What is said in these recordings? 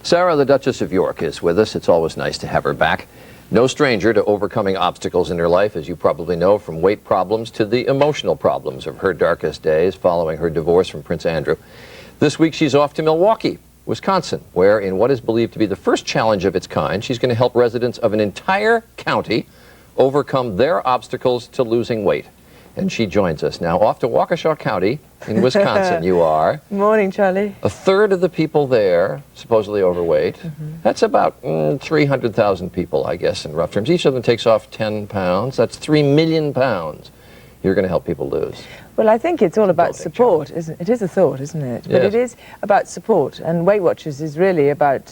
Sarah, the Duchess of York, is with us. It's always nice to have her back. No stranger to overcoming obstacles in her life, as you probably know, from weight problems to the emotional problems of her darkest days following her divorce from Prince Andrew. This week she's off to Milwaukee, Wisconsin, where in what is believed to be the first challenge of its kind, she's going to help residents of an entire county overcome their obstacles to losing weight. And she joins us now. Off to Waukesha County in Wisconsin, you are. Morning, Charlie. A third of the people there, supposedly overweight. That's about 300,000 people, I guess, in rough terms. Each of them takes off 10 pounds. That's 3 million pounds you're going to help people lose. Well, I think it's all about support, isn't it? It is a thought, isn't it? But it is about support, and Weight Watchers is really about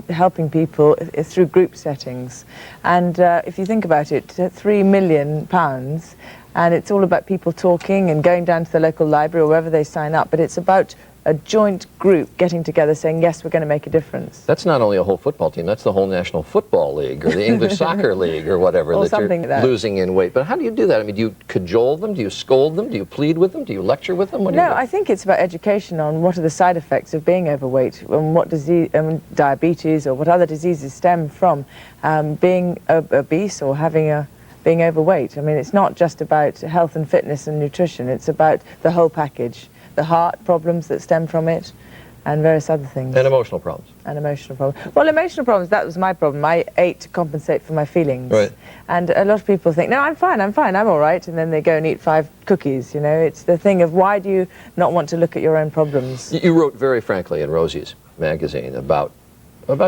helping people through group settings. And if you think about it, 3 million pounds, and it's all about people talking and going down to the local library or wherever they sign up, but it's about a joint group getting together saying, yes, we're going to make a difference. That's not only a whole football team, that's the whole National Football League or the English Soccer League or whatever or that you're like that. Losing in weight. But how do you do that? I mean, do you cajole them? Do you scold them? Do you plead with them? Do you lecture with them? What do you do? I think it's about education on what are the side effects of being overweight and what disease, diabetes or what other diseases stem from being obese or being overweight. I mean, it's not just about health and fitness and nutrition, it's about the whole package. The heart problems that stem from it, and various other things. And emotional problems. And emotional problems. Well, emotional problems, that was my problem. I ate to compensate for my feelings. Right. And a lot of people think, no, I'm fine, I'm all right, and then they go and eat 5 cookies, you know. It's the thing of why do you not want to look at your own problems? You wrote very frankly in Rosie's magazine about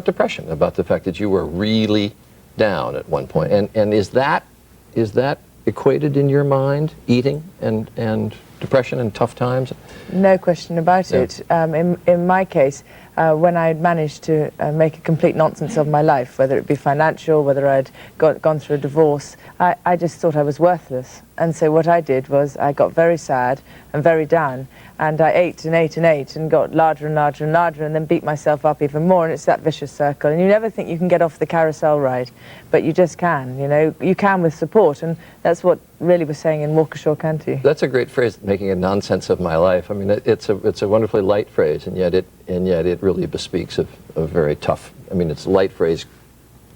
depression, about the fact that you were really down at one point. And is that equated in your mind, eating and depression and tough times? No question about it. In my case, when I had managed to make a complete nonsense of my life, whether it be financial, whether I'd gone through a divorce, I just thought I was worthless. And so what I did was I got very sad and very down, and I ate and ate and ate and got larger and larger and larger and then beat myself up even more, and it's that vicious circle. And you never think you can get off the carousel ride, but you just can, you know. You can with support, and that's what really we're saying in Waukesha County. That's a great phrase, making a nonsense of my life. I mean, it's a wonderfully light phrase, and yet it really bespeaks of very tough. I mean, it's a light phrase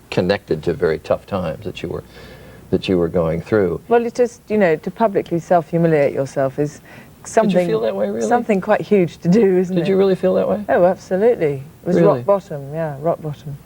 connected to very tough times that you were going through. Well, it's just, you know, to publicly self-humiliate yourself is something. Did you feel that way, really? Something quite huge to do, isn't it? Did you really feel that way? Oh, absolutely. It was really? Rock bottom, yeah, rock bottom.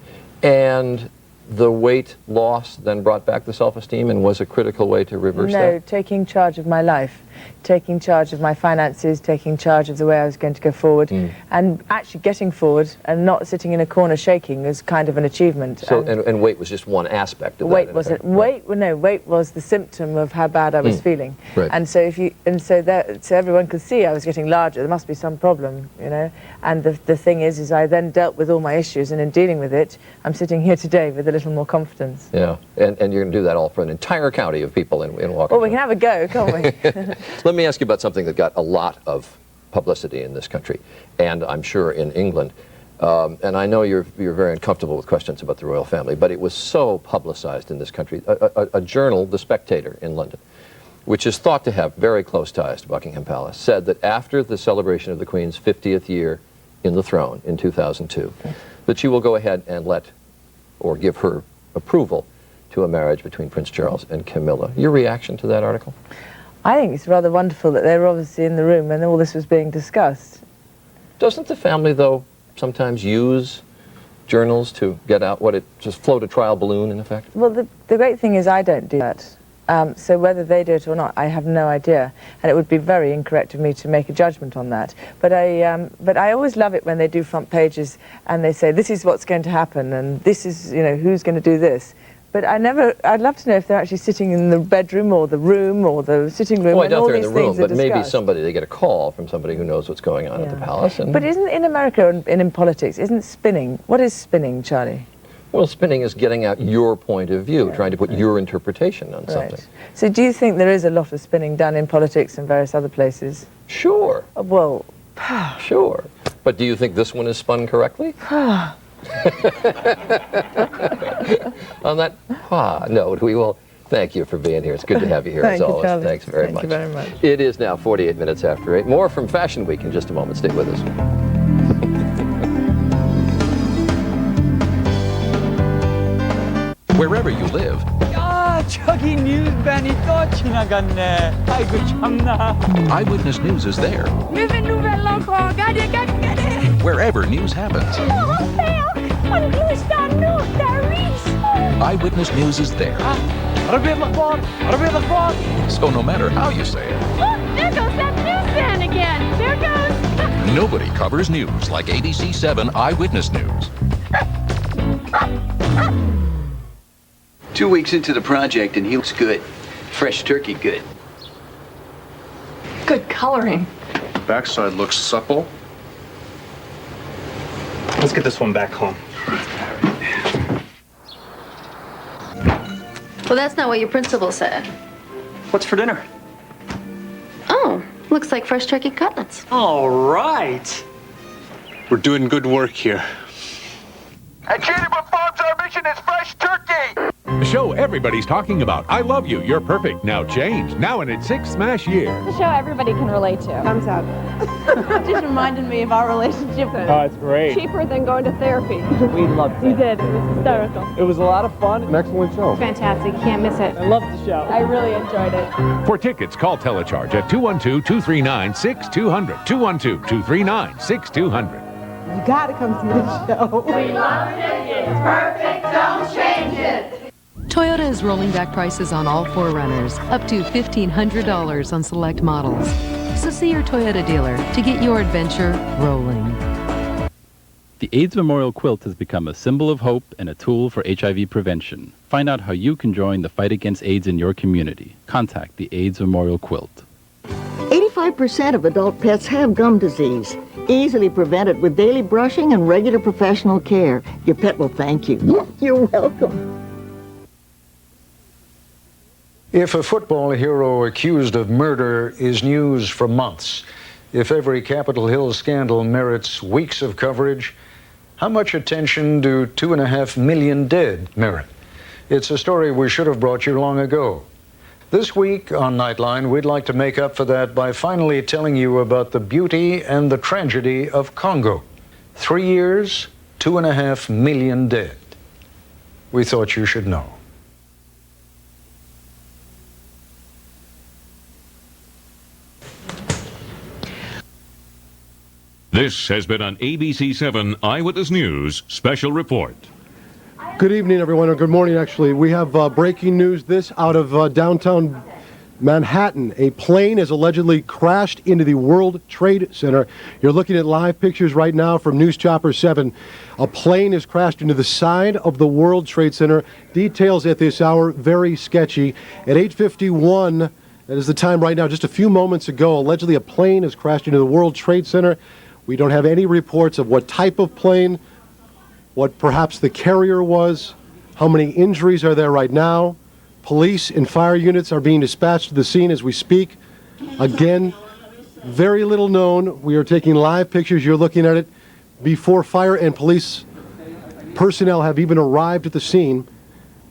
And the weight loss then brought back the self-esteem and was a critical way to reverse that? No, taking charge of my life, taking charge of my finances, taking charge of the way I was going to go forward, and actually getting forward and not sitting in a corner shaking was kind of an achievement. So, and weight was just one aspect of weight that. Was it? Weight? Well, no, weight was the symptom of how bad I was feeling. Right. And so so everyone could see I was getting larger. There must be some problem, you know. And the thing is I then dealt with all my issues, and in dealing with it, I'm sitting here today with a little more confidence. Yeah, and you're going to do that all for an entire county of people in Waukesha. Well, we can have a go, can't we? Let me ask you about something that got a lot of publicity in this country, and I'm sure in England. And I know you're very uncomfortable with questions about the royal family, but it was so publicized in this country. A journal, The Spectator in London, which is thought to have very close ties to Buckingham Palace, said that after the celebration of the Queen's 50th year in the throne in 2002, that she will go ahead and give her approval to a marriage between Prince Charles and Camilla. Your reaction to that article? I think it's rather wonderful that they were obviously in the room when all this was being discussed. Doesn't the family, though, sometimes use journals to get out just float a trial balloon, in effect? Well, the great thing is I don't do that. So whether they do it or not, I have no idea. And it would be very incorrect of me to make a judgment on that. But I always love it when they do front pages and they say, this is what's going to happen, and this is, you know, who's going to do this. But I'd love to know if they're actually sitting in the bedroom or the room or the sitting room. Well, I doubt they're in the room, but maybe they get a call from somebody who knows what's going on at the palace. But isn't in America and in politics, isn't spinning, what is spinning, Charlie? Well, spinning is getting out your point of view, trying to put your interpretation on something. So do you think there is a lot of spinning done in politics and various other places? Sure. Well, sure. But do you think this one is spun correctly? On that note, we will thank you for being here. It's good to have you here as always. Charlie. Thanks very much. Thank you very much. It is now 48 minutes after 8. More from Fashion Week in just a moment. Stay with us. wherever you live. 야, 저기 뉴스밴이 또 지나갔네. 아이고 참나. Eyewitness News is there. Nouvelle local, gagne. Wherever news happens. Eyewitness News is there. So no matter how you say it, There goes that newsstand again. There goes. nobody covers news like ABC7 Eyewitness News. 2 weeks into the project and he looks good. Fresh turkey good. Good coloring. Backside looks supple. Let's get this one back home. Well, that's not what your principal said. What's for dinner? Oh, looks like fresh turkey cutlets. All right. We're doing good work here. And Cheatham Farms, our mission is fresh turkey! The show everybody's talking about. I Love You, You're Perfect, now changed. Now in its 6th smash year. The show everybody can relate to. Thumbs up. Just reminded me of our relationship. Oh, it's great. Cheaper than going to therapy. We loved it. We did. It was hysterical. It was a lot of fun. An excellent show. Fantastic. Can't miss it. I loved the show. I really enjoyed it. For tickets, call Telecharge at 212-239-6200. 212-239-6200. You gotta come see the show. We love it. It's perfect. Don't change it. Toyota is rolling back prices on all 4Runners, up to $1,500 on select models. So see your Toyota dealer to get your adventure rolling. The AIDS Memorial Quilt has become a symbol of hope and a tool for HIV prevention. Find out how you can join the fight against AIDS in your community. Contact the AIDS Memorial Quilt. 85% of adult pets have gum disease. Easily prevented with daily brushing and regular professional care. Your pet will thank you. You're welcome. If a football hero accused of murder is news for months, if every Capitol Hill scandal merits weeks of coverage, how much attention do 2.5 million dead merit? It's a story we should have brought you long ago. This week on Nightline, we'd like to make up for that by finally telling you about the beauty and the tragedy of Congo. 3 years, 2.5 million dead. We thought you should know. This has been an ABC7 Eyewitness News special report. Good evening, everyone, or good morning, actually. We have breaking news. This out of downtown Manhattan. A plane has allegedly crashed into the World Trade Center. You're looking at live pictures right now from News Chopper 7. A plane has crashed into the side of the World Trade Center. Details at this hour, very sketchy. At 8:51, that is the time right now, just a few moments ago, allegedly a plane has crashed into the World Trade Center. We don't have any reports of what type of plane, what perhaps the carrier was, how many injuries are there right now. Police and fire units are being dispatched to the scene as we speak. Again, very little known. We are taking live pictures. You're looking at it before fire and police personnel have even arrived at the scene.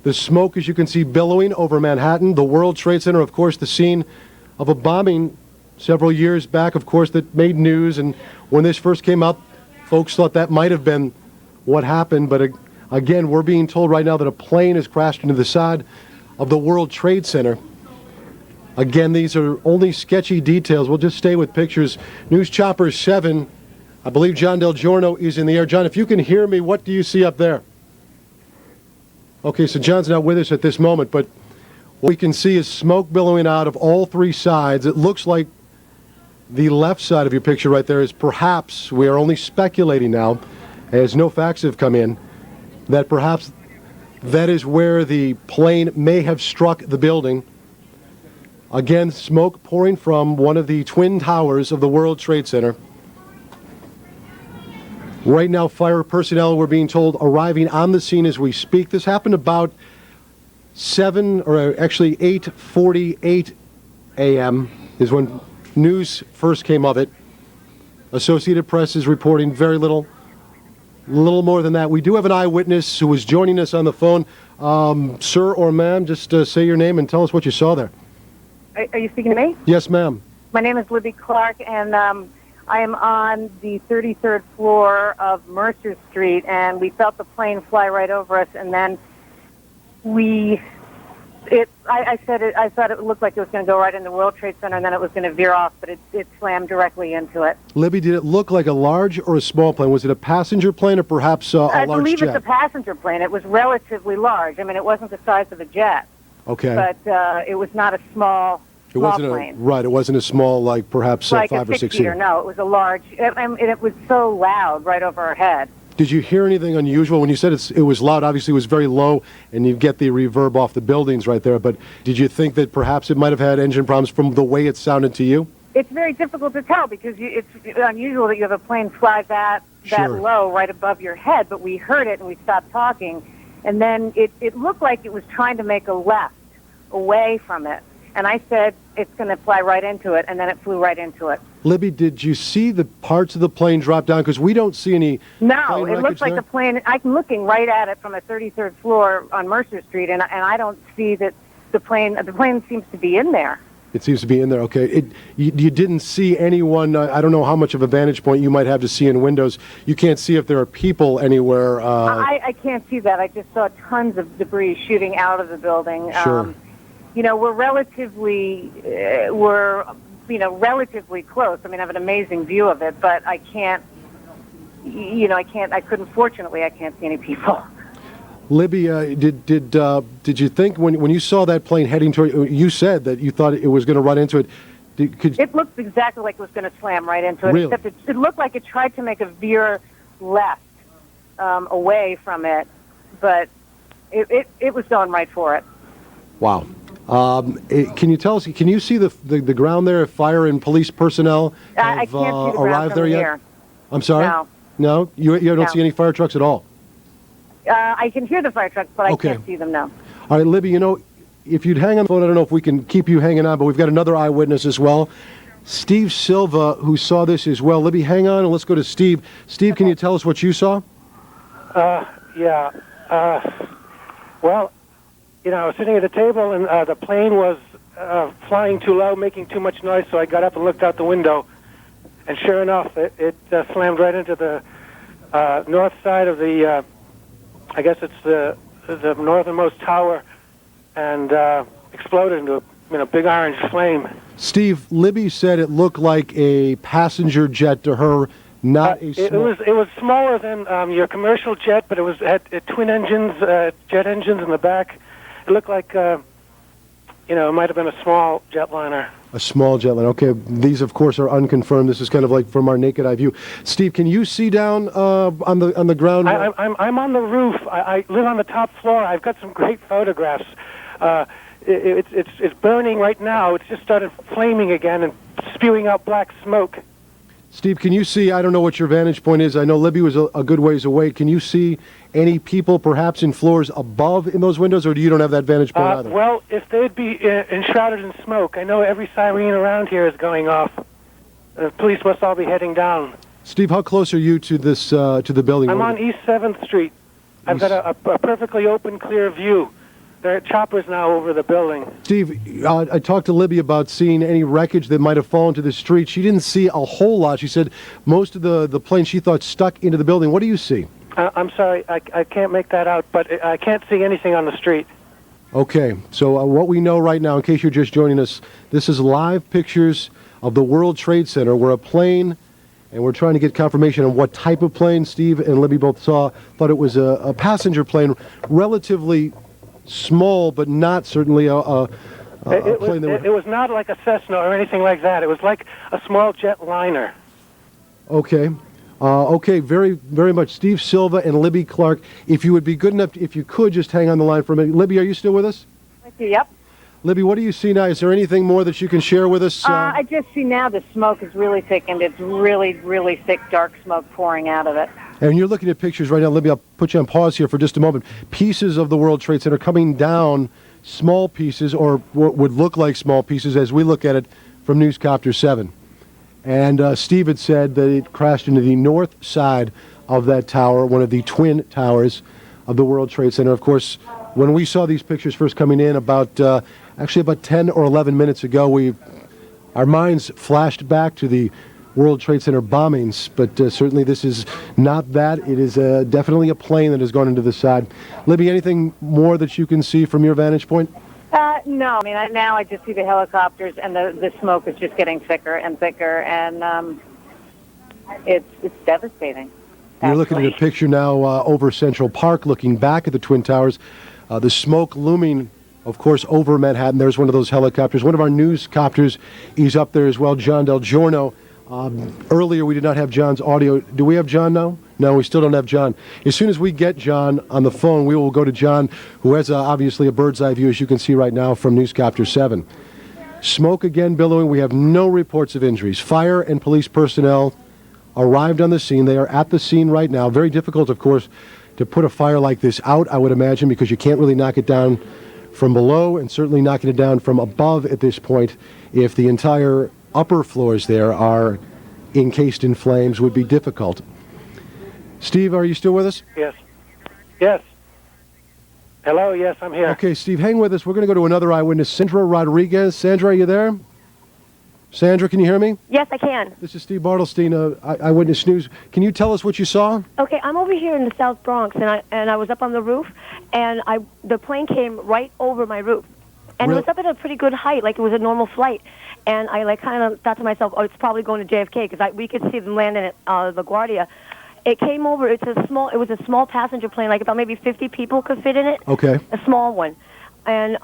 The smoke, as you can see, billowing over Manhattan. The World Trade Center, of course, the scene of a bombing several years back, of course, that made news. And when this first came up, folks thought that might have been what happened. But again, we're being told right now that a plane has crashed into the side of the World Trade Center. Again, these are only sketchy details. We'll just stay with pictures. News Chopper 7, I believe John DelGiorno is in the air. John, if you can hear me, what do you see up there? Okay, so John's not with us at this moment, but what we can see is smoke billowing out of all three sides. It looks like the left side of your picture right there is perhaps, we are only speculating now, as no facts have come in, that perhaps that is where the plane may have struck the building. Again, smoke pouring from one of the twin towers of the World Trade Center. Right now, fire personnel, we're being told, arriving on the scene as we speak. This happened about 8:48 a.m. is when news first came of it. Associated Press is reporting very little more than that. We do have an eyewitness who is joining us on the phone. Sir or ma'am, just say your name and tell us what you saw there. Are you speaking to me? Yes, ma'am. My name is Libby Clark, and I am on the 33rd floor of Mercer Street, and we felt the plane fly right over us, and then I thought it looked like it was going to go right in the World Trade Center, and then it was going to veer off, but it slammed directly into it. Libby, did it look like a large or a small plane? Was it a passenger plane or perhaps a large jet? I believe it's a passenger plane. It was relatively large. I mean, it wasn't the size of a jet. Okay. But it was not a small plane. Right, it wasn't a small, like perhaps like 5 or 6 6 seater. seater. No, it was a large, and it was so loud right over our head. Did you hear anything unusual? When you said it was loud, obviously it was very low, and you get the reverb off the buildings right there, but did you think that perhaps it might have had engine problems from the way it sounded to you? It's very difficult to tell because it's unusual that you have a plane fly that low right above your head, but we heard it and we stopped talking, and then it looked like it was trying to make a left away from it, and I said it's going to fly right into it, and then it flew right into it. Libby, did you see the parts of the plane drop down? Because we don't see any. No, it looks like the plane. I'm looking right at it from a 33rd floor on Mercer Street, and I don't see that the plane. The plane seems to be in there. It seems to be in there. Okay. You didn't see anyone. I don't know how much of a vantage point you might have to see in windows. You can't see if there are people anywhere. I can't see that. I just saw tons of debris shooting out of the building. Sure. We're relatively close. I mean, I have an amazing view of it, but I can't, fortunately, I can't see any people. Libby, did you think when you saw that plane heading toward you said that you thought it was going to run into it? It looked exactly like it was going to slam right into it, really? Except it looked like it tried to make a veer left away from it, but it was going right for it. Wow. Can you tell us? Can you see the ground there? If fire and police personnel have I can't see the ground arrived from there yet? here. I'm sorry. No. You don't see any fire trucks at all. I can hear the fire trucks, but I can't see them now. All right, Libby. If you'd hang on the phone, I don't know if we can keep you hanging on, but we've got another eyewitness as well, Steve Silva, who saw this as well. Libby, hang on, and let's go to Steve. Steve, can you tell us what you saw? Yeah. Well, I was sitting at a table, and the plane was flying too low, making too much noise, so I got up and looked out the window. And sure enough, it slammed right into the north side of the, I guess it's the northernmost tower, and exploded into a big orange flame. Steve, Libby said it looked like a passenger jet to her, not a small... It was smaller than your commercial jet, but it had twin engines, jet engines in the back. It looked like, it might have been a small jetliner. A small jetliner. Okay, these of course are unconfirmed. This is kind of like from our naked eye view. Steve, can you see down on the ground? I'm on the roof. I live on the top floor. I've got some great photographs. It's burning right now. It's just started flaming again and spewing out black smoke. Steve, can you see? I don't know what your vantage point is. I know Libby was a good ways away. Can you see any people perhaps in floors above in those windows, or you don't have that vantage point either? Well, if they'd be enshrouded in smoke, I know every siren around here is going off. The police must all be heading down. Steve, how close are you to this to the building? I'm on East 7th Street. I've got a perfectly open, clear view. There are choppers now over the building. Steve, I talked to Libby about seeing any wreckage that might have fallen to the street. She didn't see a whole lot. She said most of the plane she thought stuck into the building. What do you see? I'm sorry, I can't make that out, but I can't see anything on the street. Okay, so what we know right now, in case you're just joining us, this is live pictures of the World Trade Center where a plane, and we're trying to get confirmation on what type of plane Steve and Libby both thought it was a passenger plane, relatively small, but not certainly a plane that it was not like a Cessna or anything like that. It was like a small jetliner. Okay. Okay, very, very much. Steve Silva and Libby Clark, if you would be good enough, if you could just hang on the line for a minute. Libby, are you still with us? Yep. Libby, what do you see now? Is there anything more that you can share with us? I just see now the smoke is really thickened. It's really, really thick, dark smoke pouring out of it. And you're looking at pictures right now. Libby, I'll put you on pause here for just a moment. Pieces of the World Trade Center coming down, small pieces, or what would look like small pieces as we look at it from Newscopter 7. And Steve had said that it crashed into the north side of that tower, one of the twin towers of the World Trade Center. Of course, when we saw these pictures first coming in about 10 or 11 minutes ago, our minds flashed back to the World Trade Center bombings, but certainly this is not that. It is definitely a plane that has gone into the side. Libby, anything more that you can see from your vantage point? No, I mean, now I just see the helicopters, and the smoke is just getting thicker and thicker, and it's devastating. You're looking at a picture now over Central Park, looking back at the Twin Towers. The smoke looming, of course, over Manhattan. There's one of those helicopters. One of our newscopters is up there as well, John DelGiorno. Earlier, we did not have John's audio. Do we have John now? No, we still don't have John. As soon as we get John on the phone, we will go to John, who has obviously a bird's eye view, as you can see right now, from Newscopter 7. Smoke again billowing. We have no reports of injuries. Fire and police personnel arrived on the scene. They are at the scene right now. Very difficult, of course, to put a fire like this out, I would imagine, because you can't really knock it down from below, and certainly knocking it down from above at this point, if the entire upper floors there are encased in flames, would be difficult. Steve, are you still with us? Yes. Yes. Hello, yes, I'm here. Okay, Steve, hang with us. We're going to go to another eyewitness, Sandra Rodriguez. Sandra, are you there? Sandra, can you hear me? Yes, I can. This is Steve Bartelstein, Eyewitness News. Can you tell us what you saw? Okay, I'm over here in the South Bronx, and I was up on the roof, and the plane came right over my roof. And It was up at a pretty good height, like it was a normal flight. And I kind of thought to myself, oh, it's probably going to JFK, because we could see them landing at LaGuardia. It came over. It was a small passenger plane, like about maybe 50 people could fit in it. Okay. A small one, and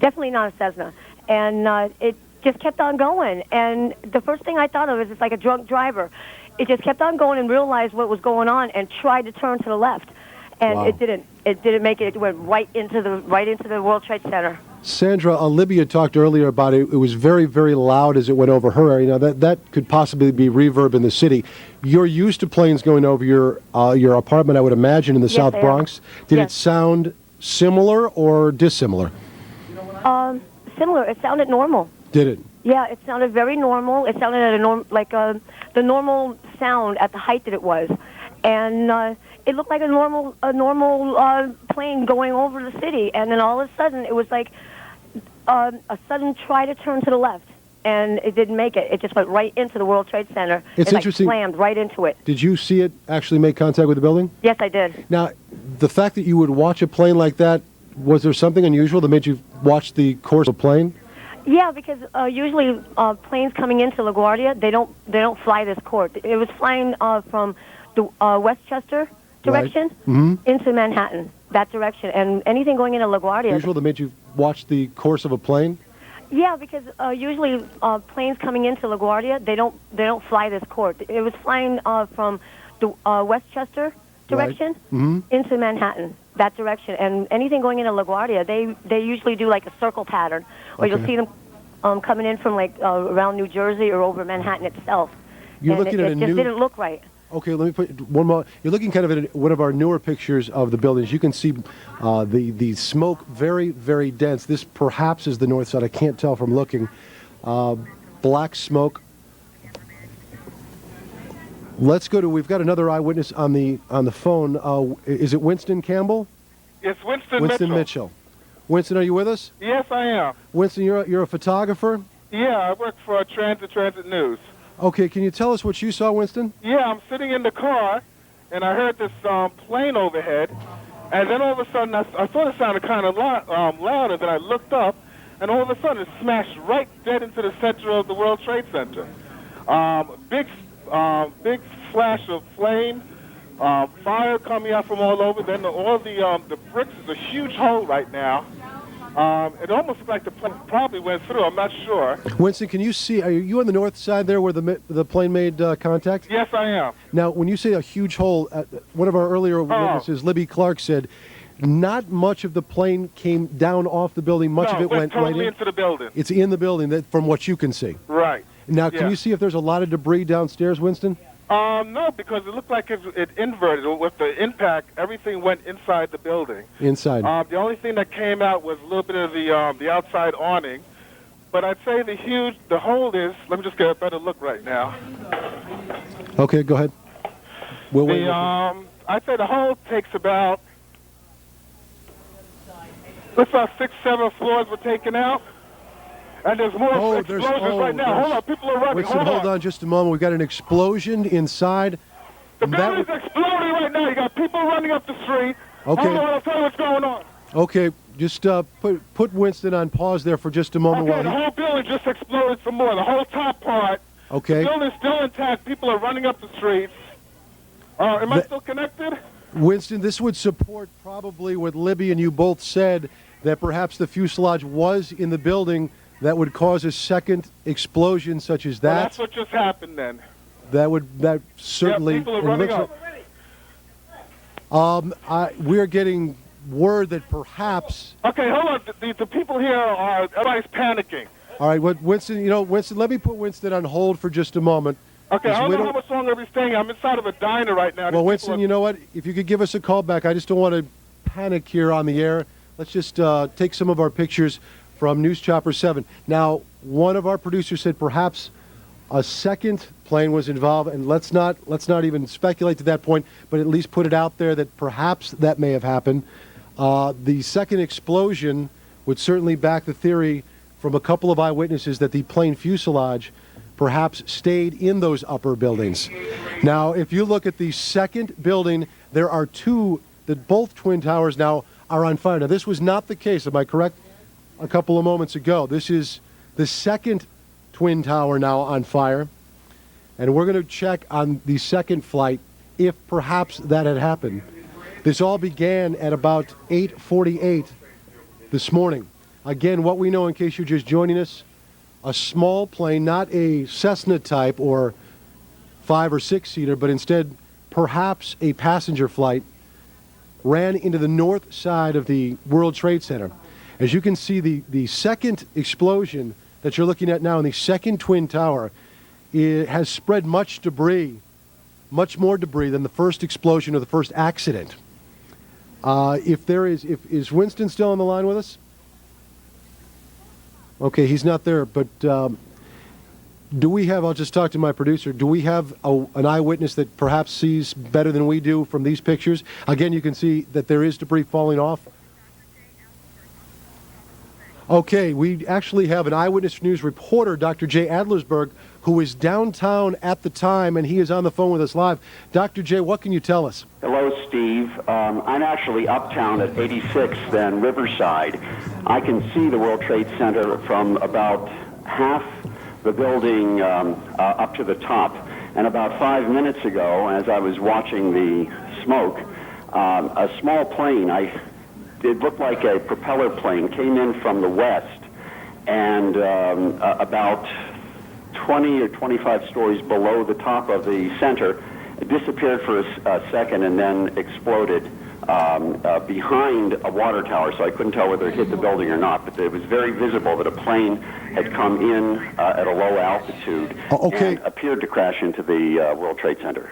definitely not a Cessna. And it just kept on going. And the first thing I thought of is it's like a drunk driver. It just kept on going and realized what was going on and tried to turn to the left, and wow. It didn't. It didn't make it. It went right into the World Trade Center. Sandra, Libya talked earlier about it. It was very, very loud as it went over her area. Now, that could possibly be reverb in the city. You're used to planes going over your apartment, I would imagine, in the South Bronx. Did it sound similar or dissimilar? Similar. It sounded normal. Did it? Yeah, it sounded very normal. It sounded at the normal sound at the height that it was, and it looked like a normal plane going over the city. And then all of a sudden, it was like a sudden try to turn to the left, and it didn't make it. It just went right into the World Trade Center. It's interesting. Slammed right into it. Did you see it actually make contact with the building? Yes, I did. Now, the fact that you would watch a plane like that, was there something unusual that made you watch the course of a plane? Yeah, because usually planes coming into LaGuardia, they don't fly this course. It was flying from the Westchester direction into Manhattan, that direction, and anything going into LaGuardia. Usual that made you watch the course of a plane? Yeah, because usually planes coming into LaGuardia, they don't fly this course. It was flying from the Westchester direction into Manhattan, that direction, and anything going into LaGuardia, they usually do like a circle pattern, or you'll see them coming in from like around New Jersey or over Manhattan itself. You're looking at it just didn't look right. Okay, let me put one more. You're looking kind of at one of our newer pictures of the buildings. You can see the smoke very, very dense. This perhaps is the north side. I can't tell from looking. Black smoke. Let's go to. We've got another eyewitness on the phone. Is it Winston Campbell? It's Winston Mitchell. Winston, are you with us? Yes, I am. Winston, you're a photographer? Yeah, I work for Transit News. Okay, can you tell us what you saw, Winston? Yeah, I'm sitting in the car, and I heard this plane overhead, and then all of a sudden I thought it sounded kind of loud, and then I looked up, and all of a sudden it smashed right dead into the center of the World Trade Center. Big flash of flame, fire coming out from all over. Then all the bricks is a huge hole right now. It almost looked like the plane probably went through. I'm not sure. Winston, can you see? Are you on the north side there where the plane made contact? Yes, I am. Now, when you say a huge hole, one of our earlier witnesses, Libby Clark, said not much of the plane came down off the building. Much of it went totally right into the building. It's in the building, from what you can see. Right. Now, can you see if there's a lot of debris downstairs, Winston? No, because it looked like it inverted. With the impact, everything went inside the building. Inside. The only thing that came out was a little bit of the outside awning. But I'd say the hole is, let me just get a better look right now. Okay, go ahead. We'll wait. I'd say the hole takes about, let's say 6, 7 floors were taken out. And there's more explosions right now. Hold on, people are running. Winston, hold on just a moment. We've got an explosion inside. The building's exploding right now. You got people running up the street. Okay. Hold on, I'll tell you what's going on. Okay, just put Winston on pause there for just a moment. Okay, the whole building just exploded some more. The whole top part. Okay. The building's still intact. People are running up the streets. Am I still connected? Winston, this would support probably what Libby and you both said, that perhaps the fuselage was in the building that would cause a second explosion such as that. Well, that's what just happened then. That certainly. Yeah, people are running up. We're getting word that perhaps. Okay, hold on. The people here everybody's panicking. All right, Winston, let me put Winston on hold for just a moment. Okay, I don't know how much longer we're staying. I'm inside of a diner right now. Well, Winston, you know what? If you could give us a call back, I just don't want to panic here on the air. Let's just take some of our pictures from News Chopper 7. Now, one of our producers said perhaps a second plane was involved, and let's not even speculate to that point, but at least put it out there that perhaps that may have happened. The second explosion would certainly back the theory from a couple of eyewitnesses that the plane fuselage perhaps stayed in those upper buildings. Now, if you look at the second building, there are two, that both twin towers now are on fire. Now, this was not the case, am I correct? A couple of moments ago. This is the second twin tower now on fire, and we're going to check on the second flight if perhaps that had happened. This all began at about 8:48 this morning. Again, what we know, in case you're just joining us, a small plane, not a Cessna type or 5 or 6 seater, but instead perhaps a passenger flight, ran into the north side of the World Trade Center. As you can see, the second explosion that you're looking at now in the second twin tower, it has spread much debris, much more debris than the first explosion or the first accident. Is Winston still on the line with us? Okay, he's not there, but do we have, I'll just talk to my producer, do we have an eyewitness that perhaps sees better than we do from these pictures? Again, you can see that there is debris falling off. Okay, we actually have an Eyewitness News reporter, Dr. Jay Adlersberg, who was downtown at the time, and he is on the phone with us live. Dr. Jay, what can you tell us? Hello, Steve. I'm actually uptown at 86th and Riverside. I can see the World Trade Center from about half the building up to the top. And about 5 minutes ago, as I was watching the smoke, a small plane, it looked like a propeller plane, came in from the west, and about 20 or 25 stories below the top of the center, it disappeared for a second and then exploded behind a water tower, so I couldn't tell whether it hit the building or not, but it was very visible that a plane had come in at a low altitude and appeared to crash into the World Trade Center.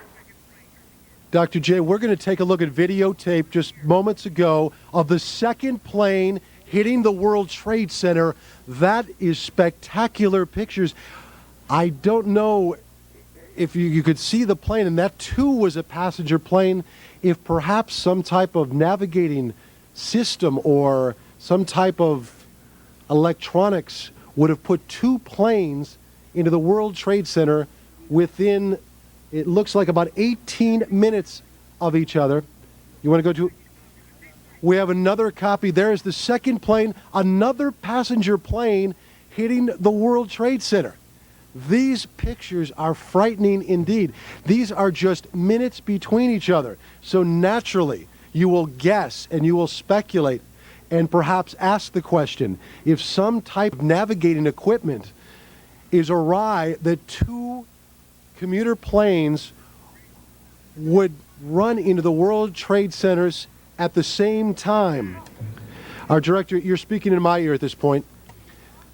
Dr. J, we're going to take a look at videotape just moments ago of the second plane hitting the World Trade Center. That is spectacular pictures. I don't know if you could see the plane, and that too was a passenger plane, if perhaps some type of navigating system or some type of electronics would have put two planes into the World Trade Center within, it looks like, about 18 minutes of each other. You want to go to? We have another copy. There is the second plane, another passenger plane hitting the World Trade Center. These pictures are frightening indeed. These are just minutes between each other. So naturally, you will guess and you will speculate and perhaps ask the question, if some type of navigating equipment is awry, that two commuter planes would run into the World Trade Centers at the same time. Our director, you're speaking in my ear at this point.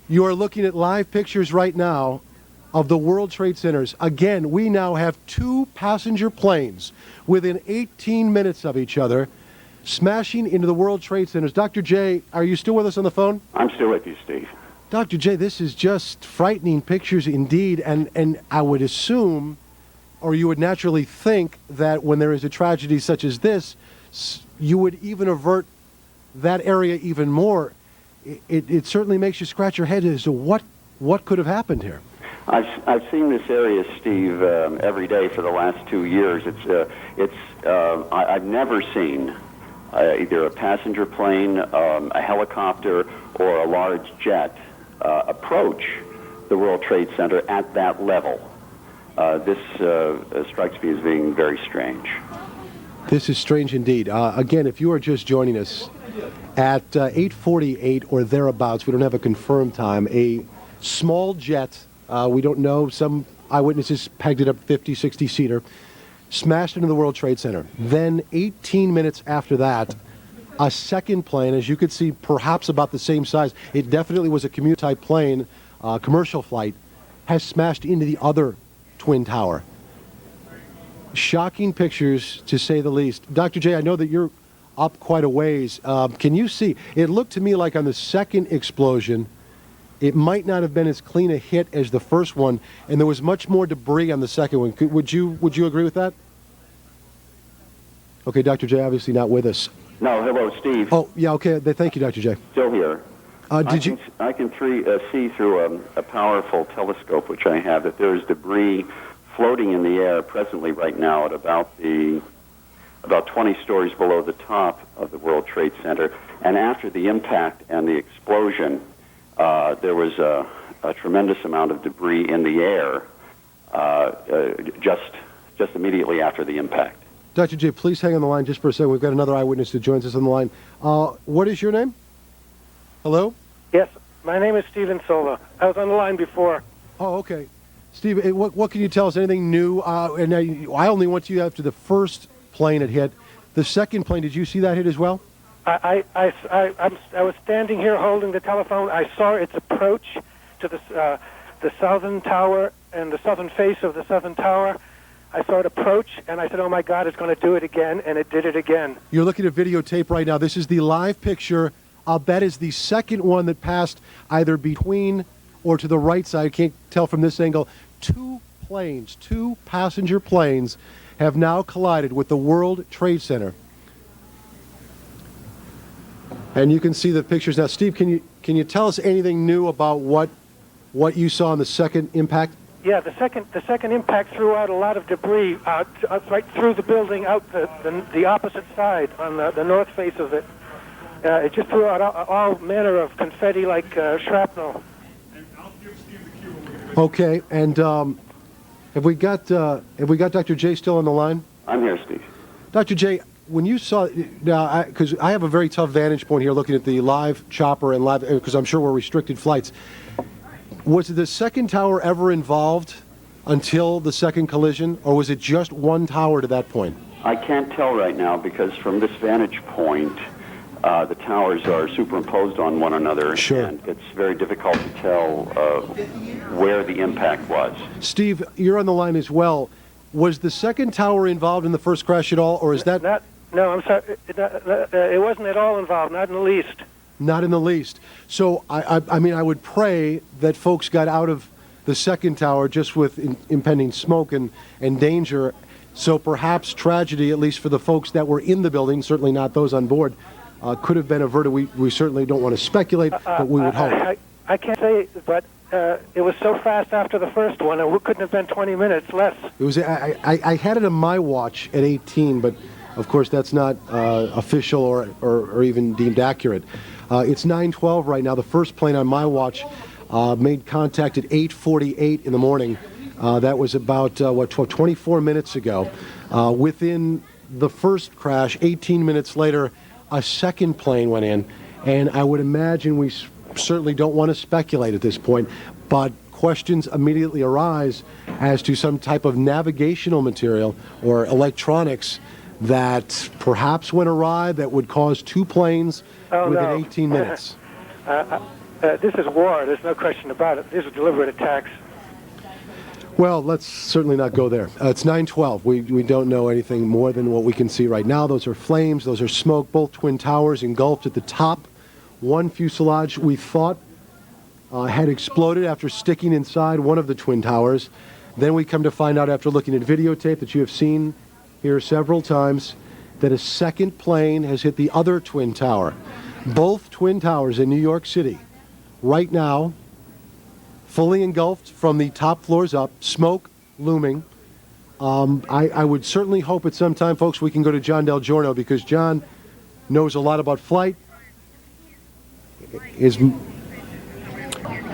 You are looking at live pictures right now of the World Trade Centers. Again, we now have two passenger planes within 18 minutes of each other smashing into the World Trade Centers. Dr. J, are you still with us on the phone? I'm still with you, Steve. Dr. J, this is just frightening pictures indeed, and I would assume, or you would naturally think, that when there is a tragedy such as this, you would even avert that area even more. it certainly makes you scratch your head as to what could have happened here. I've seen this area, Steve, every day for the last 2 years. I've never seen either a passenger plane, a helicopter, or a large jet approach the World Trade Center at that level. This strikes me as being very strange. This is strange indeed. Again, if you are just joining us at 8:48 or thereabouts, we don't have a confirmed time, a small jet, we don't know, some eyewitnesses pegged it up 50, 60-seater, smashed into the World Trade Center. Then 18 minutes after that, a second plane, as you could see, perhaps about the same size, it definitely was a commute-type plane, commercial flight, has smashed into the other Twin Tower. Shocking pictures, to say the least. Dr. J, I know that you're up quite a ways. Can you see? It looked to me like on the second explosion, it might not have been as clean a hit as the first one, and there was much more debris on the second one. Would you agree with that? Okay, Dr. J, obviously not with us. No, hello, Steve. Oh, yeah, okay. Thank you, Dr. J. Still here. I can see through a powerful telescope, which I have, that there is debris floating in the air presently right now at about 20 stories below the top of the World Trade Center. And after the impact and the explosion, there was a tremendous amount of debris in the air just immediately after the impact. Dr. J, please hang on the line just for a second. We've got another eyewitness who joins us on the line. What is your name? Hello? Yes, my name is Steven Silva. I was on the line before. Oh, okay. Steve, what can you tell us? Anything new? And I only went to you after the first plane had hit. The second plane, did you see that hit as well? I was standing here holding the telephone. I saw its approach to the southern tower and the southern face of the southern tower. I saw it approach, and I said, oh, my God, it's going to do it again, and it did it again. You're looking at videotape right now. This is the live picture. I'll bet is the second one that passed either between or to the right side. I can't tell from this angle. Two passenger planes have now collided with the World Trade Center. And you can see the pictures now. Steve, can you tell us anything new about what you saw in the second impact? Yeah, the second impact threw out a lot of debris right through the building, out the opposite side on the north face of it. It just threw out all manner of confetti like shrapnel. Okay, and have we got Dr. J still on the line? I'm here, Steve. Dr. J, when you saw now, because I have a very tough vantage point here, looking at the live chopper and live, because I'm sure we're restricted flights. Was the second tower ever involved until the second collision, or was it just one tower to that point? I can't tell right now because from this vantage point, the towers are superimposed on one another, sure. And it's very difficult to tell where the impact was. Steve, you're on the line as well. Was the second tower involved in the first crash at all, or is that... No, I'm sorry. It wasn't at all involved, not in the least. Not in the least. So, I mean, I would pray that folks got out of the second tower just with impending smoke and danger. So perhaps tragedy, at least for the folks that were in the building, certainly not those on board, could have been averted. We certainly don't want to speculate, but we would hope. I can't say, but it was so fast after the first one, it couldn't have been 20 minutes less. It was. I had it on my watch at 18, but of course that's not official or even deemed accurate. It's 9:12 right now. The first plane on my watch made contact at 8:48 in the morning. That was about 24 minutes ago. Within the first crash, 18 minutes later, a second plane went in, and I would imagine we certainly don't want to speculate at this point, but questions immediately arise as to some type of navigational material or electronics that perhaps went awry that would cause two planes within 18 minutes. This is war. There's no question about it. These are deliberate attacks. Well, let's certainly not go there. It's 9:12. We don't know anything more than what we can see right now. Those are flames. Those are smoke. Both twin towers engulfed at the top. One fuselage we thought had exploded after sticking inside one of the twin towers. Then we come to find out after looking at videotape that you have seen here several times that a second plane has hit the other twin tower. Both Twin Towers in New York City, right now, fully engulfed from the top floors up, smoke looming. I would certainly hope at some time, folks, we can go to John DelGiorno, because John knows a lot about flight.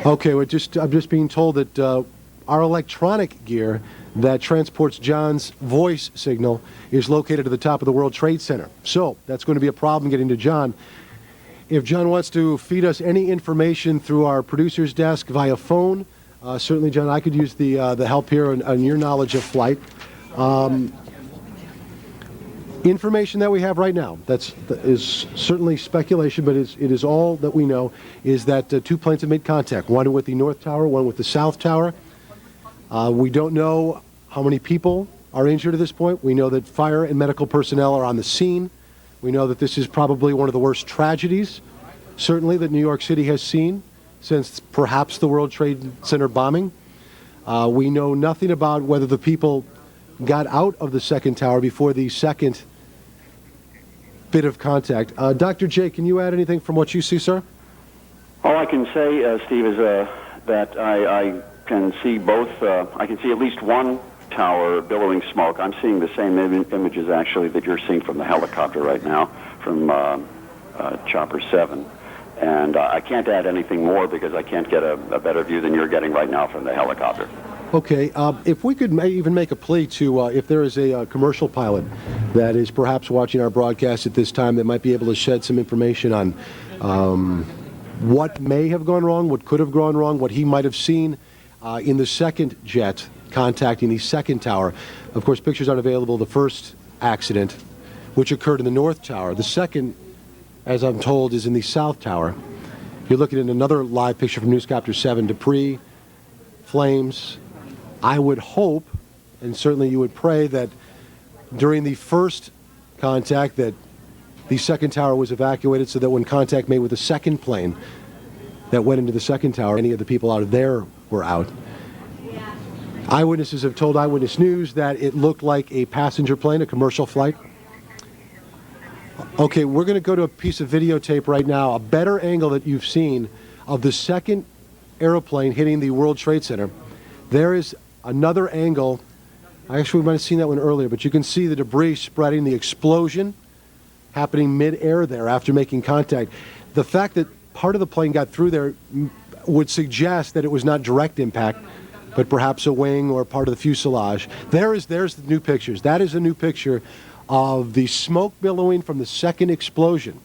Okay, I'm just being told that our electronic gear that transports John's voice signal is located at the top of the World Trade Center. So that's going to be a problem getting to John. If John wants to feed us any information through our producer's desk via phone, certainly, John, I could use the help here on your knowledge of flight. Information that we have right now, that is certainly speculation, but it is all that we know, is that two planes have made contact, one with the North Tower, one with the South Tower. We don't know how many people are injured at this point. We know that fire and medical personnel are on the scene. We know that this is probably one of the worst tragedies, certainly, that New York City has seen since perhaps the World Trade Center bombing. We know nothing about whether the people got out of the second tower before the second bit of contact. Dr. J, can you add anything from what you see, sir? All I can say, Steve, is that I can see both. I can see at least one tower billowing smoke. I'm seeing the same images, actually, that you're seeing from the helicopter right now, from Chopper 7. And I can't add anything more because I can't get a better view than you're getting right now from the helicopter. Okay, if we could even make a plea to, if there is a commercial pilot that is perhaps watching our broadcast at this time that might be able to shed some information on what may have gone wrong, what could have gone wrong, what he might have seen in the second jet contacting the second tower. Of course, pictures aren't available of the first accident, which occurred in the North Tower. The second, as I'm told, is in the South Tower. You're looking at another live picture from Newscopter 7, debris, flames. I would hope, and certainly you would pray, that during the first contact that the second tower was evacuated, so that when contact made with the second plane that went into the second tower, any of the people out of there were out. Eyewitnesses have told Eyewitness News that it looked like a passenger plane, a commercial flight. Okay, we're going to go to a piece of videotape right now, a better angle that you've seen of the second aeroplane hitting the World Trade Center. There is another angle. Actually, we might have seen that one earlier, but you can see the debris spreading, the explosion happening mid-air there after making contact. The fact that part of the plane got through there would suggest that it was not direct impact, but perhaps a wing or part of the fuselage. There's the new pictures. That is a new picture of the smoke billowing from the second explosion.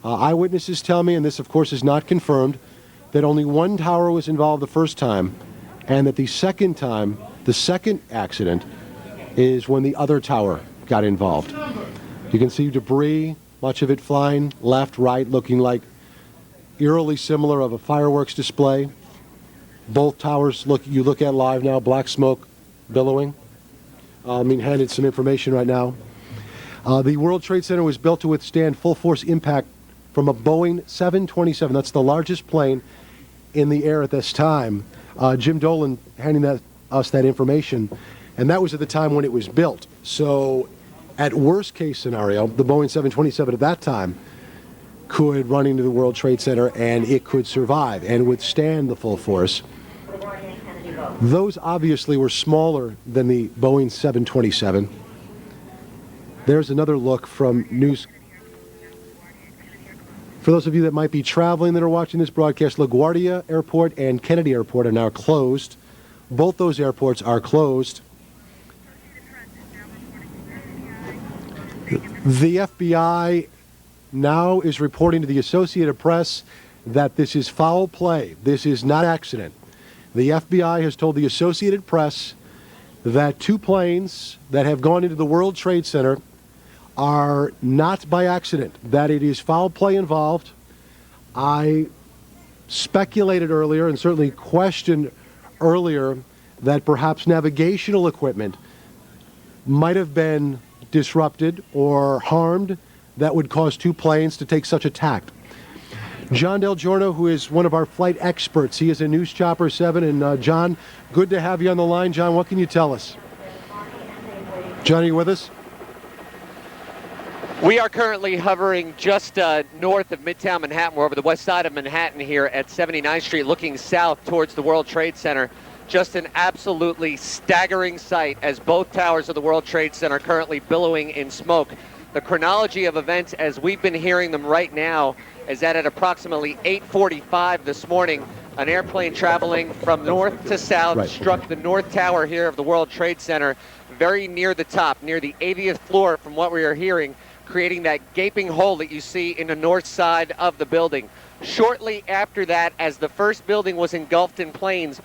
Eyewitnesses tell me, and this of course is not confirmed, that only one tower was involved the first time, and that the second time, the second accident, is when the other tower got involved. You can see debris, much of it flying left, right, looking like eerily similar of a fireworks display. Both towers you look at live now, black smoke billowing. I'm being handed some information right now. The World Trade Center was built to withstand full force impact from a Boeing 727. That's the largest plane in the air at this time. Jim Dolan handing us that information, and that was at the time when it was built. So at worst case scenario, the Boeing 727 at that time could run into the World Trade Center and it could survive and withstand the full force. Those obviously were smaller than the Boeing 727. There's another look from news. For those of you that might be traveling that are watching this broadcast, LaGuardia Airport and Kennedy Airport are now closed. Both those airports are closed. The FBI now is reporting to the Associated Press that this is foul play. This is not accident. The FBI has told the Associated Press that two planes that have gone into the World Trade Center are not by accident, that it is foul play involved. I speculated earlier and certainly questioned earlier that perhaps navigational equipment might have been disrupted or harmed that would cause two planes to take such a tack. John DelGiorno, who is one of our flight experts, he is in News Chopper 7. And John, good to have you on the line. John, what can you tell us? John, are you with us? We are currently hovering just north of Midtown Manhattan. We're over the west side of Manhattan here at 79th Street, looking south towards the World Trade Center. Just an absolutely staggering sight as both towers of the World Trade Center are currently billowing in smoke. The chronology of events as we've been hearing them right now is that at approximately 8:45 this morning, an airplane traveling from north to south struck the North Tower here of the World Trade Center, very near the top, near the 80th floor from what we are hearing, creating that gaping hole that you see in the north side of the building. Shortly after that, as the first building was engulfed in flames,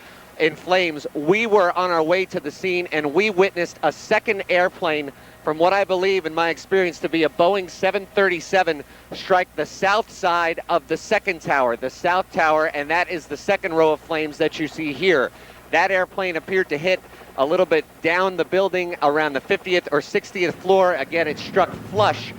we were on our way to the scene and we witnessed a second airplane, from what I believe in my experience to be a Boeing 737, strike the south side of the second tower, the south tower, and that is the second row of flames that you see here. That airplane appeared to hit a little bit down the building around the 50th or 60th floor. Again, it struck flush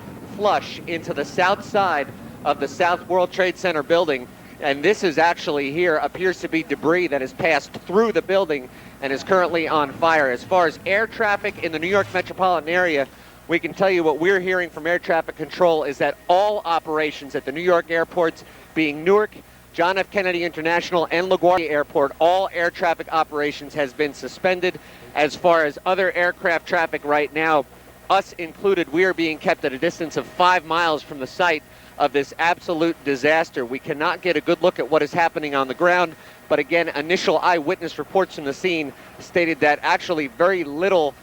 into the south side of the South World Trade Center building. And this is actually here, appears to be debris that has passed through the building and is currently on fire. As far as air traffic in the New York metropolitan area, we can tell you what we're hearing from air traffic control is that all operations at the New York airports, being Newark, John F. Kennedy International, and LaGuardia Airport, all air traffic operations has been suspended. As far as other aircraft traffic right now, us included, we are being kept at a distance of 5 miles from the site of this absolute disaster. We cannot get a good look at what is happening on the ground, but again, initial eyewitness reports from the scene stated that actually very little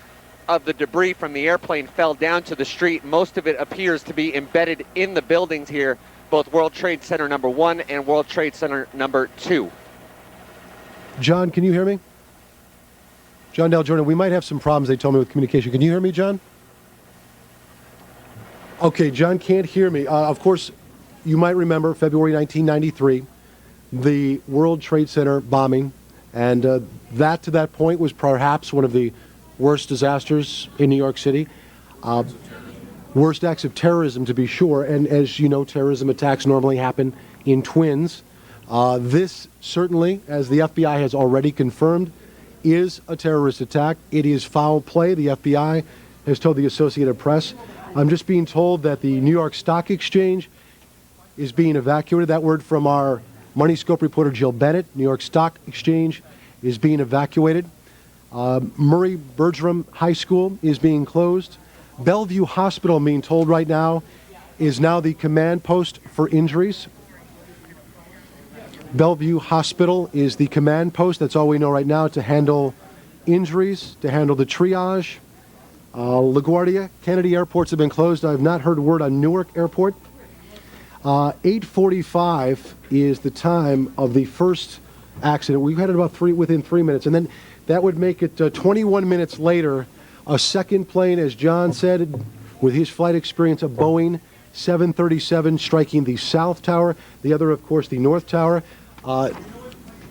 of the debris from the airplane fell down to the street. Most of it appears to be embedded in the buildings here, both World Trade Center number 1 and World Trade Center number 2. John, can you hear me? John DelGiorno, we might have some problems, they told me, with communication. Can you hear me, John? Okay, John can't hear me. Of course, you might remember February 1993, the World Trade Center bombing, and that to that point was perhaps one of the worst disasters in New York City. Worst acts of terrorism, to be sure, and as you know, terrorism attacks normally happen in twins. This certainly, as the FBI has already confirmed, is a terrorist attack. It is foul play, the FBI has told the Associated Press. I'm just being told that the New York Stock Exchange is being evacuated. That word from our Money Scope reporter Jill Bennett. New York Stock Exchange is being evacuated. Murray Bergstrom High School is being closed. Bellevue Hospital, I'm being told right now, is now the command post for injuries. Bellevue Hospital is the command post, that's all we know right now, to handle injuries, to handle the triage. LaGuardia, Kennedy airports have been closed. I have not heard a word on Newark Airport. 8:45 is the time of the first accident. We had it about within 3 minutes, and then that would make it 21 minutes later. A second plane, as John said, with his flight experience, a Boeing 737 striking the South Tower. The other, of course, the North Tower.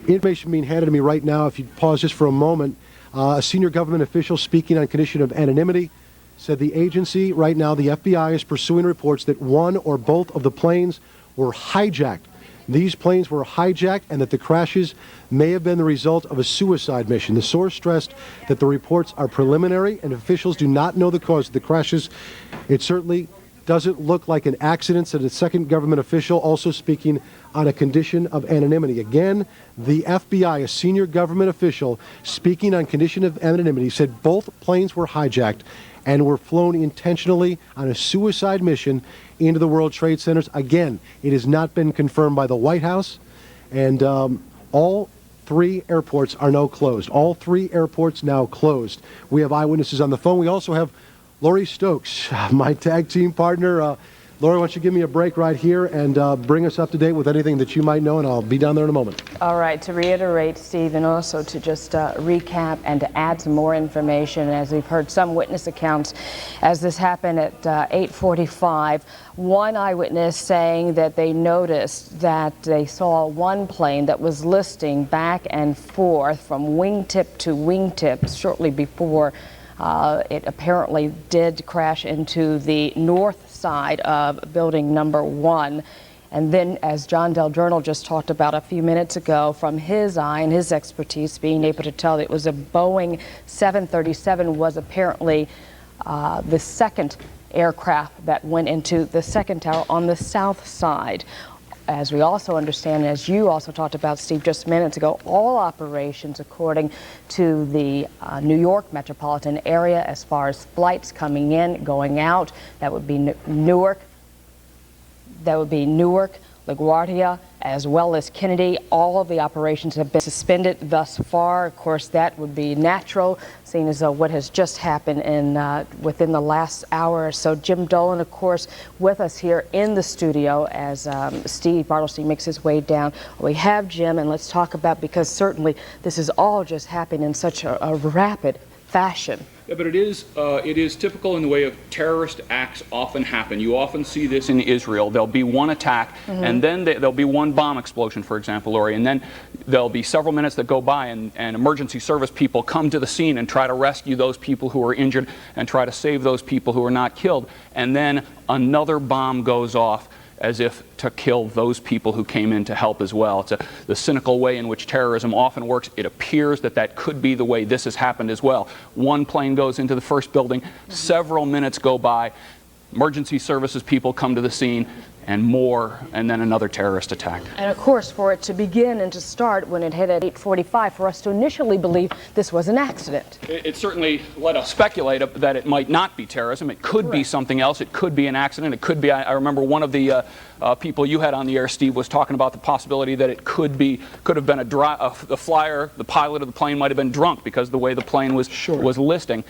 Information being handed to me right now. If you pause just for a moment. A senior government official speaking on condition of anonymity said the agency right now, the FBI, is pursuing reports that one or both of the planes were hijacked. These planes were hijacked and that the crashes may have been the result of a suicide mission. The source stressed that the reports are preliminary and officials do not know the cause of the crashes. It certainly doesn't look like an accident, said a second government official, also speaking on a condition of anonymity. Again, the FBI, a senior government official, speaking on condition of anonymity, said both planes were hijacked and were flown intentionally on a suicide mission into the World Trade Centers. Again, it has not been confirmed by the White House, and all 3 airports are now closed. All 3 airports now closed. We have eyewitnesses on the phone. We also have Lori Stokes, my tag team partner. Lori, why don't you give me a break right here and bring us up to date with anything that you might know, and I'll be down there in a moment. All right, to reiterate, Steve, and also to just recap and to add some more information, as we've heard some witness accounts as this happened at 8:45. One eyewitness saying that they noticed that they saw one plane that was listing back and forth from wingtip to wingtip shortly before it apparently did crash into the north side of building number 1. And then, as John DelGiorno just talked about a few minutes ago, from his eye and his expertise, being able to tell that it was a Boeing 737 was apparently the second aircraft that went into the second tower on the south side. As we also understand, as you also talked about, Steve, just minutes ago, all operations according to the New York metropolitan area as far as flights coming in, going out, that would be Newark, LaGuardia, as well as Kennedy. All of the operations have been suspended thus far. Of course, that would be natural, seeing as though what has just happened within the last hour or so. Jim Dolan, of course, with us here in the studio as Steve Bartelstein makes his way down. We have Jim, and let's talk about, because certainly this is all just happening in such a rapid fashion. Yeah, but it is typical in the way of terrorist acts often happen. You often see this in Israel. There'll be one attack, and then there'll be one bomb explosion, for example, Lori, and then there'll be several minutes that go by, and emergency service people come to the scene and try to rescue those people who are injured and try to save those people who are not killed, and then another bomb goes off as if to kill those people who came in to help as well. It's the cynical way in which terrorism often works. It appears that could be the way this has happened as well. One plane goes into the first building, several minutes go by, emergency services people come to the scene, and then another terrorist attack. And of course, for it to begin and to start when it hit at 8:45, for us to initially believe this was an accident. It certainly let us speculate that it might not be terrorism. It could be something else. It could be an accident. It could be, I remember one of the people you had on the air, Steve, was talking about the possibility that it could have been the flyer, the pilot of the plane might have been drunk because of the way the plane was listing.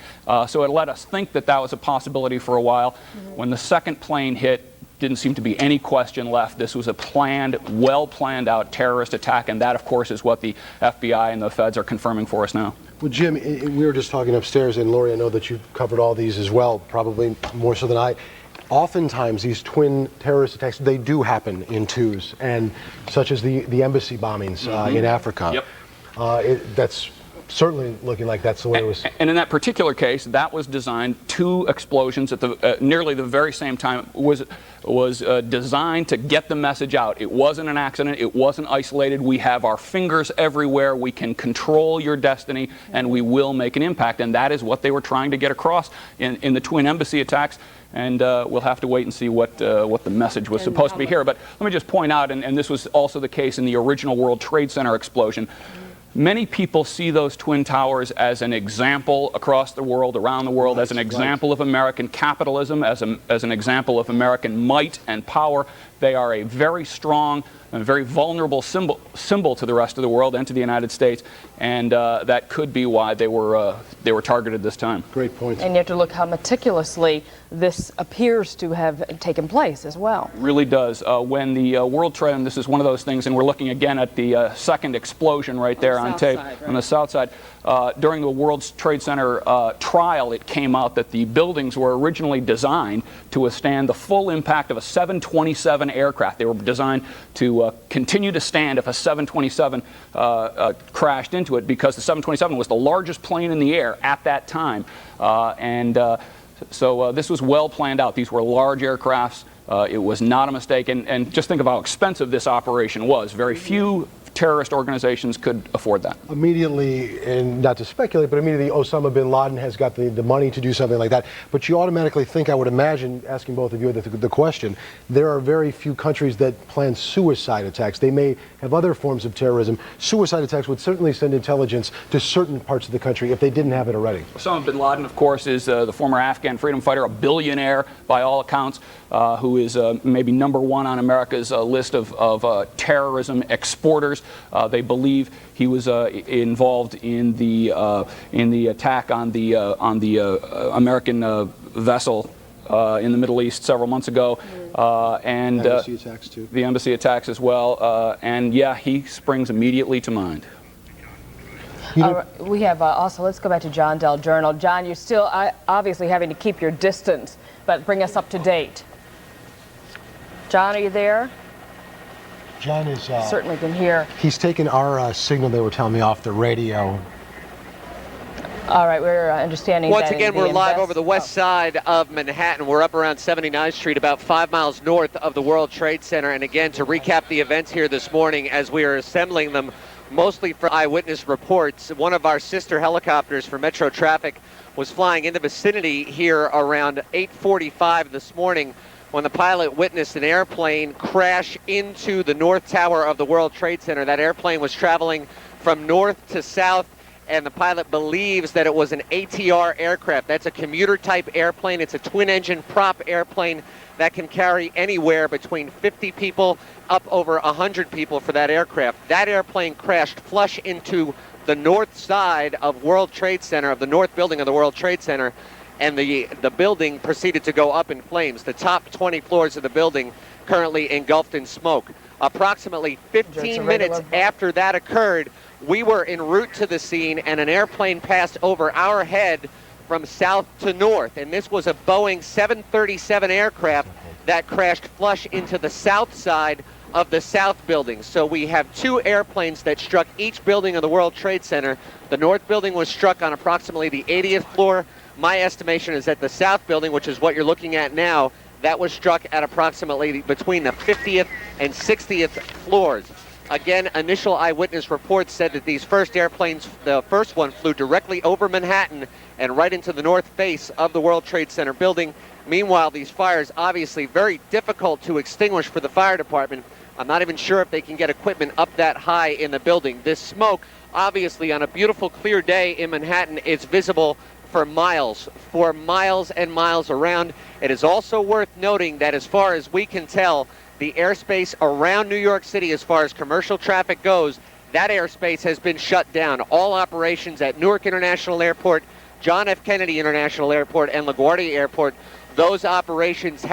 So it let us think that was a possibility for a while. When the second plane hit, didn't seem to be any question left. This was a planned, well planned out terrorist attack, and that, of course, is what the FBI and the feds are confirming for us now. Well, Jim, we were just talking upstairs, and Lori, I know that you've covered all these as well, probably more so than I. Oftentimes, these twin terrorist attacks, they do happen in twos, and such as the embassy bombings in Africa. Yep. That's certainly looking like that's the way it was. And in that particular case, that was designed, two explosions at nearly the very same time, was designed to get the message out. It wasn't an accident. It wasn't isolated. We have our fingers everywhere. We can control your destiny, and we will make an impact. And that is what they were trying to get across in the twin embassy attacks. And we'll have to wait and see what the message was supposed to be here. But let me just point out, and this was also the case in the original World Trade Center explosion, many people see those twin towers as an example across the world, around the world, as an example of American capitalism, as an example of American might and power. They are a very strong and very vulnerable symbol to the rest of the world and to the United States, and that could be why they were targeted this time. Great point. And you have to look how meticulously this appears to have taken place as well. It really does. When the World Trade, and this is one of those things, and we're looking again at the second explosion right there on tape on the south side. During the World Trade Center trial, it came out that the buildings were originally designed to withstand the full impact of a 727 aircraft. They were designed to continue to stand if a 727 crashed into it, because the 727 was the largest plane in the air at that time. So this was well planned out. These were large aircrafts. It was not a mistake. And just think of how expensive this operation was. Very few terrorist organizations could afford that. Immediately, and not to speculate, but immediately Osama bin Laden has got the money to do something like that. But you automatically think, I would imagine, asking both of you the question, there are very few countries that plan suicide attacks. They may have other forms of terrorism. Suicide attacks would certainly send intelligence to certain parts of the country if they didn't have it already. Osama bin Laden, of course, is the former Afghan freedom fighter, a billionaire by all accounts, who is maybe #1 on America's list of terrorism exporters. They believe he was involved in the attack on the American vessel in the Middle East several months ago, and the embassy attacks too. The embassy attacks as well, and yeah, he springs immediately to mind. We have also, let's go back to John DelGiorno. John, you're still obviously having to keep your distance, but bring us up to date. John, are you there? John is certainly can hear. He's taken our signal, they were telling me, off the radio. All right, we're understanding Once again, we're live over the west side of Manhattan. We're up around 79th Street, about 5 miles north of the World Trade Center. And again, to recap the events here this morning as we are assembling them mostly for eyewitness reports. One of our sister helicopters for Metro Traffic was flying in the vicinity here around 8:45 this morning when the pilot witnessed an airplane crash into the North Tower of the World Trade Center. That airplane was traveling from north to south, and the pilot believes that it was an ATR aircraft. That's a commuter-type airplane. It's a twin-engine prop airplane that can carry anywhere between 50 people up over 100 people for that aircraft. That airplane crashed flush into the north side of World Trade Center, of the north building of the World Trade Center, and the building proceeded to go up in flames. The top 20 floors of the building currently engulfed in smoke. Approximately 15 minutes after that occurred, we were en route to the scene, and an airplane passed over our head from south to north. And this was a Boeing 737 aircraft that crashed flush into the south side of the south building. So we have two airplanes that struck each building of the World Trade Center. The north building was struck on approximately the 80th floor. My estimation is that the south building, which is what you're looking at now, that was struck at approximately between the 50th and 60th floors. Again, initial eyewitness reports said that these first airplanes, the first one flew directly over Manhattan and right into the north face of the World Trade Center building. Meanwhile, these fires, obviously very difficult to extinguish for the fire department. I'm not even sure if they can get equipment up that high in the building. This smoke, obviously, on a beautiful, clear day in Manhattan, is visible for miles and miles around. It is also worth noting that as far as we can tell, the airspace around New York City, as far as commercial traffic goes, that airspace has been shut down. All operations at Newark International Airport, John F. Kennedy International Airport, and LaGuardia Airport, those operations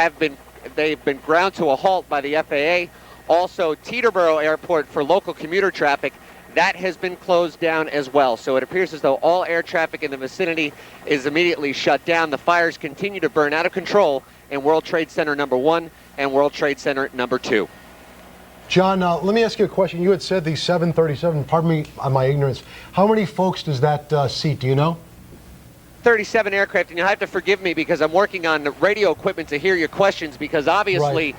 they've been ground to a halt by the FAA. Also, Teterboro Airport for local commuter traffic, that has been closed down as well. So it appears as though all air traffic in the vicinity is immediately shut down. The fires continue to burn out of control in World Trade Center number 1 and World Trade Center number 2. John, let me ask you a question. You had said the 737, pardon me on my ignorance. How many folks does that seat, do you know? 37 aircraft, and you'll have to forgive me because I'm working on radio equipment to hear your questions, because obviously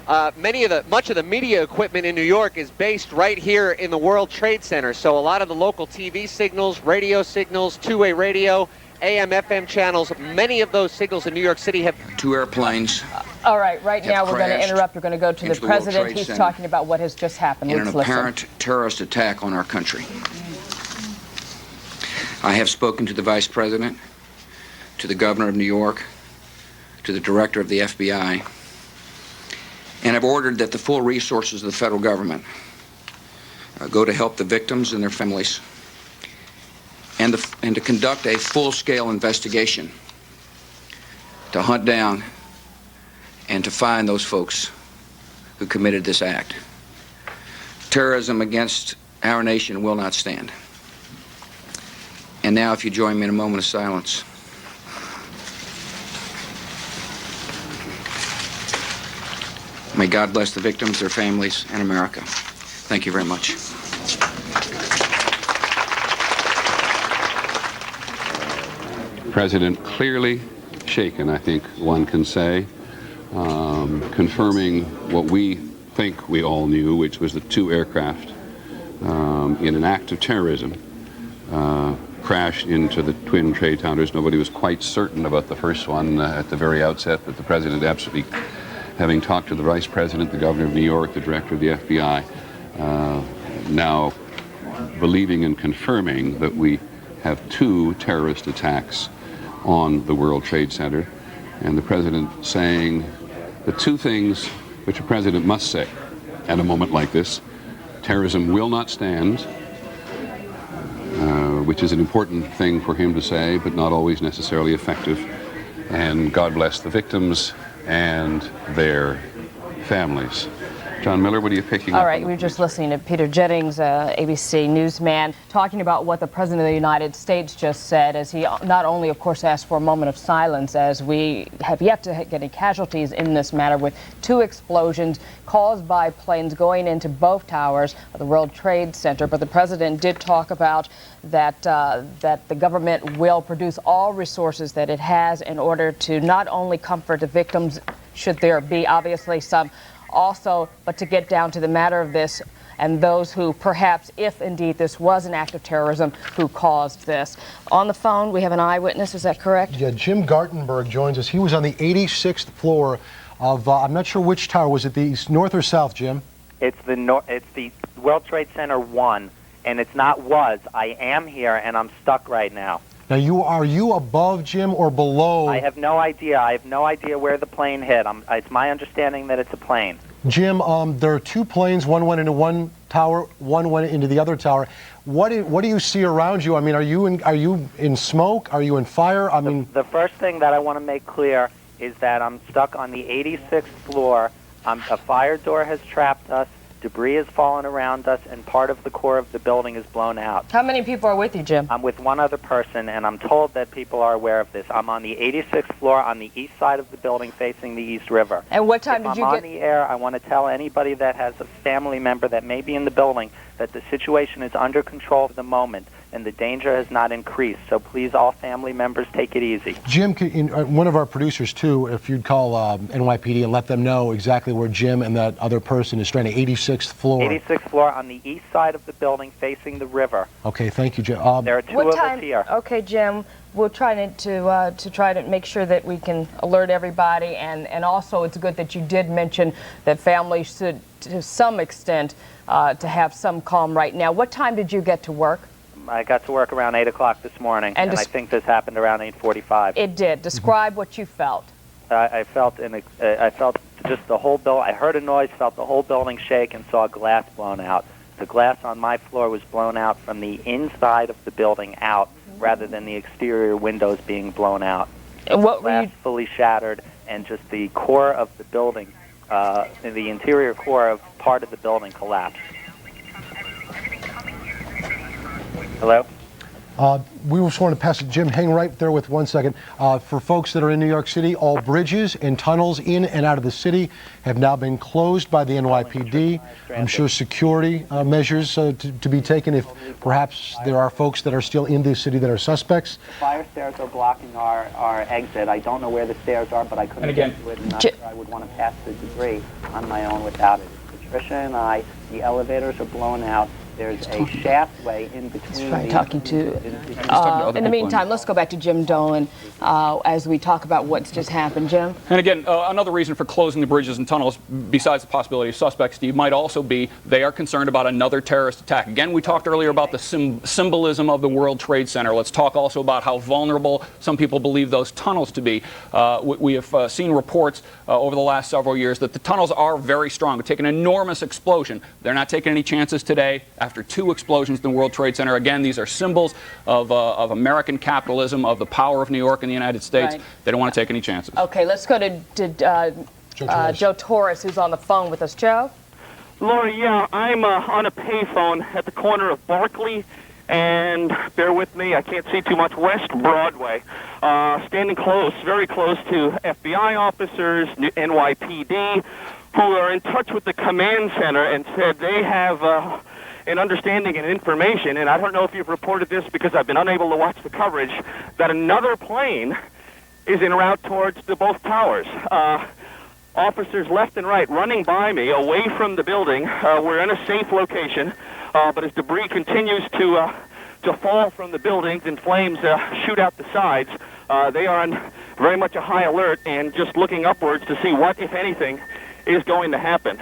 much of the media equipment in New York is based right here in the World Trade Center. So a lot of the local TV signals, radio signals, two-way radio, AM, FM channels, many of those signals in New York City have... Two airplanes. All right, now we're going to interrupt. We're going to go to the president. He's talking about what has just happened. In an apparent terrorist attack on our country. I have spoken to the Vice President, to the Governor of New York, to the Director of the FBI, and have ordered that the full resources of the federal government go to help the victims and their families, and to conduct a full-scale investigation to hunt down and to find those folks who committed this act. Terrorism against our nation will not stand. And now, if you join me in a moment of silence. May God bless the victims, their families, and America. Thank you very much. President clearly shaken, I think one can say, confirming what we think we all knew, which was that two aircraft in an act of terrorism crashed into the twin trade towers. Nobody was quite certain about the first one at the very outset, but the president absolutely, having talked to the Vice President, the Governor of New York, the Director of the FBI, now believing and confirming that we have two terrorist attacks on the World Trade Center, and the President saying the two things which a President must say at a moment like this: terrorism will not stand, which is an important thing for him to say, but not always necessarily effective, and God bless the victims and their families. John Miller, what are you picking up? All right, we're just listening to Peter Jennings, ABC newsman, talking about what the President of the United States just said, as he not only, of course, asked for a moment of silence, as we have yet to get any casualties in this matter, with two explosions caused by planes going into both towers of the World Trade Center. But the President did talk about that the government will produce all resources that it has in order to not only comfort the victims, should there be obviously some, also, but to get down to the matter of this and those who perhaps, if indeed this was an act of terrorism, who caused this. On the phone, we have an eyewitness, is that correct? Yeah, Jim Gartenberg joins us. He was on the 86th floor of, I'm not sure which tower. Was it the north or south, Jim? It's the World Trade Center 1, and it's not was. I am here, and I'm stuck right now. Now, are you above, Jim, or below? I have no idea. I have no idea where the plane hit. It's my understanding that it's a plane. Jim, there are two planes. One went into one tower, one went into the other tower. What do you see around you? I mean, are you in smoke? Are you in fire? I mean, the first thing that I want to make clear is that I'm stuck on the 86th floor. A fire door has trapped us. Debris has fallen around us, and part of the core of the building is blown out. How many people are with you, Jim? I'm with one other person, and I'm told that people are aware of this. I'm on the 86th floor on the east side of the building facing the East River. And what time did you get... If I'm on the air, I want to tell anybody that has a family member that may be in the building that the situation is under control at the moment, and the danger has not increased. So please, all family members, take it easy. Jim, one of our producers, too, if you'd call NYPD and let them know exactly where Jim and that other person is stranded, 86th floor. 86th floor on the east side of the building facing the river. Okay, thank you, Jim. There are two of us here. Okay, Jim, we'll try to try to make sure that we can alert everybody, and also it's good that you did mention that families should, to some extent, to have some calm right now. What time did you get to work? I got to work around 8 o'clock this morning, and I think this happened around 8:45. It did. Describe what you felt. I felt just the whole building. I heard a noise, felt the whole building shake, and saw glass blown out. The glass on my floor was blown out from the inside of the building out, rather than the exterior windows being blown out. And what glass fully shattered, and just the core of the building, the interior core of part of the building collapsed. Hello? We just want to pass it. Jim, hang right there with 1 second. For folks that are in New York City, all bridges and tunnels in and out of the city have now been closed by the NYPD. I'm sure security measures to be taken if perhaps there are folks that are still in the city that are suspects. The fire stairs are blocking our exit. I don't know where the stairs are, but I couldn't get to it, and I'm sure I would want to pass the debris on my own without it. Patricia and I, the elevators are blown out. There's a shaftway in between. In the meantime, let's go back to Jim Dolan as we talk about what's just happened. Jim? And again, another reason for closing the bridges and tunnels, besides the possibility of suspects, Steve, might also be they are concerned about another terrorist attack. Again, we talked earlier about the symbolism of the World Trade Center. Let's talk also about how vulnerable some people believe those tunnels to be. We have seen reports over the last several years that the tunnels are very strong. They take an enormous explosion. They're not taking any chances today. After two explosions in the World Trade Center, again, these are symbols of American capitalism, of the power of New York and the United States. Right. They don't want to take any chances. Okay, let's go to Joe Torres, who's on the phone with us. Joe? Lori, yeah, I'm on a payphone at the corner of Barkley and, bear with me, I can't see too much, West Broadway. Standing close, very close to FBI officers, NYPD, who are in touch with the command center and said they have an understanding and information, and I don't know if you've reported this because I've been unable to watch the coverage, that another plane is en route towards both towers. Officers left and right running by me away from the building. We're in a safe location, but as debris continues to fall from the buildings and flames shoot out the sides, they are on very much a high alert and just looking upwards to see what, if anything, is going to happen.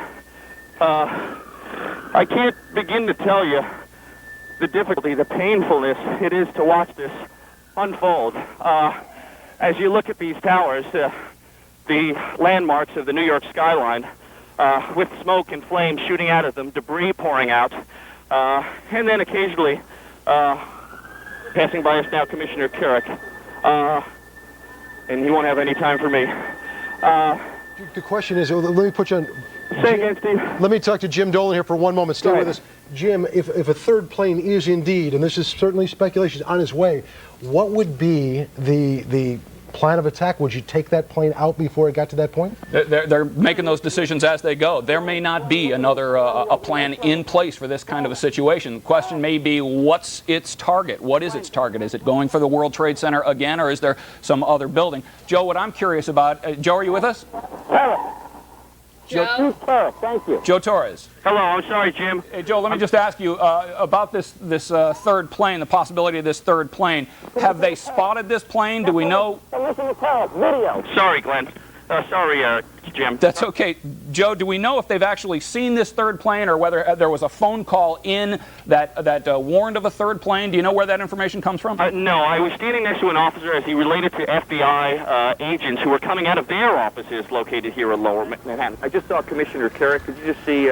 I can't begin to tell you the difficulty, the painfulness it is to watch this unfold. As you look at these towers, the landmarks of the New York skyline, with smoke and flames shooting out of them, debris pouring out, and then occasionally, passing by us now, Commissioner Carrick, and he won't have any time for me. The question is, let me put you on... Say again, Steve. Let me talk to Jim Dolan here for one moment. Stay with us. Jim, if a third plane is indeed, and this is certainly speculation, on its way, what would be the plan of attack? Would you take that plane out before it got to that point? They're making those decisions as they go. There may not be another a plan in place for this kind of a situation. The question may be, what's its target? What is its target? Is it going for the World Trade Center again, or is there some other building? Joe, what I'm curious about, Joe, are you with us? Joe? Thank you. Joe Torres. Hello, I'm sorry, Jim. Hey, Joe, let me just ask you about this third plane, the possibility of this third plane. Have they spotted this plane? Do we know? Listen to video. Sorry, Glenn. Sorry, Jim. That's okay. Joe, do we know if they've actually seen this third plane or whether there was a phone call in that warned of a third plane? Do you know where that information comes from? No, I was standing next to an officer as he related to FBI agents who were coming out of their offices located here in Lower Manhattan. I just saw Commissioner Carrick. Could you just see...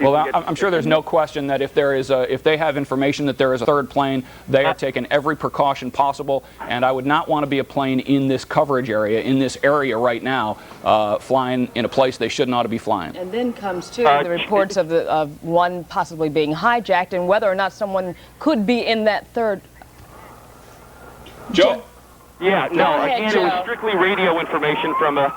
Well, I'm sure there's no question that if they have information that there is a third plane, they are taking every precaution possible. And I would not want to be a plane in this coverage area, in this area right now, flying in a place they should not be flying. And then comes too the reports of one possibly being hijacked, and whether or not someone could be in that third. Joe. Yeah, no. ahead, Again, Joe. it was strictly radio information from a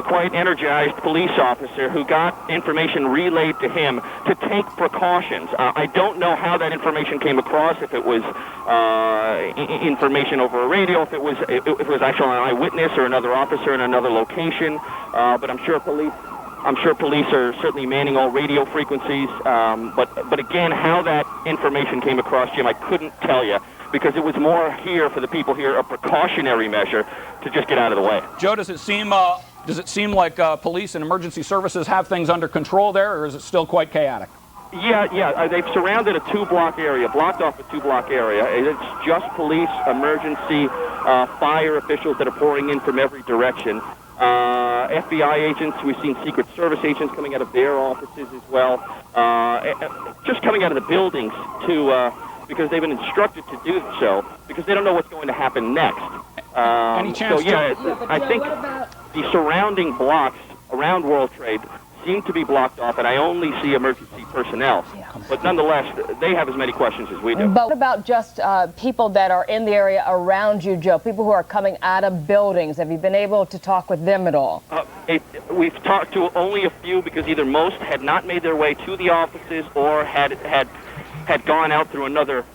quite energized police officer who got information relayed to him to take precautions. I don't know how that information came across, if it was information over a radio, if it was actually an eyewitness or another officer in another location. But I'm sure police are certainly manning all radio frequencies. But again, how that information came across, Jim, I couldn't tell you, because it was more here for the people here a precautionary measure to just get out of the way. Joe, does it seem like police and emergency services have things under control there, or is it still quite chaotic? Yeah. They've surrounded a two-block area, blocked off a two-block area. It's just police, emergency, fire officials that are pouring in from every direction. FBI agents, we've seen Secret Service agents coming out of their offices as well. Just coming out of the buildings to... because they've been instructed to do so, because they don't know what's going to happen next. Any chance? So yeah, I think the surrounding blocks around World Trade seem to be blocked off, and I only see emergency personnel. But nonetheless, they have as many questions as we do. But what about just people that are in the area around you, Joe? People who are coming out of buildings. Have you been able to talk with them at all? We've talked to only a few, because either most had not made their way to the offices or had gone out through another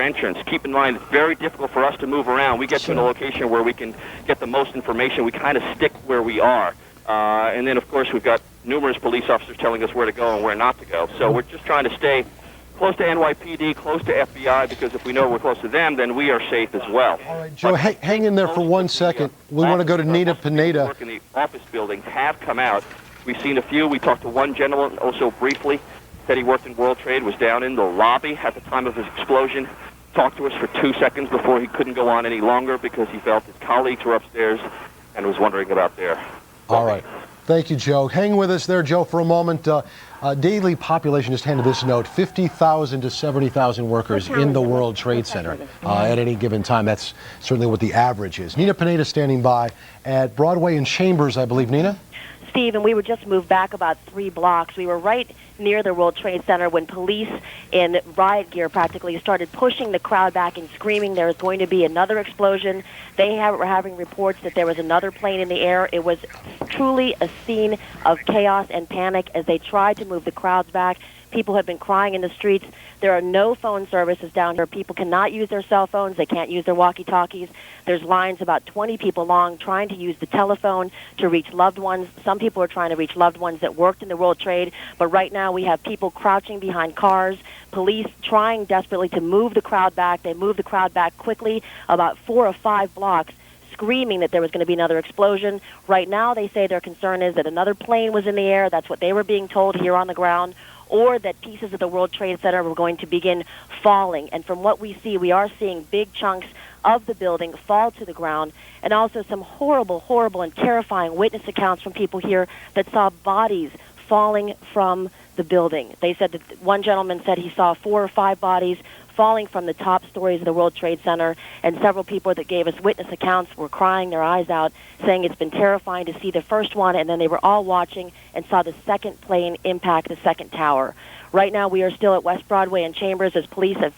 entrance. Keep in mind, it's very difficult for us to move around. We get to a location where we can get the most information. We kind of stick where we are. And then, of course, we've got numerous police officers telling us where to go and where not to go. So we're just trying to stay close to NYPD, close to FBI, because if we know we're close to them, then we are safe as well. All right, Joe, hang in there for 1 second. We want to go to Nina Pineda. Work in the office buildings have come out. We've seen a few. We talked to one gentleman also briefly. Said he worked in World Trade, was down in the lobby at the time of his explosion, talked to us for 2 seconds before he couldn't go on any longer because he felt his colleagues were upstairs and was wondering about their... All right. Thank you, Joe. Hang with us there, Joe, for a moment. Daily population just handed this note, 50,000 to 70,000 workers in the World Trade Center at any given time. That's certainly what the average is. Nina Pineda standing by at Broadway and Chambers, I believe. Nina? Steve, and we were just moved back about 3 blocks. We were right near the World Trade Center when police in riot gear practically started pushing the crowd back and screaming there was going to be another explosion. They were having reports that there was another plane in the air. It was truly a scene of chaos and panic as they tried to move the crowds back. People have been crying in the streets. There are no phone services down here. People cannot use their cell phones. They can't use their walkie-talkies. There's lines about 20 people long trying to use the telephone to reach loved ones. Some people are trying to reach loved ones that worked in the World Trade, but right now we have people crouching behind cars, police trying desperately to move the crowd back. They moved the crowd back quickly, about 4 or 5 blocks, screaming that there was going to be another explosion. Right now they say their concern is that another plane was in the air. That's what they were being told here on the ground, or that pieces of the World Trade Center were going to begin falling. And from what we see, we are seeing big chunks of the building fall to the ground, and also some horrible, horrible, and terrifying witness accounts from people here that saw bodies falling from the building. They said that one gentleman said he saw 4 or 5 bodies falling from the top stories of the World Trade Center, and several people that gave us witness accounts were crying their eyes out, saying it's been terrifying to see the first one, and then they were all watching and saw the second plane impact the second tower. Right now we are still at West Broadway and Chambers as police have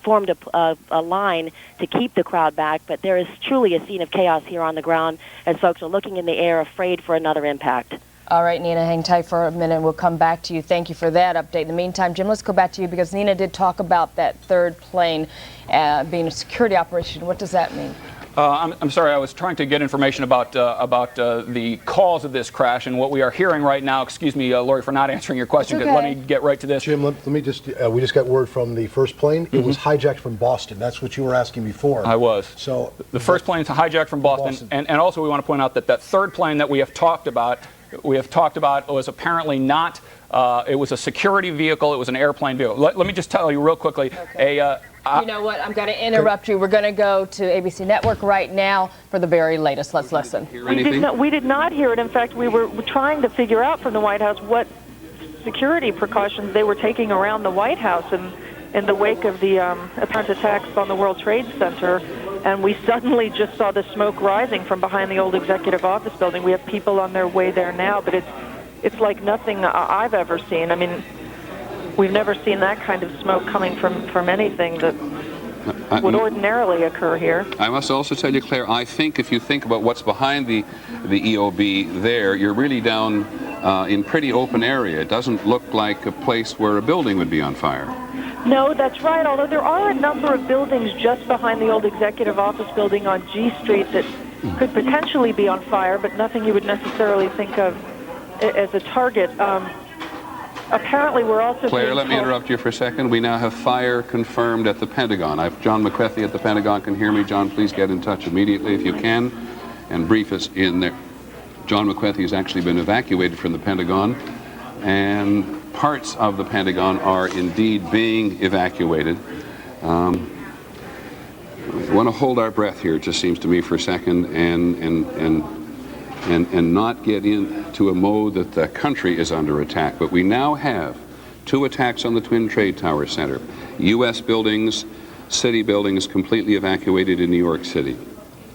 formed a line to keep the crowd back, but there is truly a scene of chaos here on the ground as folks are looking in the air afraid for another impact. All right, Nina, hang tight for a minute. We'll come back to you. Thank you for that update. In the meantime, Jim, let's go back to you because Nina did talk about that third plane being a security operation. What does that mean? I'm sorry, I was trying to get information about the cause of this crash, and what we are hearing right now, excuse me, Lori, for not answering your question, okay. let me get right to this. Jim, let me just, we just got word from the first plane. It was hijacked from Boston. That's what you were asking before. I was. So the first plane is hijacked from Boston. And also we want to point out that that third plane that we have talked about was apparently not, it was a security vehicle, it was an airplane vehicle. Let me just tell you real quickly, you know what? I'm going to interrupt you. We're going to go to ABC Network right now for the very latest. Let's listen. We did not hear it. In fact, we were trying to figure out from the White House what security precautions they were taking around the White House in the wake of the apparent attacks on the World Trade Center. And we suddenly just saw the smoke rising from behind the old executive office building. We have people on their way there now, but it's like nothing I've ever seen. I mean, we've never seen that kind of smoke coming from anything that would ordinarily occur here. I must also tell you, Claire, I think if you think about what's behind the EOB there, you're really down in pretty open area. It doesn't look like a place where a building would be on fire. No, that's right, although there are a number of buildings just behind the old executive office building on G Street that could potentially be on fire, but nothing you would necessarily think of as a target. Apparently, we're also Claire, let me interrupt you for a second. We now have fire confirmed at the Pentagon. John McCarthy at the Pentagon can hear me. John, please get in touch immediately if you can and brief us in there. John McCarthy has actually been evacuated from the Pentagon, and parts of the Pentagon are indeed being evacuated. We want to hold our breath here, it just seems to me, for a second, and not get into a mode that the country is under attack. But we now have 2 attacks on the Twin Trade Tower Center. U.S. buildings, city buildings completely evacuated in New York City.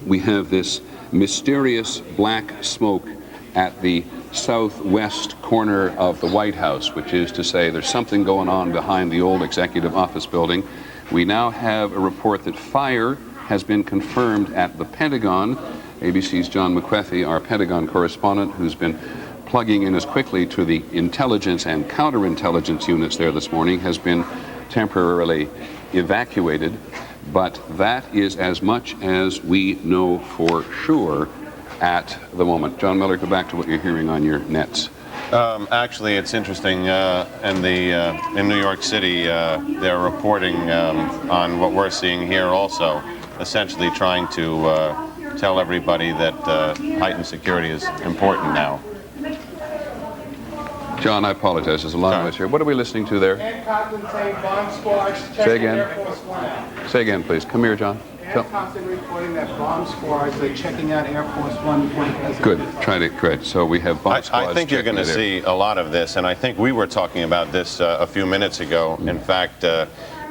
We have this mysterious black smoke at the southwest corner of the White House, which is to say there's something going on behind the old executive office building. We now have a report that fire has been confirmed at the Pentagon. ABC's John McCarthy, our Pentagon correspondent, who's been plugging in as quickly to the intelligence and counterintelligence units there this morning, has been temporarily evacuated. But that is as much as we know for sure at the moment. John Miller, go back to what you're hearing on your nets. Actually, it's interesting. In New York City, they're reporting on what we're seeing here also, essentially trying to tell everybody that heightened security is important now. John, I apologize. There's a lot of us here. What are we listening to there? Say again. Say again, please. Come here, John. Constantly reporting that bomb squads are checking out Air Force One before the president. Good. Try to correct. So we have bomb squads. I think you're going to see a lot of this, and I think we were talking about this a few minutes ago. In fact,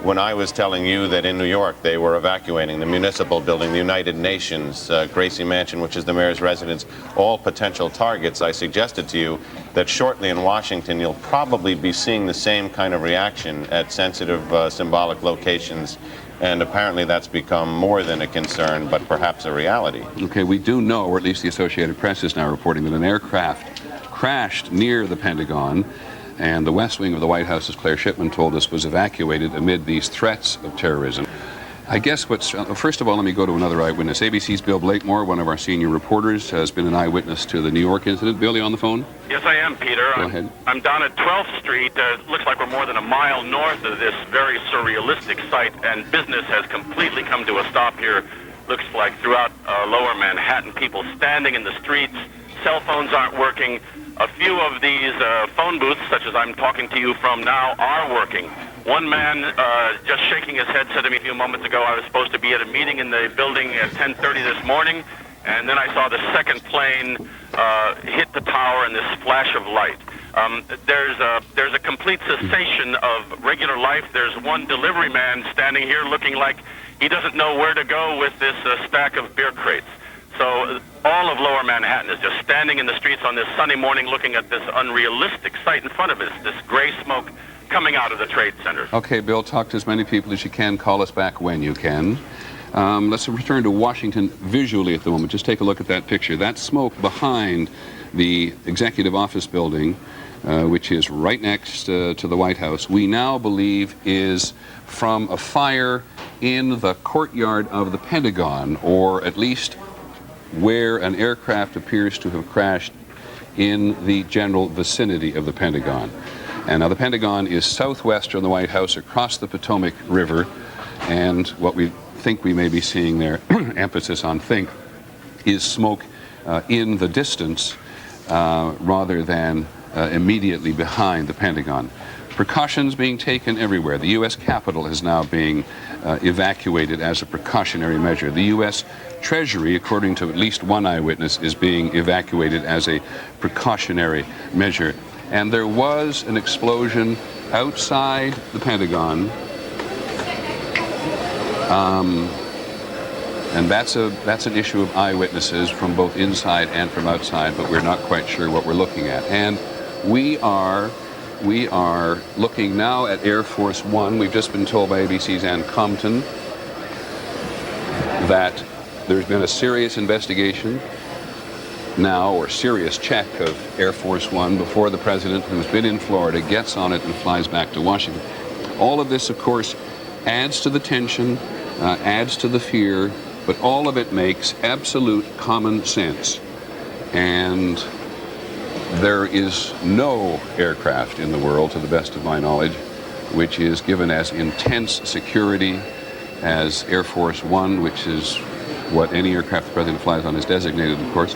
when I was telling you that in New York they were evacuating the municipal building, the United Nations, Gracie Mansion, which is the mayor's residence, all potential targets, I suggested to you that shortly in Washington you'll probably be seeing the same kind of reaction at sensitive symbolic locations. And apparently that's become more than a concern, but perhaps a reality. Okay, we do know, or at least the Associated Press is now reporting, that an aircraft crashed near the Pentagon, and the West Wing of the White House, as Claire Shipman told us, was evacuated amid these threats of terrorism. I guess first of all, let me go to another eyewitness. ABC's Bill Blakemore, one of our senior reporters, has been an eyewitness to the New York incident. Bill, you on the phone? Yes, I am, Peter. Go ahead. I'm down at 12th Street. It looks like we're more than a mile north of this very surrealistic site, and business has completely come to a stop here. Looks like throughout lower Manhattan, people standing in the streets, cell phones aren't working. A few of these phone booths, such as I'm talking to you from now, are working. One man, just shaking his head, said to me a few moments ago, I was supposed to be at a meeting in the building at 10:30 this morning, and then I saw the second plane hit the tower in this flash of light. There's a complete cessation of regular life. There's one delivery man standing here looking like he doesn't know where to go with this stack of beer crates. So all of lower Manhattan is just standing in the streets on this sunny morning looking at this unrealistic sight in front of us, this gray smoke coming out of the trade center. Okay, Bill, talk to as many people as you can. Call us back when you can. Let's return to Washington visually at the moment. Just take a look at that picture. That smoke behind the executive office building, which is right next to the White House, we now believe is from a fire in the courtyard of the Pentagon, or at least where an aircraft appears to have crashed in the general vicinity of the Pentagon. And now the Pentagon is southwest from the White House across the Potomac River, and what we think we may be seeing there, emphasis on think, is smoke in the distance rather than immediately behind the Pentagon. Precautions being taken everywhere. The U.S. Capitol is now being evacuated as a precautionary measure. The U.S. Treasury, according to at least one eyewitness, is being evacuated as a precautionary measure. And there was an explosion outside the Pentagon. And that's an issue of eyewitnesses from both inside and from outside, but we're not quite sure what we're looking at. And we are looking now at Air Force One. We've just been told by ABC's Ann Compton that there's been a serious investigation now, or serious check of Air Force One before the president, who's been in Florida, gets on it and flies back to Washington. All of this, of course, adds to the tension, adds to the fear, but all of it makes absolute common sense. And there is no aircraft in the world, to the best of my knowledge, which is given as intense security as Air Force One, which is what any aircraft the president flies on is designated, of course,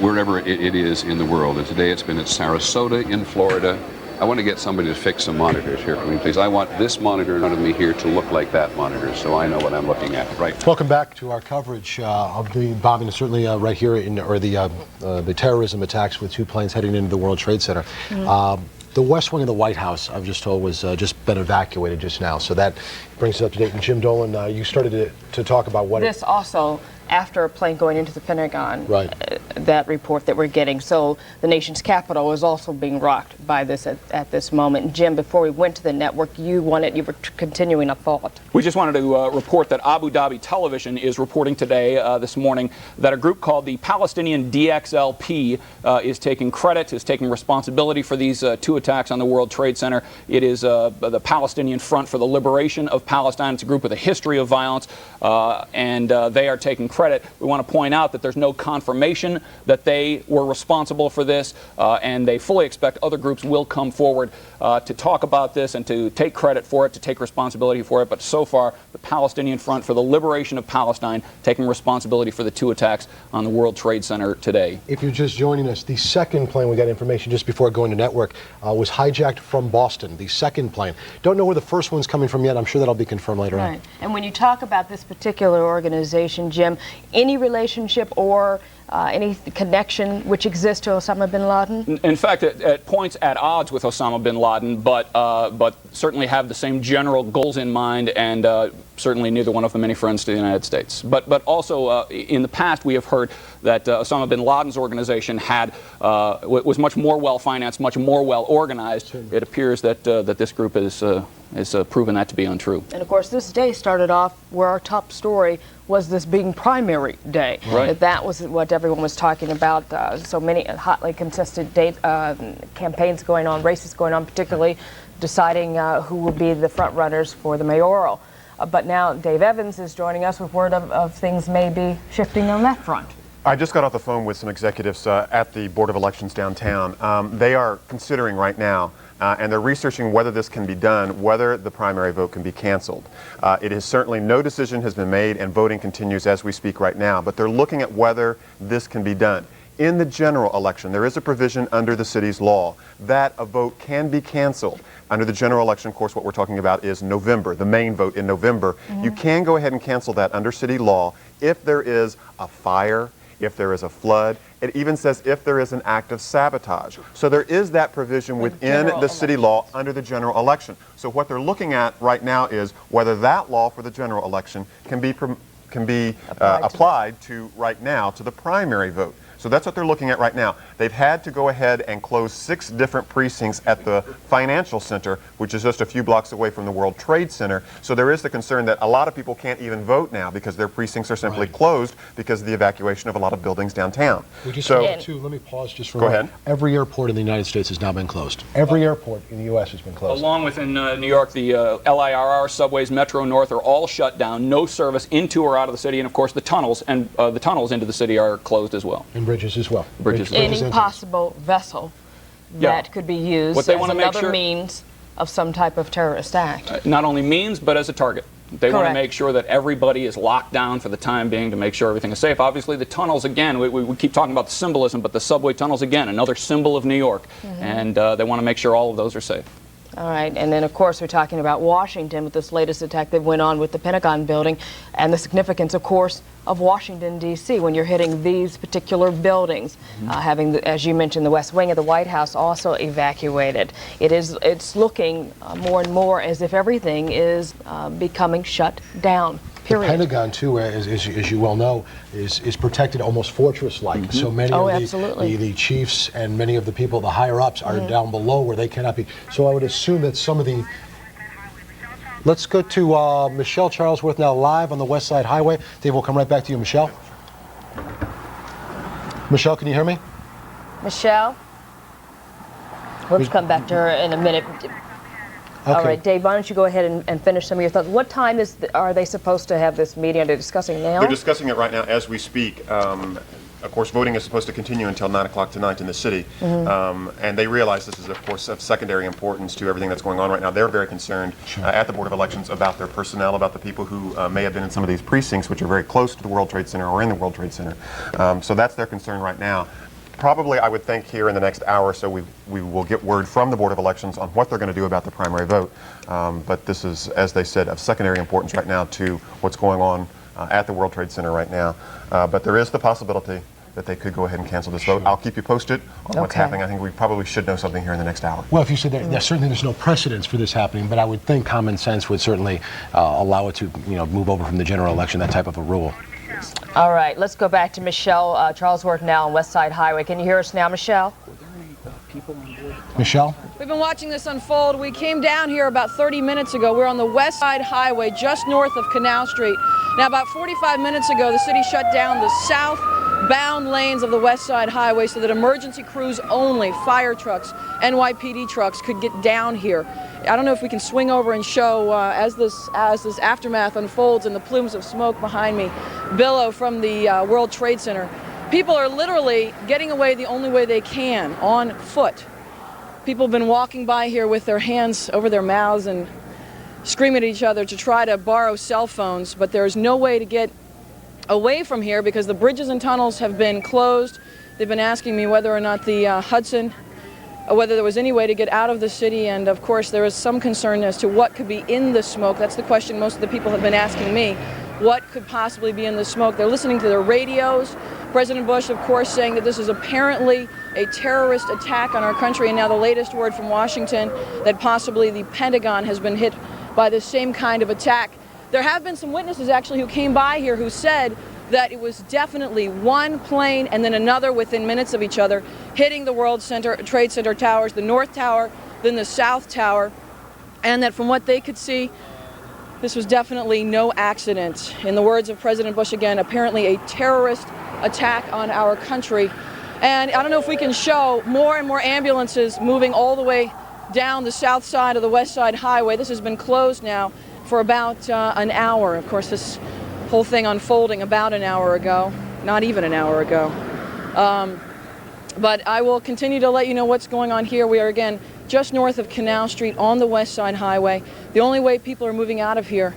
wherever it is in the world. And today it's been at Sarasota in Florida. I want to get somebody to fix some monitors here for me, please. I want this monitor in front of me here to look like that monitor, so I know what I'm looking at. Right. Welcome back to our coverage of the bombing, certainly right here the terrorism attacks with two planes heading into the World Trade Center. Mm-hmm. The West Wing of the White House, I've just told, was just been evacuated just now, so that brings us up to date. And Jim Dolan, you started to talk about what this also after a plane going into the Pentagon, right. That report that we're getting. So the nation's capital is also being rocked by this at this moment. Jim, before we went to the network, you were continuing a thought. We just wanted to report that Abu Dhabi Television is reporting today, this morning, that a group called the Palestinian DXLP is taking responsibility for these two attacks on the World Trade Center. It is the Palestinian Front for the Liberation of Palestine. It's a group with a history of violence, and they are taking credit. We want to point out that there's no confirmation that they were responsible for this, and they fully expect other groups will come forward to talk about this and to take credit for it, to take responsibility for it. But so far, the Palestinian Front for the Liberation of Palestine taking responsibility for the two attacks on the World Trade Center today. If you're just joining us, the second plane, we got information just before going to network, was hijacked from Boston, the second plane. Don't know where the first one's coming from yet. I'm sure that'll be confirmed later on. And when you talk about this particular organization, Jim, any relationship or any connection which exists to Osama bin Laden? In fact, it points at odds with Osama bin Laden, but certainly have the same general goals in mind, and certainly neither one of them any friends to the United States. But also in the past we have heard that Osama bin Laden's organization was much more well financed, much more well organized. It appears that this group has proven that to be untrue. And of course, this day started off where our top story was this being primary day. Right. That was what everyone was talking about. So many hotly contested campaigns going on, races going on, particularly deciding who will be the front runners for the mayoral. But now Dave Evans is joining us with word of things may be shifting on that front. I just got off the phone with some executives at the Board of Elections downtown. They are considering right now, and they're researching whether this can be done, whether the primary vote can be canceled. It is certainly no decision has been made, and voting continues as we speak right now, but they're looking at whether this can be done. In the general election, there is a provision under the city's law that a vote can be canceled. Under the general election, of course, what we're talking about is November, the main vote in November. Mm-hmm. You can go ahead and cancel that under city law if there is a fire, if there is a flood. It even says if there is an act of sabotage. So there is that provision within the city law under the general election. So what they're looking at right now is whether that law for the general election can be applied to right now to the primary vote. So So that's what they're looking at right now. They've had to go ahead and close 6 different precincts at the Financial Center, which is just a few blocks away from the World Trade Center. So there is the concern that a lot of people can't even vote now because their precincts are simply closed because of the evacuation of a lot of buildings downtown. We just so, let me pause just for a moment. Go ahead. Every airport in the United States has now been closed. Every airport in the U.S. has been closed. Along with in New York, the LIRR, subways, Metro North are all shut down. No service into or out of the city, and of course the tunnels into the city are closed as well. And bridges as well. Any possible vessel that could be used as another means of some type of terrorist act. Not only means, but as a target. They want to make sure that everybody is locked down for the time being to make sure everything is safe. Obviously, the tunnels, again, we keep talking about the symbolism, but the subway tunnels, again, another symbol of New York. And they want to make sure all of those are safe. All right, and then of course we're talking about Washington with this latest attack that went on with the Pentagon building and the significance, of course, of Washington, D.C. when you're hitting these particular buildings, having, as you mentioned, the West Wing of the White House also evacuated. It's looking more and more as if everything is becoming shut down. Period. The Pentagon, too, as you well know, is protected almost fortress-like. So many of the chiefs and many of the people, the higher-ups, are down below where they cannot be. So I would assume that some of the... Let's go to Michelle Charlesworth now live on the West Side Highway. Dave, we'll come right back to you, Michelle. Michelle, can you hear me? Michelle? We'll come back to her in a minute. Okay. All right, Dave, why don't you go ahead and finish some of your thoughts. What time are they supposed to have this meeting? Are they discussing now? They're discussing it right now as we speak. Of course, voting is supposed to continue until 9 o'clock tonight in the city. And they realize this is, of course, of secondary importance to everything that's going on right now. They're very concerned at the Board of Elections about their personnel, about the people who may have been in some of these precincts, which are very close to the World Trade Center or in the World Trade Center. So that's their concern right now. Probably, I would think, here in the next hour or so, we will get word from the Board of Elections on what they're going to do about the primary vote. But this is, as they said, of secondary importance right now to what's going on at the World Trade Center right now. But there is the possibility that they could go ahead and cancel this vote. I'll keep you posted on what's happening. I think we probably should know something here in the next hour. Well, if you said that, certainly there's no precedence for this happening, but I would think common sense would certainly allow it to, move over from the general election, that type of a rule. All right, let's go back to Michelle Charlesworth now on West Side Highway. Can you hear us now, Michelle? Were there any people on board? Michelle? We've been watching this unfold. We came down here about 30 minutes ago. We're on the West Side Highway, just north of Canal Street. Now, about 45 minutes ago, the city shut down the southbound lanes of the West Side Highway so that emergency crews only, fire trucks, NYPD trucks, could get down here. I don't know if we can swing over and show as this aftermath unfolds and the plumes of smoke behind me billow from the World Trade Center. People are literally getting away the only way they can, on foot. People have been walking by here with their hands over their mouths and screaming at each other to try to borrow cell phones, but there's no way to get away from here because the bridges and tunnels have been closed. They've been asking me whether or not the Hudson, whether there was any way to get out of the city, and of course there is some concern as to what could be in the smoke. That's the question most of the people have been asking me. What could possibly be in the smoke? They're listening to their radios. President Bush, of course, saying that this is apparently a terrorist attack on our country, and now the latest word from Washington that possibly the Pentagon has been hit by the same kind of attack. There have been some witnesses actually who came by here who said that it was definitely one plane and then another within minutes of each other hitting the World Trade Center towers, the North Tower, then the South Tower, and that from what they could see, this was definitely no accident. In the words of President Bush, again, apparently a terrorist attack on our country. And I don't know if we can show more and more ambulances moving all the way down the south side of the West Side Highway. This has been closed now for about an hour. Of course, this whole thing unfolding about an hour ago, not even an hour ago. But I will continue to let you know what's going on here. We are, again, just north of Canal Street on the West Side Highway. The only way people are moving out of here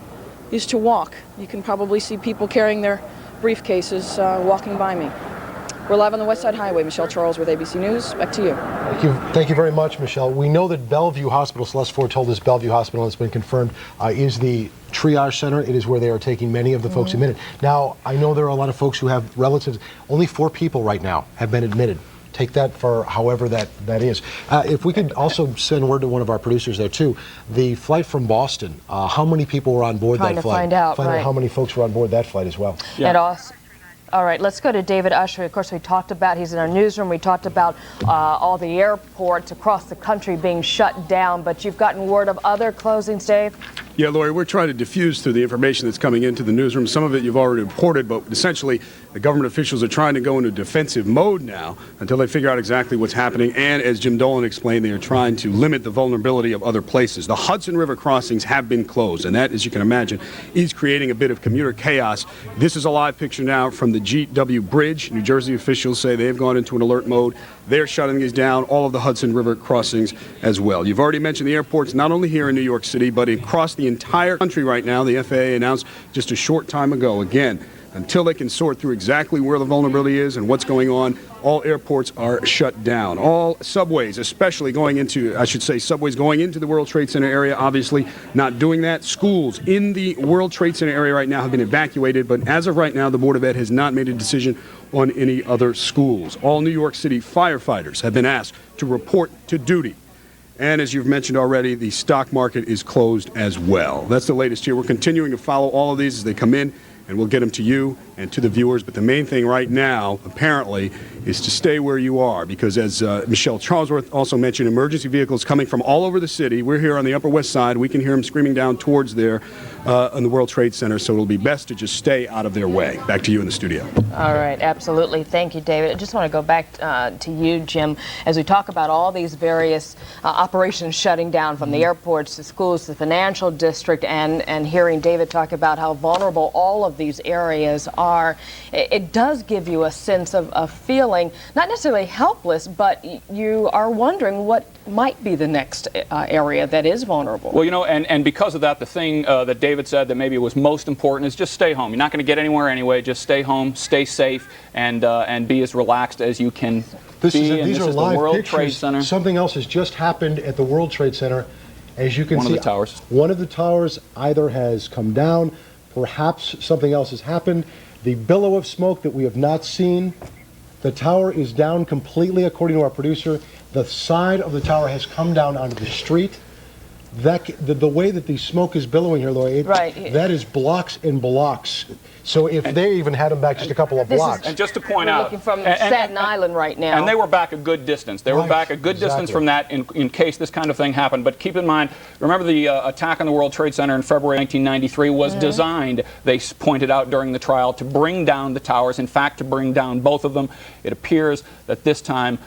is to walk. You can probably see people carrying their briefcases walking by me. We're live on the West Side Highway. Michelle Charles with ABC News. Back to you. Thank you very much, Michelle. We know that Bellevue Hospital, Celeste Ford told us Bellevue Hospital, has been confirmed, is the triage center. It is where they are taking many of the folks admitted. Now, I know there are a lot of folks who have relatives. Only 4 people right now have been admitted. Take that for however that is. If we could also send word to one of our producers there too, the flight from Boston, how many people were on board that flight? Find out how many folks were on board that flight as well. And also, All right, let's go to David Ushery. Of course, we talked about, he's in our newsroom, we talked about all the airports across the country being shut down, but you've gotten word of other closings, Dave? Yeah, Lori, we're trying to diffuse through the information that's coming into the newsroom. Some of it you've already reported, but essentially the government officials are trying to go into defensive mode now until they figure out exactly what's happening. And as Jim Dolan explained, they are trying to limit the vulnerability of other places. The Hudson River crossings have been closed, and that, as you can imagine, is creating a bit of commuter chaos. This is a live picture now from the GW Bridge. New Jersey officials say they've gone into an alert mode. They're shutting these down, all of the Hudson River crossings as well. You've already mentioned the airports, not only here in New York City, but across the entire country right now. The FAA announced just a short time ago, again, until they can sort through exactly where the vulnerability is and what's going on, all airports are shut down. All subways, especially going into, I should say, subways going into the World Trade Center area, obviously not doing that. Schools in the World Trade Center area right now have been evacuated, but as of right now, the Board of Ed has not made a decision on any other schools. All New York City firefighters have been asked to report to duty. And as you've mentioned already, the stock market is closed as well. That's the latest here. We're continuing to follow all of these as they come in, and we'll get them to you and to the viewers. But the main thing right now, apparently, is to stay where you are, because as Michelle Charlesworth also mentioned, emergency vehicles coming from all over the city. We're here on the Upper West Side. We can hear them screaming down towards there on the World Trade Center, so it'll be best to just stay out of their way. Back to you in the studio. All right, absolutely. Thank you, David. I just want to go back to you, Jim, as we talk about all these various operations shutting down, from the airports to schools to the financial district, and hearing David talk about how vulnerable all of these areas are. It does give you a sense of feeling, not necessarily helpless, but you are wondering what might be the next area that is vulnerable. Well, you know, and because of that, the thing that David said that maybe was most important is just stay home. You're not going to get anywhere anyway. Just stay home, stay safe, and be as relaxed as you can be. These are live the World pictures. Trade Center. Something else has just happened at the World Trade Center. As you can see, one of the towers. One of the towers either has come down, perhaps something else has happened. The billow of smoke that we have not seen, the tower is down completely, according to our producer. The side of the tower has come down onto the street. The way that the smoke is billowing here, Lori, that is blocks and blocks. So if they even had them back just a couple of blocks. And just to point We're out, looking from Staten Island right now. And they were back a good distance. They were back a good distance from that in case this kind of thing happened. But keep in mind, remember the attack on the World Trade Center in February 1993 was designed, they pointed out during the trial, to bring down the towers. In fact, to bring down both of them. It appears that this time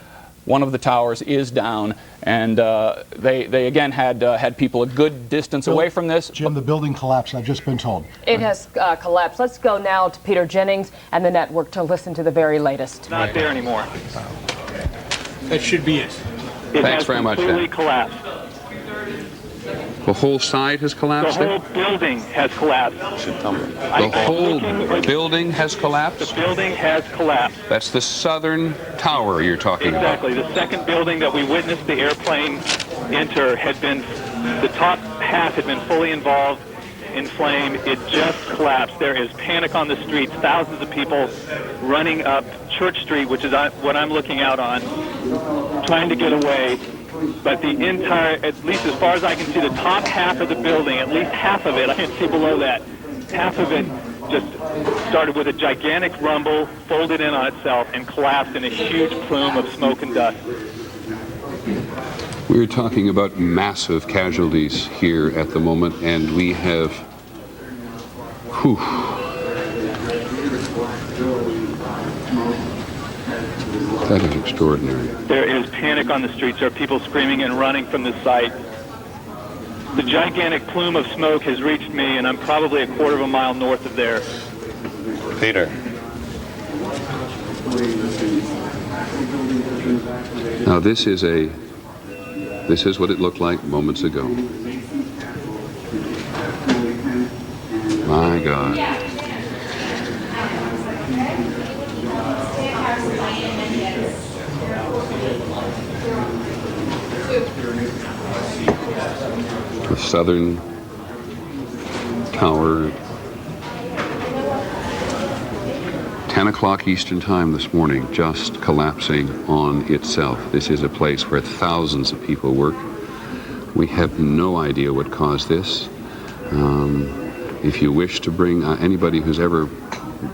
one of the towers is down, and they again had people a good distance away from this. Jim, the building collapsed, I've just been told. It has collapsed. Let's go now to Peter Jennings and the network to listen to the very latest. Not there anymore. That should be it. Thanks very much. Completely collapsed. The whole side has collapsed? The whole building has collapsed. The whole building has collapsed? The building has collapsed. That's the southern tower you're talking about. Exactly. The second building that we witnessed the airplane enter had been, the top half had been fully involved in flame. It just collapsed. There is panic on the streets. Thousands of people running up Church Street, which is what I'm looking out on, trying to get away. But the entire, at least as far as I can see, the top half of the building, at least half of it, I can see below that, half of it just started with a gigantic rumble, folded in on itself, and collapsed in a huge plume of smoke and dust. We're talking about massive casualties here at the moment, and we have, that is extraordinary. There is panic on the streets. There are people screaming and running from the site. The gigantic plume of smoke has reached me, and I'm probably a quarter of a mile north of there. Peter. Now this is what it looked like moments ago. My God. The southern tower, 10 o'clock Eastern time this morning, just collapsing on itself. This is a place where thousands of people work. We have no idea what caused this. If you wish to bring anybody who's ever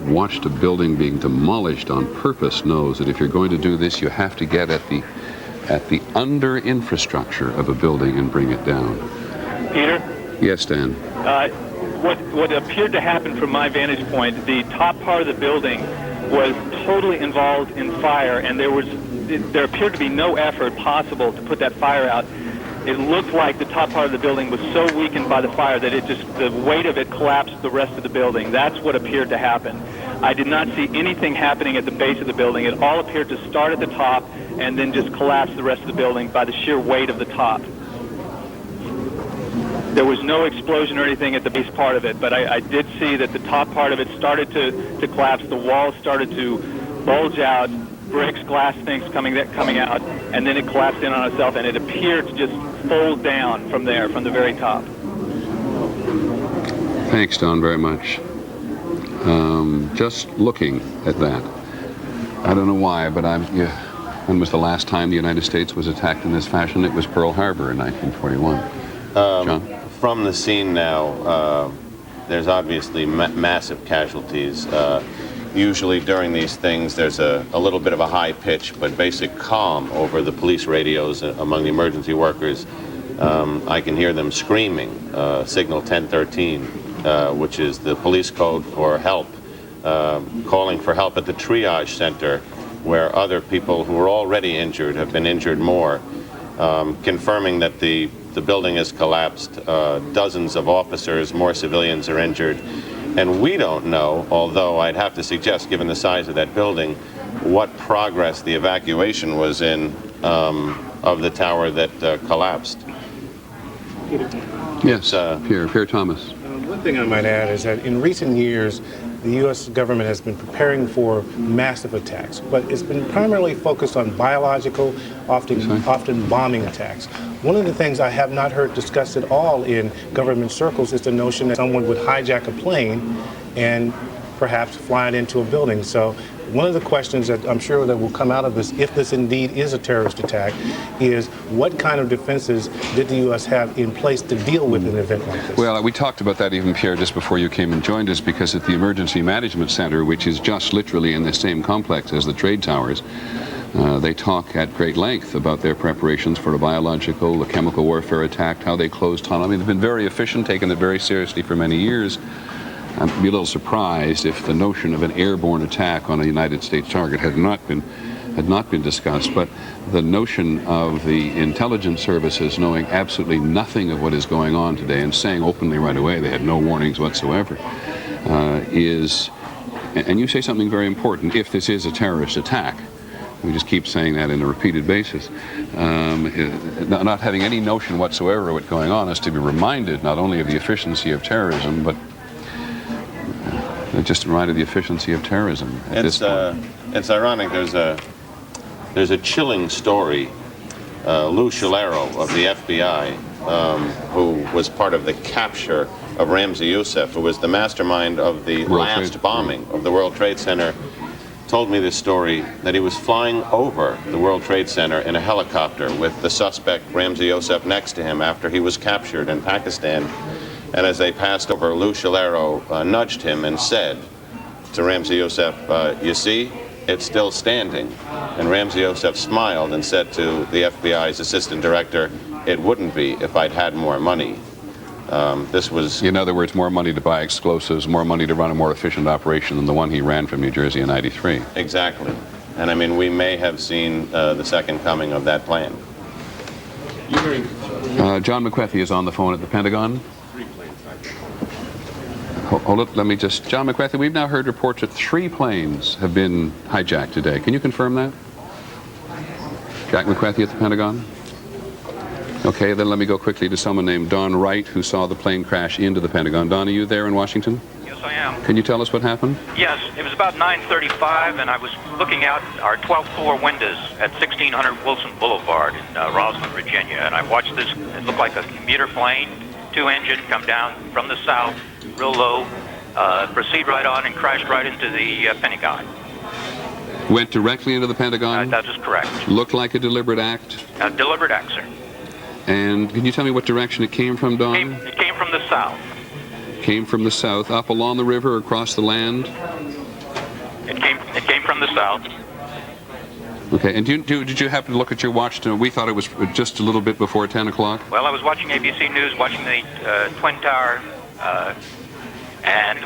watched a building being demolished on purpose knows that if you're going to do this, you have to get at the under infrastructure of a building and bring it down. Peter? Yes, Dan. What appeared to happen from my vantage point, the top part of the building was totally involved in fire, and there appeared to be no effort possible to put that fire out. It looked like the top part of the building was so weakened by the fire that the weight of it collapsed the rest of the building. That's what appeared to happen. I did not see anything happening at the base of the building. It all appeared to start at the top and then just collapse the rest of the building by the sheer weight of the top. There was no explosion or anything at the base part of it, but I did see that the top part of it started to collapse. The walls started to bulge out, bricks, glass things coming out, and then it collapsed in on itself, and it appeared to just fold down from there, from the very top. Thanks, Don, very much. Just looking at that, I don't know why, but when was the last time the United States was attacked in this fashion? It was Pearl Harbor in 1941. John? From the scene now, there's obviously massive casualties. Usually during these things, there's a little bit of a high pitch, but basic calm over the police radios among the emergency workers. I can hear them screaming, signal 1013, which is the police code for help, calling for help at the triage center, where other people who are already injured have been injured more, confirming that the building has collapsed. Dozens of officers, more civilians are injured. And we don't know, although I'd have to suggest, given the size of that building, what progress the evacuation was in of the tower that collapsed. Yes, Pierre Thomas. One thing I might add is that in recent years, the U.S. government has been preparing for massive attacks, but it's been primarily focused on biological, often bombing attacks. One of the things I have not heard discussed at all in government circles is the notion that someone would hijack a plane and perhaps fly it into a building. So one of the questions that I'm sure that will come out of this, if this indeed is a terrorist attack, is what kind of defenses did the U.S. have in place to deal with an event like this? Well, we talked about that even, Pierre, just before you came and joined us, because at the Emergency Management Center, which is just literally in the same complex as the trade towers, they talk at great length about their preparations for a biological, a chemical warfare attack, how they closed tunnel. I mean, they've been very efficient, taken it very seriously for many years. I'd be a little surprised if the notion of an airborne attack on a United States target had not been discussed. But the notion of the intelligence services knowing absolutely nothing of what is going on today and saying openly right away they had no warnings whatsoever is, and you say something very important, if this is a terrorist attack. We just keep saying that on a repeated basis. Not having any notion whatsoever of what's going on is to be reminded not only of the efficiency of terrorism, but just reminded the efficiency of terrorism at this point. It's ironic. There's a chilling story. Lou Shalero of the FBI, who was part of the capture of Ramzi Youssef, who was the mastermind of the last bombing of the World Trade Center, told me this story, that he was flying over the World Trade Center in a helicopter with the suspect Ramzi Youssef next to him after he was captured in Pakistan. And as they passed over, Lou Shalero nudged him and said to Ramzi Youssef, you see, it's still standing. And Ramzi Youssef smiled and said to the FBI's assistant director, it wouldn't be if I'd had more money. This was... In other words, more money to buy explosives, more money to run a more efficient operation than the one he ran from New Jersey in '93. Exactly. And I mean, we may have seen the second coming of that plan. John McWethy is on the phone at the Pentagon. Hold it, let me just... John McWethy, we've now heard reports that 3 planes have been hijacked today. Can you confirm that? Jack McWethy at the Pentagon? Okay, then let me go quickly to someone named Don Wright, who saw the plane crash into the Pentagon. Don, are you there in Washington? Yes, I am. Can you tell us what happened? Yes, it was about 9:35, and I was looking out our 12th floor windows at 1600 Wilson Boulevard in Rosslyn, Virginia, and I watched this. It looked like a commuter plane, 2-engine, come down from the south, real low, proceed right on, and crashed right into the Pentagon. Went directly into the Pentagon? That is correct. Looked like a deliberate act? A deliberate act, sir. And can you tell me what direction it came from, Don? It came from the south. Came from the south, up along the river, across the land? from the south. Okay, and did you happen to look at your watch? We thought it was just a little bit before 10 o'clock. Well, I was watching ABC News, watching the Twin Tower, and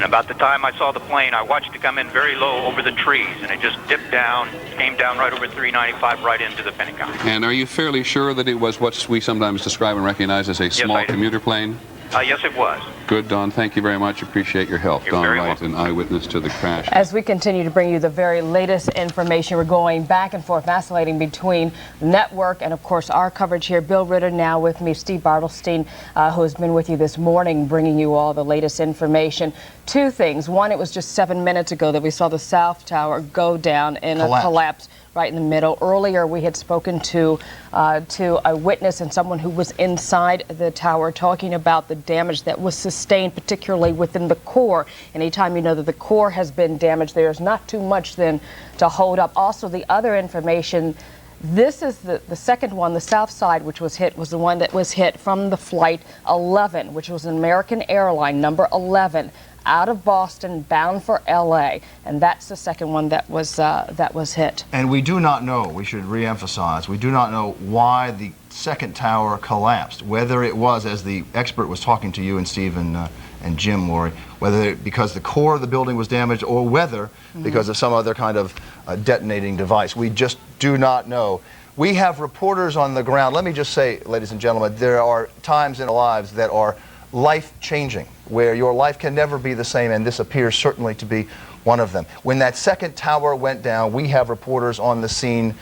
about the time I saw the plane, I watched it come in very low over the trees, and it just dipped down, came down right over 395, right into the Pentagon. And are you fairly sure that it was what we sometimes describe and recognize as a small commuter plane? Yes, it was. Good, Don. Thank you very much. Appreciate your help. You're Don very Wright, welcome. an eyewitness to the crash. As we continue to bring you the very latest information, we're going back and forth, vacillating between network and, of course, our coverage here. Bill Ritter now with me, Steve Bartelstein, who has been with you this morning, bringing you all the latest information. Two things. One, it was just 7 minutes ago that we saw the South Tower go down in a collapse right in the middle. Earlier, we had spoken to a witness and someone who was inside the tower talking about the damage that was sustained, particularly within the core. Anytime you know that the core has been damaged, there's not too much then to hold up. Also, the other information, this is the second one, the south side, which was hit, was the one that was hit from the flight 11, which was an American Airline number 11. Out of Boston, bound for L.A., and that's the second one that was hit. And we do not know, we should re-emphasize, we do not know why the second tower collapsed, whether it was, as the expert was talking to you and Steve and Jim, Lori, whether because the core of the building was damaged or whether because of some other kind of detonating device. We just do not know. We have reporters on the ground. Let me just say, ladies and gentlemen, there are times in our lives that are life-changing, where your life can never be the same, and this appears certainly to be one of them. When that second tower went down, we have reporters on the scene,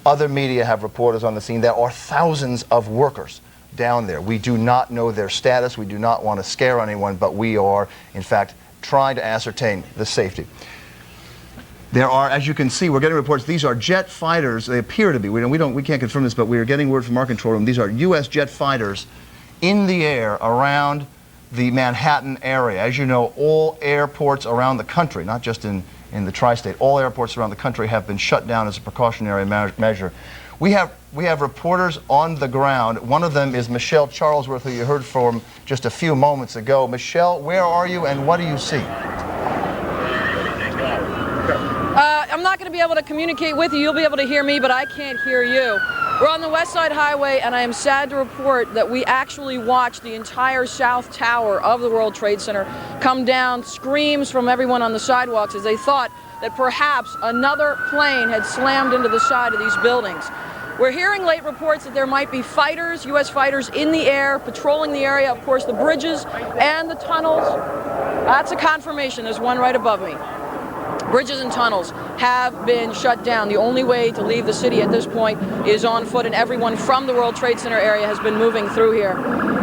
other media have reporters on the scene. There are thousands of workers down there. We do not know their status. We do not want to scare anyone, but we are, in fact, trying to ascertain the safety. There are, as you can see, we're getting reports, these are jet fighters. They appear to be. We can't confirm this, but we are getting word from our control room. These are U.S. jet fighters in the air around the Manhattan area. As you know, all airports around the country, not just in the tri-state, all airports around the country have been shut down as a precautionary measure. We have reporters on the ground. One of them is Michelle Charlesworth, who you heard from just a few moments ago. Michelle, where are you and what do you see? I'm not going to be able to communicate with you. You'll be able to hear me, but I can't hear you. We're on the West Side Highway, and I am sad to report that we actually watched the entire South Tower of the World Trade Center come down, screams from everyone on the sidewalks as they thought that perhaps another plane had slammed into the side of these buildings. We're hearing late reports that there might be fighters, U.S. fighters in the air, patrolling the area, of course, the bridges and the tunnels. That's a confirmation. There's one right above me. Bridges and tunnels have been shut down. The only way to leave the city at this point is on foot, and everyone from the World Trade Center area has been moving through here.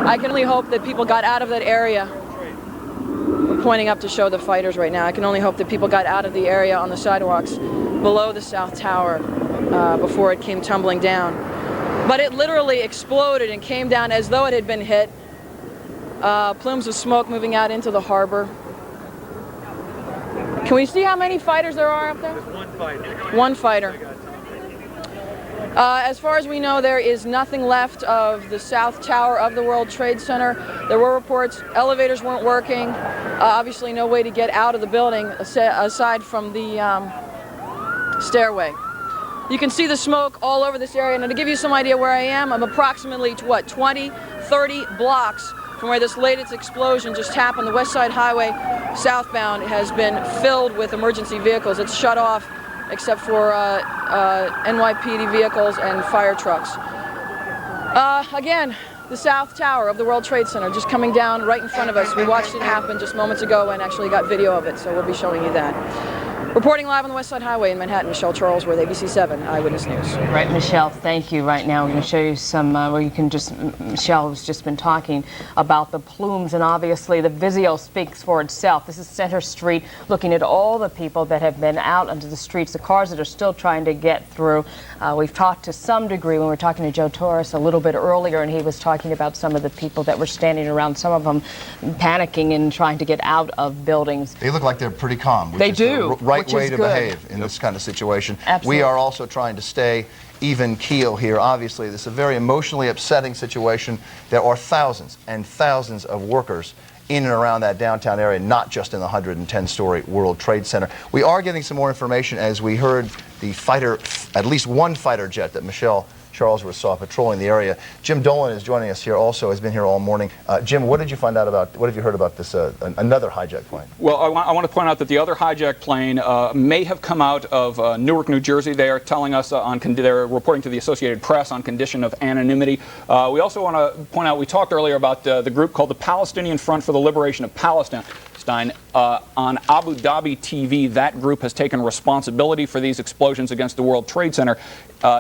I can only hope that people got out of that area. We're pointing up to show the fighters right now. I can only hope that people got out of the area on the sidewalks below the South Tower before it came tumbling down. But it literally exploded and came down as though it had been hit. Plumes of smoke moving out into the harbor. Can we see how many fighters there are up there? One fighter. One fighter. As far as we know, there is nothing left of the South Tower of the World Trade Center. There were reports elevators weren't working. Obviously no way to get out of the building aside from the stairway. You can see the smoke all over this area. And to give you some idea where I am, I'm approximately, 20, 30 blocks from where this latest explosion just happened. The West Side Highway southbound has been filled with emergency vehicles. It's shut off except for NYPD vehicles and fire trucks. Again, the South Tower of the World Trade Center just coming down right in front of us. We watched it happen just moments ago and actually got video of it, so we'll be showing you that. Reporting live on the West Side Highway in Manhattan, Michelle Charlesworth, ABC7 Eyewitness News. Right, Michelle, thank you. Right now we're going to show you some where you can just, Michelle has just been talking about the plumes, and obviously the visual speaks for itself. This is Center Street, looking at all the people that have been out onto the streets, the cars that are still trying to get through. We've talked to some degree when we were talking to Joe Torres a little bit earlier, and he was talking about some of the people that were standing around, some of them panicking and trying to get out of buildings. They look like they're pretty calm. They do. Right way to behave in this kind of situation. Absolutely. We are also trying to stay even keel here. Obviously, this is a very emotionally upsetting situation. There are thousands and thousands of workers in and around that downtown area, not just in the 110-story World Trade Center. We are getting some more information as we heard the fighter, at least one fighter jet that Michelle Charlesworth saw patrolling the area. Jim Dolan is joining us here also, has been here all morning. Jim, what did you find out about, what have you heard about this, another hijacked plane? Well, I want to point out that the other hijacked plane may have come out of Newark, New Jersey. They are telling us, they're reporting to the Associated Press on condition of anonymity. We also want to point out, we talked earlier about the group called the Palestinian Front for the Liberation of Palestine. On Abu Dhabi TV, that group has taken responsibility for these explosions against the World Trade Center.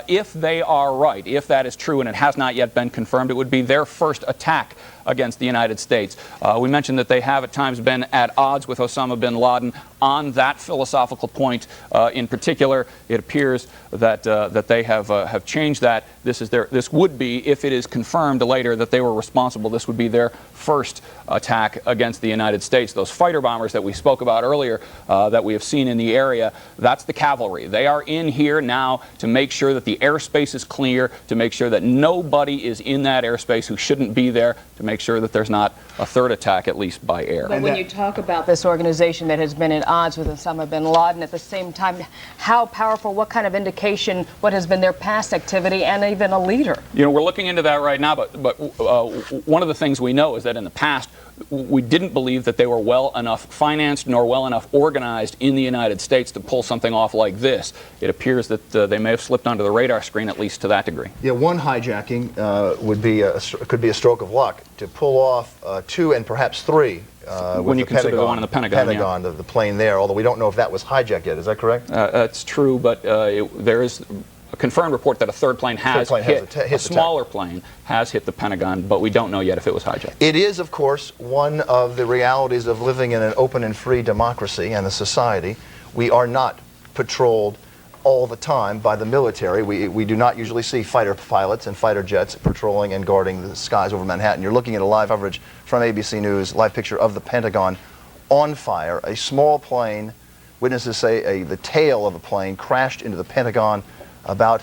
If they are right, if that is true, and it has not yet been confirmed, it would be their first attack against the United States. We mentioned that they have at times been at odds with Osama bin Laden on that philosophical point. In particular, it appears that that they have changed that. This would be, if it is confirmed later that they were responsible, this would be their first attack against the United States. Those fighter bombers that we spoke about earlier that we have seen in the area, that's the cavalry. They are in here now to make sure that the airspace is clear, to make sure that nobody is in that airspace who shouldn't be there, to make sure that there's not a third attack, at least by air. But when you talk about this organization that has been at odds with Osama bin Laden, at the same time, how powerful, what kind of indication, what has been their past activity, and even a leader? You know, we're looking into that right now, but one of the things we know is that in the past, we didn't believe that they were well enough financed nor well enough organized in the United States to pull something off like this. It appears that they may have slipped onto the radar screen, at least to that degree. Yeah, one hijacking could be a stroke of luck. To pull off 2 and perhaps 3 when you consider the one in the Pentagon, yeah. the plane there, although we don't know if that was hijacked yet. Is that correct? That's true, but there is a confirmed report that a third plane has hit a smaller plane has hit the Pentagon, but we don't know yet if it was hijacked. It is, of course, one of the realities of living in an open and free democracy and a society. We are not patrolled all the time by the military. We do not usually see fighter pilots and fighter jets patrolling and guarding the skies over Manhattan. You're looking at a live coverage from ABC News, live picture of the Pentagon on fire. A small plane, witnesses say the tail of a plane crashed into the Pentagon about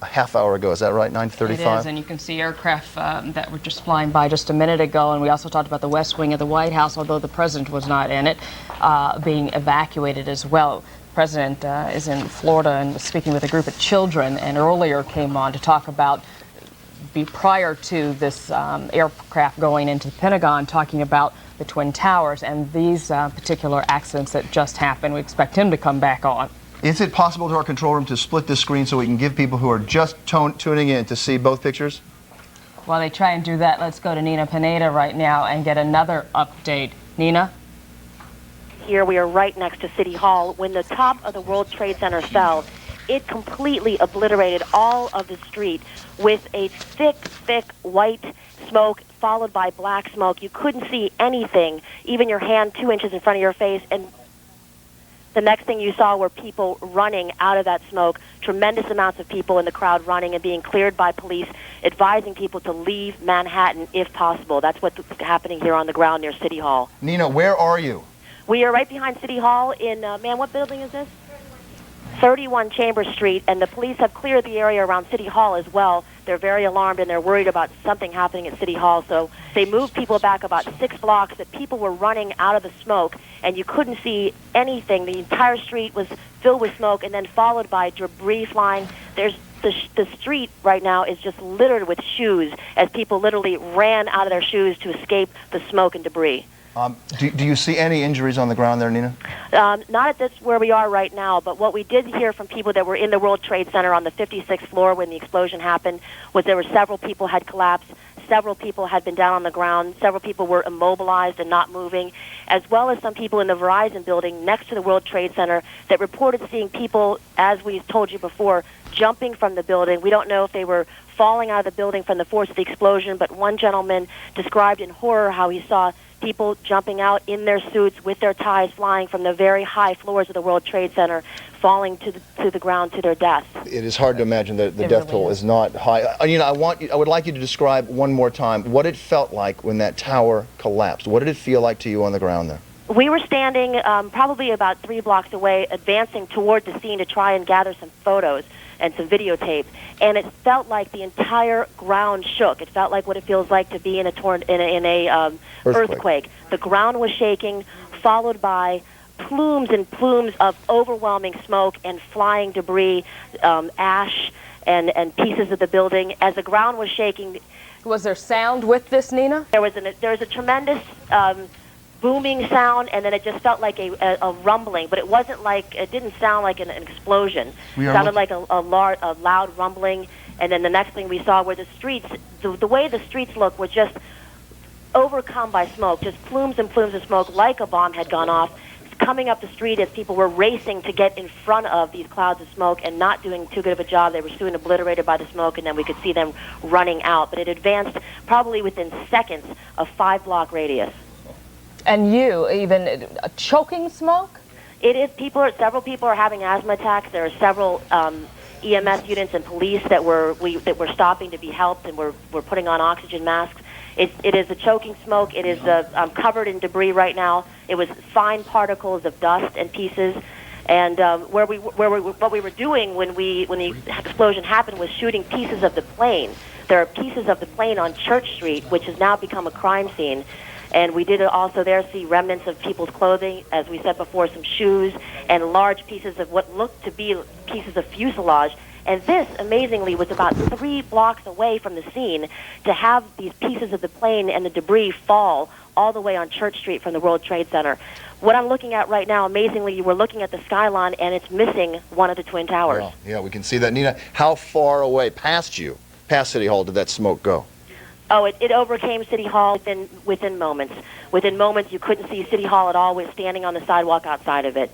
a half hour ago. Is that right, 9:35? It is, and you can see aircraft that were just flying by just a minute ago, and we also talked about the West Wing of the White House, although the president was not in it, being evacuated as well. The president is in Florida and speaking with a group of children, and earlier came on to talk about, prior to this aircraft going into the Pentagon, talking about the Twin Towers and these particular accidents that just happened. We expect him to come back on. Is it possible to our control room to split this screen so we can give people who are just tuning in to see both pictures? While they try and do that, let's go to Nina Pineda right now and get another update. Nina? Here we are right next to City Hall. When the top of the World Trade Center fell, it completely obliterated all of the street with a thick, thick white smoke followed by black smoke. You couldn't see anything, even your hand 2 inches in front of your face, and the next thing you saw were people running out of that smoke, tremendous amounts of people in the crowd running and being cleared by police, advising people to leave Manhattan if possible. That's what's happening here on the ground near City Hall. Nina, where are you? We are right behind City Hall in, what building is this? 31 Chambers Street, and the police have cleared the area around City Hall as well. They're very alarmed and they're worried about something happening at City Hall, so they moved people back about 6 blocks, that people were running out of the smoke and you couldn't see anything. The entire street was filled with smoke and then followed by debris flying. There's the street right now is just littered with shoes as people literally ran out of their shoes to escape the smoke and debris. Do you see any injuries on the ground there, Nina? Not at this where we are right now, but what we did hear from people that were in the World Trade Center on the 56th floor when the explosion happened was there were several people had collapsed, several people had been down on the ground, several people were immobilized and not moving, as well as some people in the Verizon building next to the World Trade Center that reported seeing people, as we told you before, jumping from the building. We don't know if they were falling out of the building from the force of the explosion, but one gentleman described in horror how he saw people jumping out in their suits with their ties flying from the very high floors of the World Trade Center, falling to the ground to their death. It is hard to imagine that the death toll is not high. You know, I would like you to describe one more time what it felt like when that tower collapsed. What did it feel like to you on the ground there? We were standing probably about 3 blocks away, advancing toward the scene to try and gather some photos and some videotape, and it felt like the entire ground shook. It felt like what it feels like to be in a earthquake. The ground was shaking, followed by plumes and plumes of overwhelming smoke and flying debris, ash, and pieces of the building. As the ground was shaking, was there sound with this, Nina? There was a tremendous booming sound, and then it just felt like a rumbling, but it wasn't like, it didn't sound like an explosion. It sounded like a loud rumbling, and then the next thing we saw were the streets, the way the streets looked was just overcome by smoke, just plumes and plumes of smoke, like a bomb had gone off, coming up the street as people were racing to get in front of these clouds of smoke and not doing too good of a job. They were soon obliterated by the smoke, and then we could see them running out, but it advanced probably within seconds, a 5-block radius. And you, even choking smoke? It is. Several people are having asthma attacks. There are several EMS units and police that were stopping to be helped, and we're putting on oxygen masks. It is a choking smoke. It is covered in debris right now. It was fine particles of dust and pieces. And what we were doing when the explosion happened was shooting pieces of the plane. There are pieces of the plane on Church Street, which has now become a crime scene. And we did also there see remnants of people's clothing, as we said before, some shoes, and large pieces of what looked to be pieces of fuselage. And this, amazingly, was about 3 blocks away from the scene to have these pieces of the plane and the debris fall all the way on Church Street from the World Trade Center. What I'm looking at right now, amazingly, we're looking at the skyline, and it's missing one of the Twin Towers. Yeah, we can see that. Nina, how far away past City Hall, did that smoke go? Oh, it overcame City Hall within moments. Within moments, you couldn't see City Hall at all. We're standing on the sidewalk outside of it.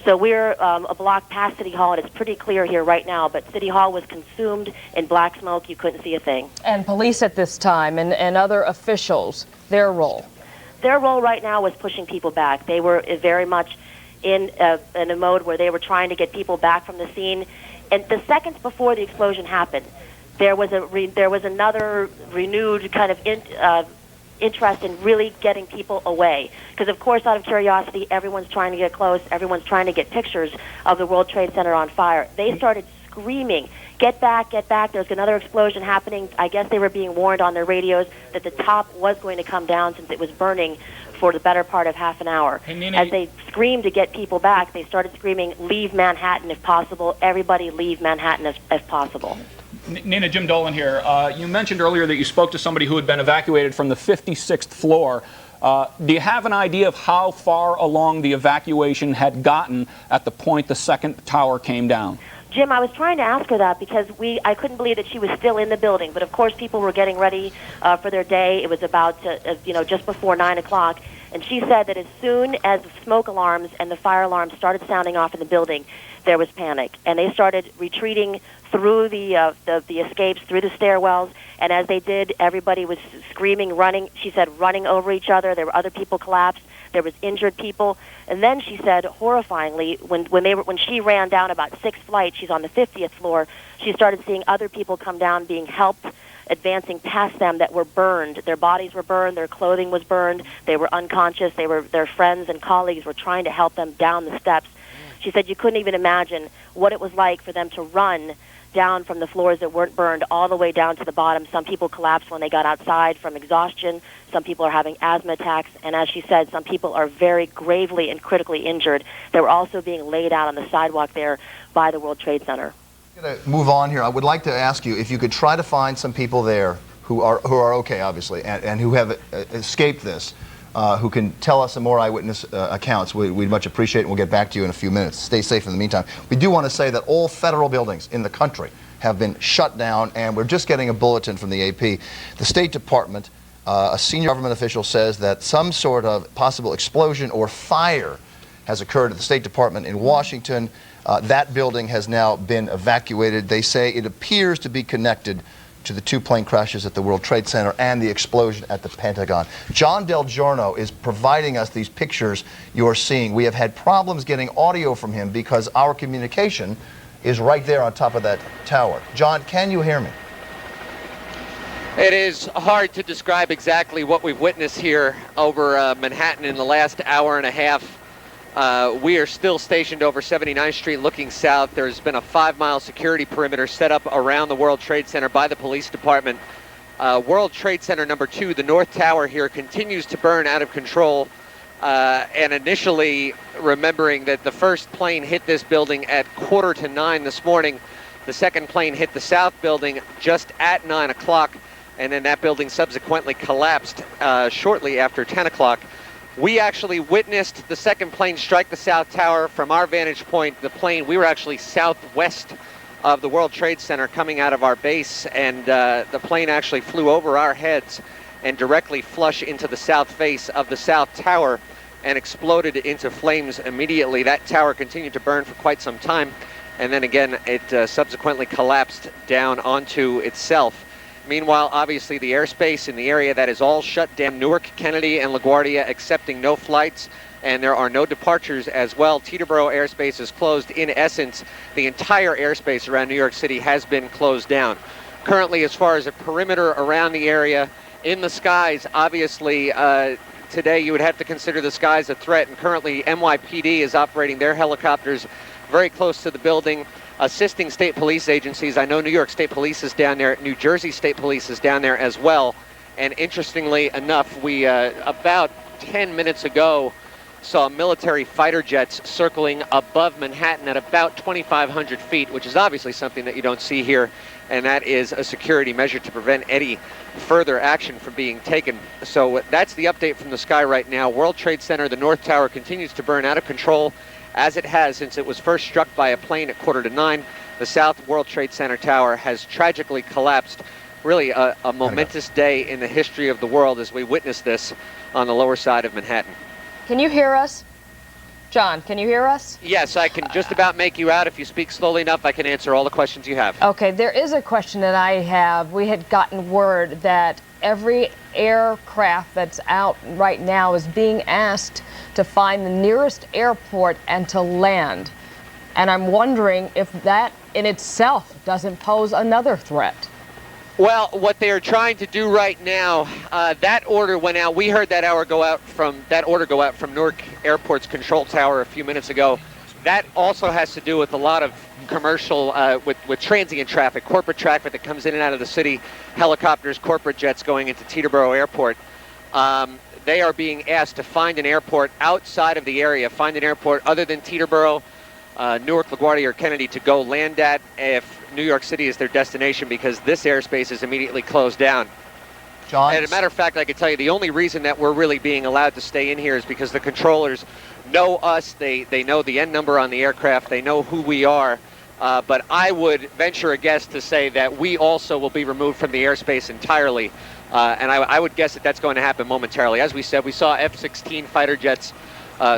So we're a block past City Hall, and it's pretty clear here right now, but City Hall was consumed in black smoke. You couldn't see a thing. And police at this time and other officials, their role? Their role right now was pushing people back. They were very much in a mode where they were trying to get people back from the scene. And the seconds before the explosion happened, there was another renewed kind of interest in really getting people away. Because, of course, out of curiosity, everyone's trying to get close. Everyone's trying to get pictures of the World Trade Center on fire. They started screaming, "Get back, get back. There's another explosion happening." I guess they were being warned on their radios that the top was going to come down since it was burning for the better part of half an hour. Hey, Nina, as they screamed to get people back, they started screaming, "Leave Manhattan if possible. Everybody leave Manhattan if possible." Nina, Jim Dolan here. You mentioned earlier that you spoke to somebody who had been evacuated from the 56th floor. Do you have an idea of how far along the evacuation had gotten at the point the second tower came down? Jim, I was trying to ask her that because I couldn't believe that she was still in the building. But of course, people were getting ready for their day. It was about just before 9 o'clock, and she said that as soon as the smoke alarms and the fire alarms started sounding off in the building, there was panic, and they started retreating through the escapes, through the stairwells. And as they did, everybody was screaming, running. She said, running over each other. There were other people collapsed. There was injured people. And then she said, horrifyingly, when she ran down about 6 flights, she's on the 50th floor, she started seeing other people come down, being helped, advancing past them that were burned. Their bodies were burned. Their clothing was burned. They were unconscious. Their friends and colleagues were trying to help them down the steps. She said you couldn't even imagine what it was like for them to run down from the floors that weren't burned all the way down to the bottom. Some people collapsed when they got outside from exhaustion. Some people are having asthma attacks. And as she said, some people are very gravely and critically injured. They were also being laid out on the sidewalk there by the World Trade Center. I'm going to move on here. I would like to ask you if you could try to find some people there who are okay, obviously, and who have escaped this, who can tell us some more eyewitness accounts. We'd much appreciate it, and we'll get back to you in a few minutes. Stay safe in the meantime. We do want to say that all federal buildings in the country have been shut down, and we're just getting a bulletin from the AP. The State Department, a senior government official says that some sort of possible explosion or fire has occurred at the State Department in Washington. That building has now been evacuated. They say it appears to be connected to the 2 plane crashes at the World Trade Center and the explosion at the Pentagon. John DelGiorno is providing us these pictures you're seeing. We have had problems getting audio from him because our communication is right there on top of that tower. John, can you hear me? It is hard to describe exactly what we've witnessed here over Manhattan in the last hour and a half. We are still stationed over 79th Street looking south. There's been a 5-mile security perimeter set up around the World Trade Center by the police department. World Trade Center number 2, the North Tower here, continues to burn out of control. And initially, remembering that the first plane hit this building at 8:45 this morning, the second plane hit the south building just at 9 o'clock. And then that building subsequently collapsed shortly after 10 o'clock. We actually witnessed the second plane strike the South Tower. From our vantage point, we were actually southwest of the World Trade Center coming out of our base, and the plane actually flew over our heads and directly flush into the south face of the South Tower and exploded into flames immediately. That tower continued to burn for quite some time, and then again, it subsequently collapsed down onto itself. Meanwhile, obviously, the airspace in the area that is all shut down, Newark, Kennedy, and LaGuardia accepting no flights, and there are no departures as well. Teterboro airspace is closed. In essence, the entire airspace around New York City has been closed down. Currently, as far as a perimeter around the area, in the skies, obviously, today you would have to consider the skies a threat, and currently NYPD is operating their helicopters very close to the building, assisting state police agencies. I know New York State Police is down there, New Jersey State Police is down there as well. And interestingly enough, we about 10 minutes ago saw military fighter jets circling above Manhattan at about 2,500 feet, which is obviously something that you don't see here, and that is a security measure to prevent any further action from being taken. So that's the update from the sky right now. World Trade Center, the North Tower, continues to burn out of control, as it has since it was first struck by a plane at 8:45. The South World Trade Center tower has tragically collapsed. Really a momentous day in the history of the world as we witness this on the lower side of Manhattan. Can you hear us? John, can you hear us? Yes, I can just about make you out. If you speak slowly enough, I can answer all the questions you have. Okay, there is a question that I have. We had gotten word that every aircraft that's out right now is being asked to find the nearest airport and to land. And I'm wondering if that in itself doesn't pose another threat. Well, what they are trying to do right now, that order went out. We heard that order go out from Newark Airport's control tower a few minutes ago. That also has to do with a lot of commercial, with transient traffic, corporate traffic that comes in and out of the city, helicopters, corporate jets going into Teterboro Airport. They are being asked to find an airport outside of the area, find an airport other than Teterboro, Newark, LaGuardia, or Kennedy to go land at if New York City is their destination, because this airspace is immediately closed down. John? And as a matter of fact, I can tell you the only reason that we're really being allowed to stay in here is because the controllers know us, they know the end number on the aircraft, they know who we are. But I would venture a guess to say that we also will be removed from the airspace entirely. And I would guess that that's going to happen momentarily. As we said, we saw F-16 fighter jets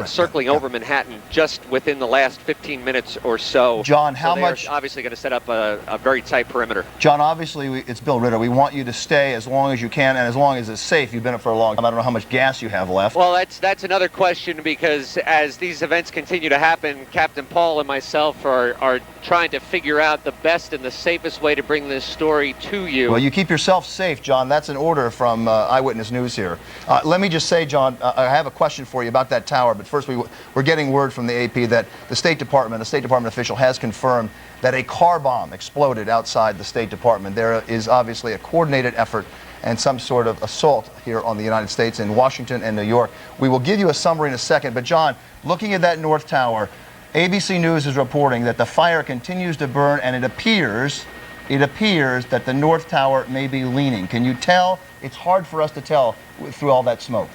circling over Manhattan just within the last 15 minutes or so. John, how much? They're obviously going to set up a very tight perimeter. John, obviously, it's Bill Ritter. We want you to stay as long as you can and as long as it's safe. You've been it for a long time. I don't know how much gas you have left. Well, that's another question, because as these events continue to happen, Captain Paul and myself are trying to figure out the best and the safest way to bring this story to you. Well, you keep yourself safe, John. That's an order from Eyewitness News here. Let me just say, John, I have a question for you about that tower. But first, we're getting word from the AP that the State Department official has confirmed that a car bomb exploded outside the State Department. There is obviously a coordinated effort and some sort of assault here on the United States in Washington and New York. We will give you a summary in a second. But John, looking at that North Tower, ABC News is reporting that the fire continues to burn, and it appears that the North Tower may be leaning. Can you tell? It's hard for us to tell through all that smoke.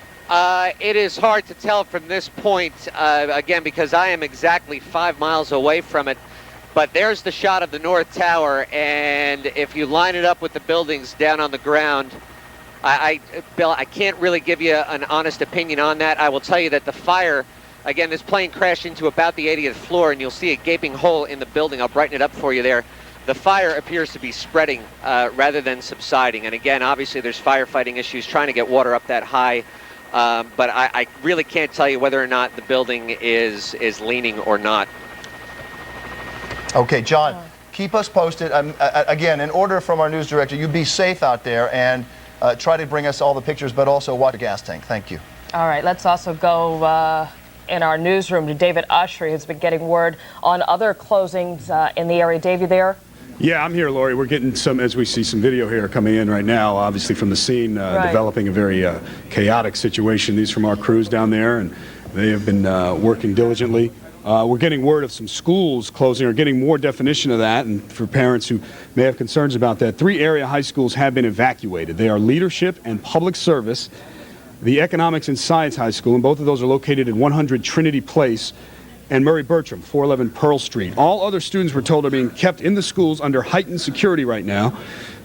It is hard to tell from this point, again, because I am exactly 5 miles away from it. But there's the shot of the North Tower, and if you line it up with the buildings down on the ground, Bill, I can't really give you an honest opinion on that. I will tell you that the fire, again, this plane crashed into about the 80th floor, and you'll see a gaping hole in the building. I'll brighten it up for you there. The fire appears to be spreading rather than subsiding. And again, obviously, there's firefighting issues trying to get water up that high. But I really can't tell you whether or not the building is leaning or not. Okay, John, keep us posted. Again, an order from our news director, you be safe out there and try to bring us all the pictures, but also watch the gas tank. Thank you. All right, let's also go in our newsroom to David Ushery, who's been getting word on other closings in the area. Dave, you there? Yeah, I'm here, Lori. We're getting some, as we see some video here coming in right now, obviously from the scene, developing a very chaotic situation. These from our crews down there, and they have been working diligently. We're getting word of some schools closing, or getting more definition of that, and for parents who may have concerns about that, 3 area high schools have been evacuated. They are Leadership and Public Service, the Economics and Science High School, and both of those are located at 100 Trinity Place, and Murray Bertram, 411 Pearl Street. All other students, we're told, are being kept in the schools under heightened security right now.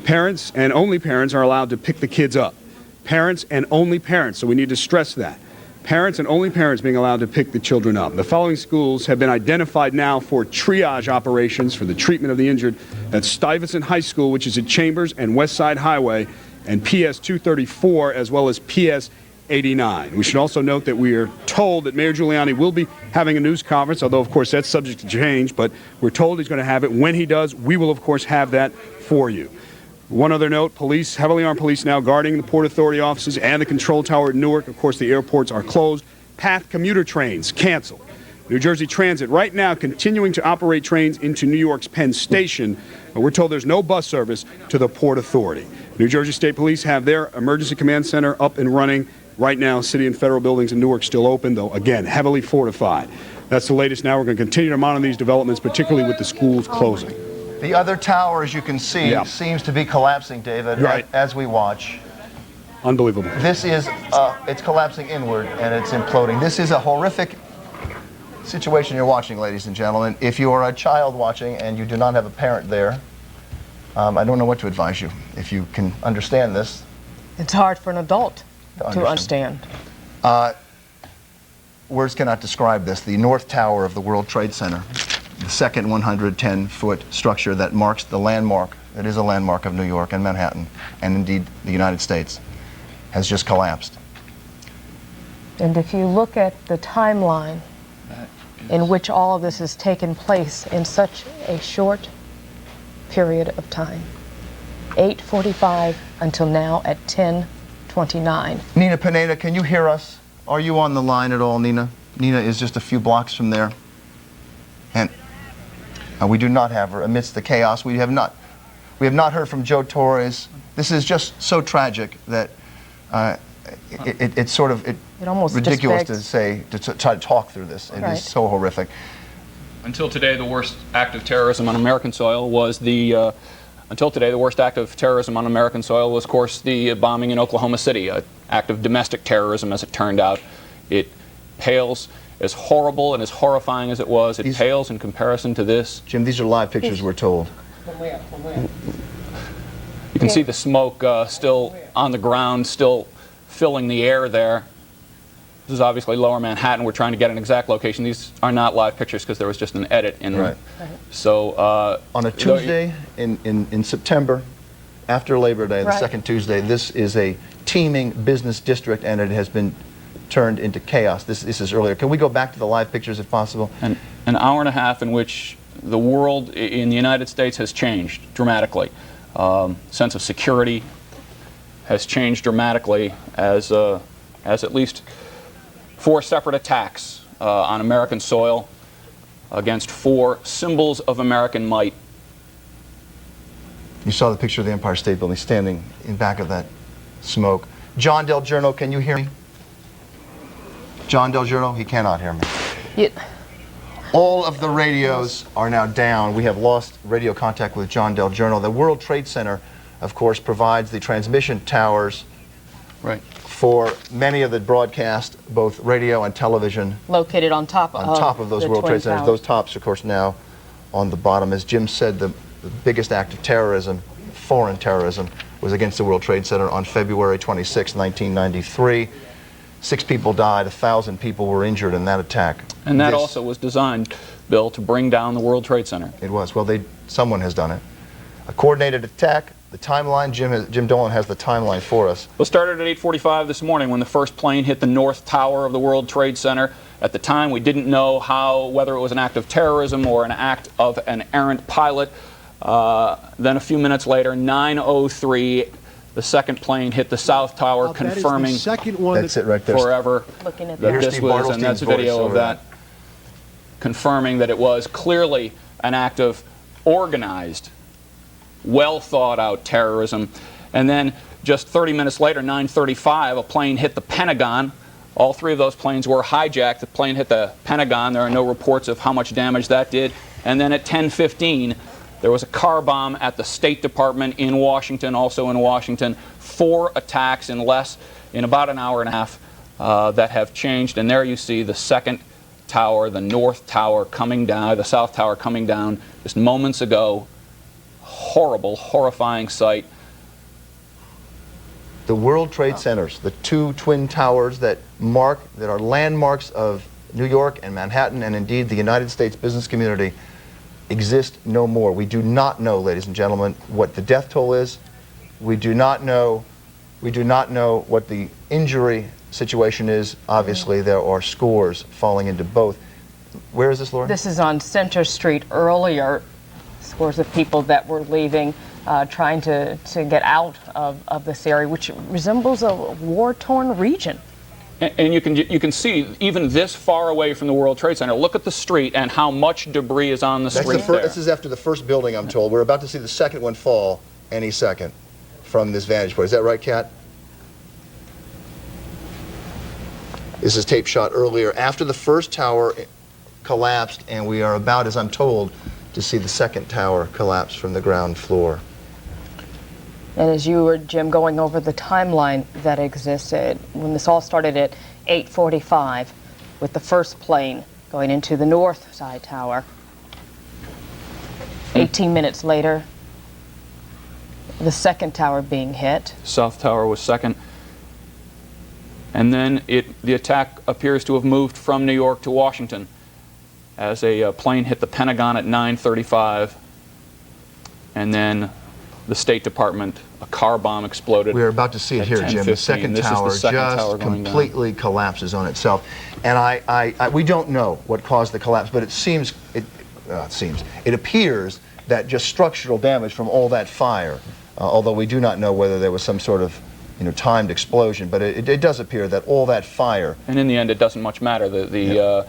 Parents and only parents are allowed to pick the kids up. Parents and only parents, so we need to stress that. Parents and only parents being allowed to pick the children up. The following schools have been identified now for triage operations for the treatment of the injured. That's Stuyvesant High School, which is at Chambers and West Side Highway, and PS 234, as well as PS 89. We should also note that we are told that Mayor Giuliani will be having a news conference, although of course that's subject to change, but we're told he's going to have it. When he does, we will of course have that for you. One other note, police, heavily armed police now guarding the Port Authority offices and the control tower at Newark. Of course, the airports are closed. PATH commuter trains canceled. New Jersey Transit right now continuing to operate trains into New York's Penn Station, but we're told there's no bus service to the Port Authority. New Jersey State Police have their emergency command center up and running. Right now, city and federal buildings in Newark still open, though, again, heavily fortified. That's the latest now. We're going to continue to monitor these developments, particularly with the schools closing. The other tower, as you can see, seems to be collapsing, David, as we watch. Unbelievable. This is, it's collapsing inward and it's imploding. This is a horrific situation you're watching, ladies and gentlemen. If you are a child watching and you do not have a parent there, I don't know what to advise you. If you can understand this. It's hard for an adult to understand. Words cannot describe this. The North Tower of the World Trade Center, the second 110-foot structure that marks the landmark, that is a landmark of New York and Manhattan, and indeed the United States, has just collapsed. And if you look at the timeline in which all of this has taken place in such a short period of time, 8:45 until now at 10:29. Nina Pineda, can you hear us? Are you on the line at all, Nina? Nina is just a few blocks from there. And we do not have her amidst the chaos. We have not heard from Joe Torres. This is just so tragic that it's sort of almost ridiculous to say, to try to talk through this. It is so horrific. Until today, the worst act of terrorism on American soil was the Until today, the worst act of terrorism on American soil was, of course, the bombing in Oklahoma City, an act of domestic terrorism, as it turned out. It pales, as horrible and as horrifying as it was, it pales in comparison to this. Jim, these are live pictures, we're told. You can see the smoke still on the ground, still filling the air there. This is obviously Lower Manhattan. We're trying to get an exact location. These are not live pictures because there was just an edit in them. So on a Tuesday in September, after Labor Day, the second Tuesday, this is a teeming business district, and it has been turned into chaos. This is earlier. Can we go back to the live pictures if possible? An hour and a half in which the world in the United States has changed dramatically. Sense of security has changed dramatically as at least 4 separate attacks on American soil against 4 symbols of American might. You saw the picture of the Empire State Building standing in back of that smoke. John DelGiorno, can you hear me? John DelGiorno, he cannot hear me. All of the radios are now down. We have lost radio contact with John DelGiorno. The World Trade Center, of course, provides the transmission towers for many of the broadcast, both radio and television. Located on top of those World Trade Centers. Those tops, of course, now on the bottom. As Jim said, the biggest act of terrorism, foreign terrorism, was against the World Trade Center on February 26, 1993. 6 people died, 1,000 people were injured in that attack. And that also was designed, Bill, to bring down the World Trade Center. It was. Well, someone has done it. A coordinated attack. The timeline, Jim Dolan has the timeline for us. Well, it started at 8:45 this morning when the first plane hit the North Tower of the World Trade Center. At the time, we didn't know whether it was an act of terrorism or an act of an errant pilot. Then a few minutes later, 9:03, the second plane hit the South Tower, confirming that is the second one that's it right there. forever Looking at that that. this was, and that's video of that, confirming that it was clearly an act of organized, well thought out terrorism. And then just 30 minutes later, 9:35, a plane hit the Pentagon. All three of those planes were hijacked. The plane hit the Pentagon. There are no reports of how much damage that did. And then at 10:15, there was a car bomb at the State Department in Washington, also in Washington. 4 attacks in about an hour and a half that have changed. And there you see the second tower, the North Tower coming down, the South Tower coming down just moments ago. Horrible, horrifying sight. The World Trade Centers, the 2 twin towers that are landmarks of New York and Manhattan, and indeed the United States business community, exist no more. We do not know, ladies and gentlemen, what the death toll is. We do not know what the injury situation is. Obviously, there are scores falling into both. Where is this, Laura? This is on Center Street earlier. Scores of people that were leaving, trying to get out of this area, which resembles a war-torn region. And you can see, even this far away from the World Trade Center, look at the street and how much debris is on the street there. This is after the first building, I'm told. We're about to see the second one fall any second from this vantage point. Is that right, Kat? This is tape shot earlier after the first tower collapsed, and we are about, as I'm told, to see the second tower collapse from the ground floor. And as you were, Jim, going over the timeline that existed, when this all started at 8:45 with the first plane going into the north side tower. 18 minutes later, the second tower being hit. South Tower was second. And then the attack appears to have moved from New York to Washington as a plane hit the Pentagon at 9:35. And then the State Department, a car bomb exploded. We're about to see it here, Jim. The second tower just completely collapses on itself. And we don't know what caused the collapse, but it appears that just structural damage from all that fire, although we do not know whether there was some sort of timed explosion, but it does appear that all that fire. And in the end, it doesn't much matter. The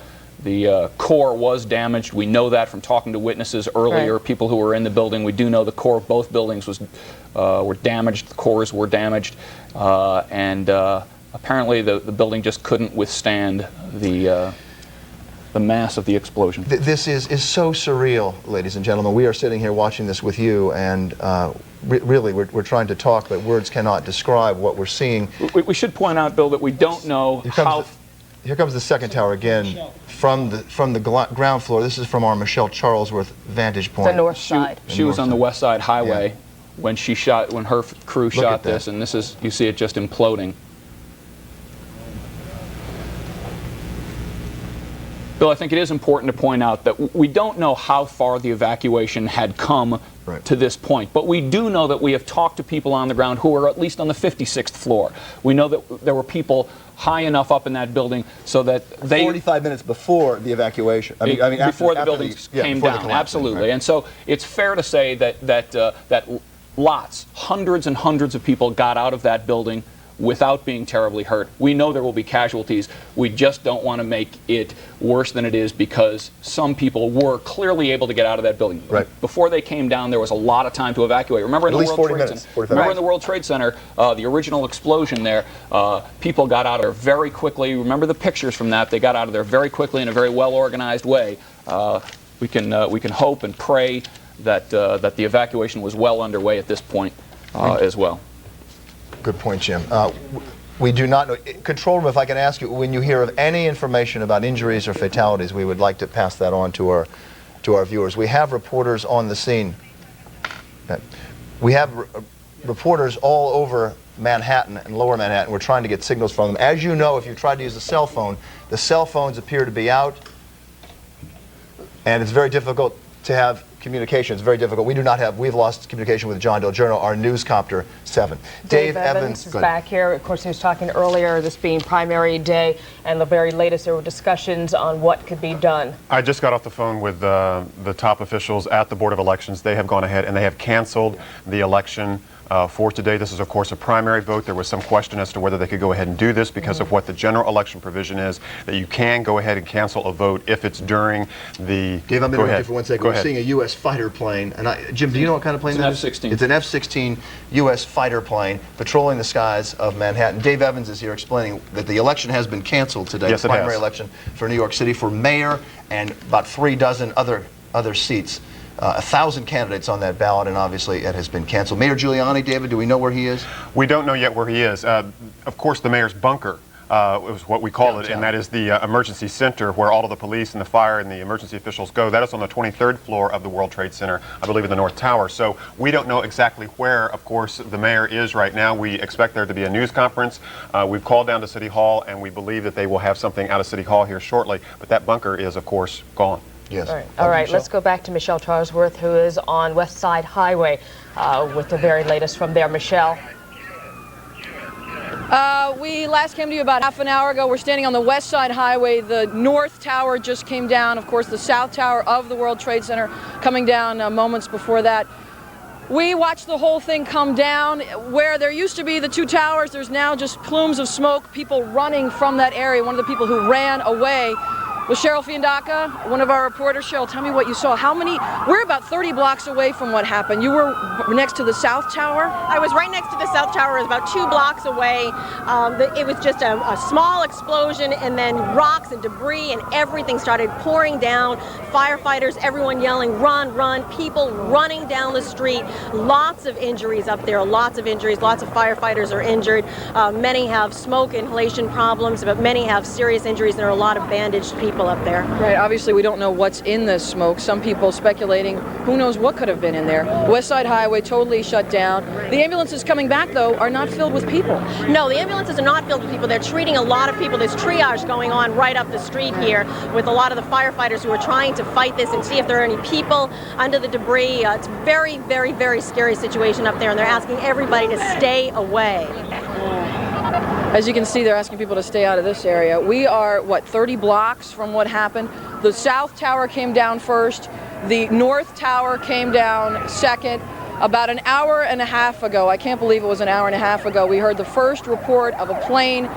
core was damaged. We know that from talking to witnesses earlier, right. People who were in the building. We do know the core of both buildings were damaged. The cores were damaged, and apparently the building just couldn't withstand the mass of the explosion. This is so surreal, ladies and gentlemen. We are sitting here watching this with you, and really we're trying to talk, but words cannot describe what we're seeing. We should point out, Bill, that we don't know how. Here comes the second tower again from the ground floor. This is from our Michelle Charlesworth vantage point. The north side. She was on the West Side Highway when her crew shot this, and you see it just imploding. Bill, I think it is important to point out that we don't know how far the evacuation had come to this point, but we do know that we have talked to people on the ground who were at least on the 56th floor. We know that there were people high enough up in that building so that 45 minutes before the evacuation. Before the buildings came down, absolutely. Right. And so it's fair to say that hundreds and hundreds of people got out of that building without being terribly hurt. We know there will be casualties. We just don't want to make it worse than it is, because some people were clearly able to get out of that building. Right. Before they came down, there was a lot of time to evacuate. Remember in the World Trade Center, the original explosion there, people got out of there very quickly. Remember the pictures from that? They got out of there very quickly in a very well-organized way. We can hope and pray that the evacuation was well underway at this point as well. Good point, Jim. We do not know. Control room, if I can ask you, when you hear of any information about injuries or fatalities, we would like to pass that on to our viewers. We have reporters on the scene. We have reporters all over Manhattan and Lower Manhattan. We're trying to get signals from them. As you know, if you've tried to use a cell phone, the cell phones appear to be out, and it's very difficult to have communication. It's very difficult. We've lost communication with John DelGiorno, our newscopter 7. Dave Evans is back here. Of course, he was talking earlier, this being primary day, and the very latest, there were discussions on what could be done. I just got off the phone with the top officials at the Board of Elections. They have gone ahead and they have canceled the election for today. This is, of course, a primary vote. There was some question as to whether they could go ahead and do this because of what the general election provision is, that you can go ahead and cancel a vote if it's during the... Dave, I'm going to interrupt you for 1 second. Go We're ahead. seeing a U.S. fighter plane. And Jim, do you know what kind of plane that is? It's an F-16. It's an F-16 U.S. fighter plane patrolling the skies of Manhattan. Dave Evans is here explaining that the election has been canceled today, Yes, the it primary has. election for New York City for mayor and about 3 dozen other seats. 1,000 candidates on that ballot, and obviously it has been canceled. Mayor Giuliani, David, do we know where he is? We don't know yet where he is. Of course, the mayor's bunker is what we call it, and that is the emergency center where all of the police and the fire and the emergency officials go. That is on the 23rd floor of the World Trade Center, I believe in the North Tower. So we don't know exactly where, of course, the mayor is right now. We expect there to be a news conference. We've called down to City Hall, and we believe that they will have something out of City Hall here shortly. But that bunker is, of course, gone. Yes. All right, let's go back to Michelle Charlesworth, who is on West Side Highway with the very latest from there. Michelle. We last came to you about half an hour ago. We're standing on the West Side Highway. The North Tower just came down. Of course, the South Tower of the World Trade Center coming down moments before that. We watched the whole thing come down. Where there used to be the 2 towers, there's now just plumes of smoke, people running from that area. One of the people who ran away was Cheryl Fiandaca, one of our reporters. Cheryl, tell me what you saw. We're about 30 blocks away from what happened. You were next to the South Tower? I was right next to the South Tower. It was about 2 blocks away. It was just a small explosion, and then rocks and debris and everything started pouring down. Firefighters, everyone yelling, run, run, people running down the street. Lots of injuries up there, lots of injuries. Lots of firefighters are injured. Many have smoke inhalation problems, but many have serious injuries. There are a lot of bandaged people up there. Right, obviously we don't know what's in this smoke. Some people speculating who knows what could have been in there. West Side Highway totally shut down. The ambulances coming back, though, are not filled with people. No, the ambulances are not filled with people. They're treating a lot of people. There's triage going on right up the street here with a lot of the firefighters who are trying to fight this and see if there are any people under the debris. It's a very, very, very scary situation up there, and they're asking everybody to stay away. As you can see, they're asking people to stay out of this area. We are, 30 blocks from what happened. The South Tower came down first. The North Tower came down second. About an hour and a half ago, I can't believe it was an hour and a half ago, we heard the first report of a plane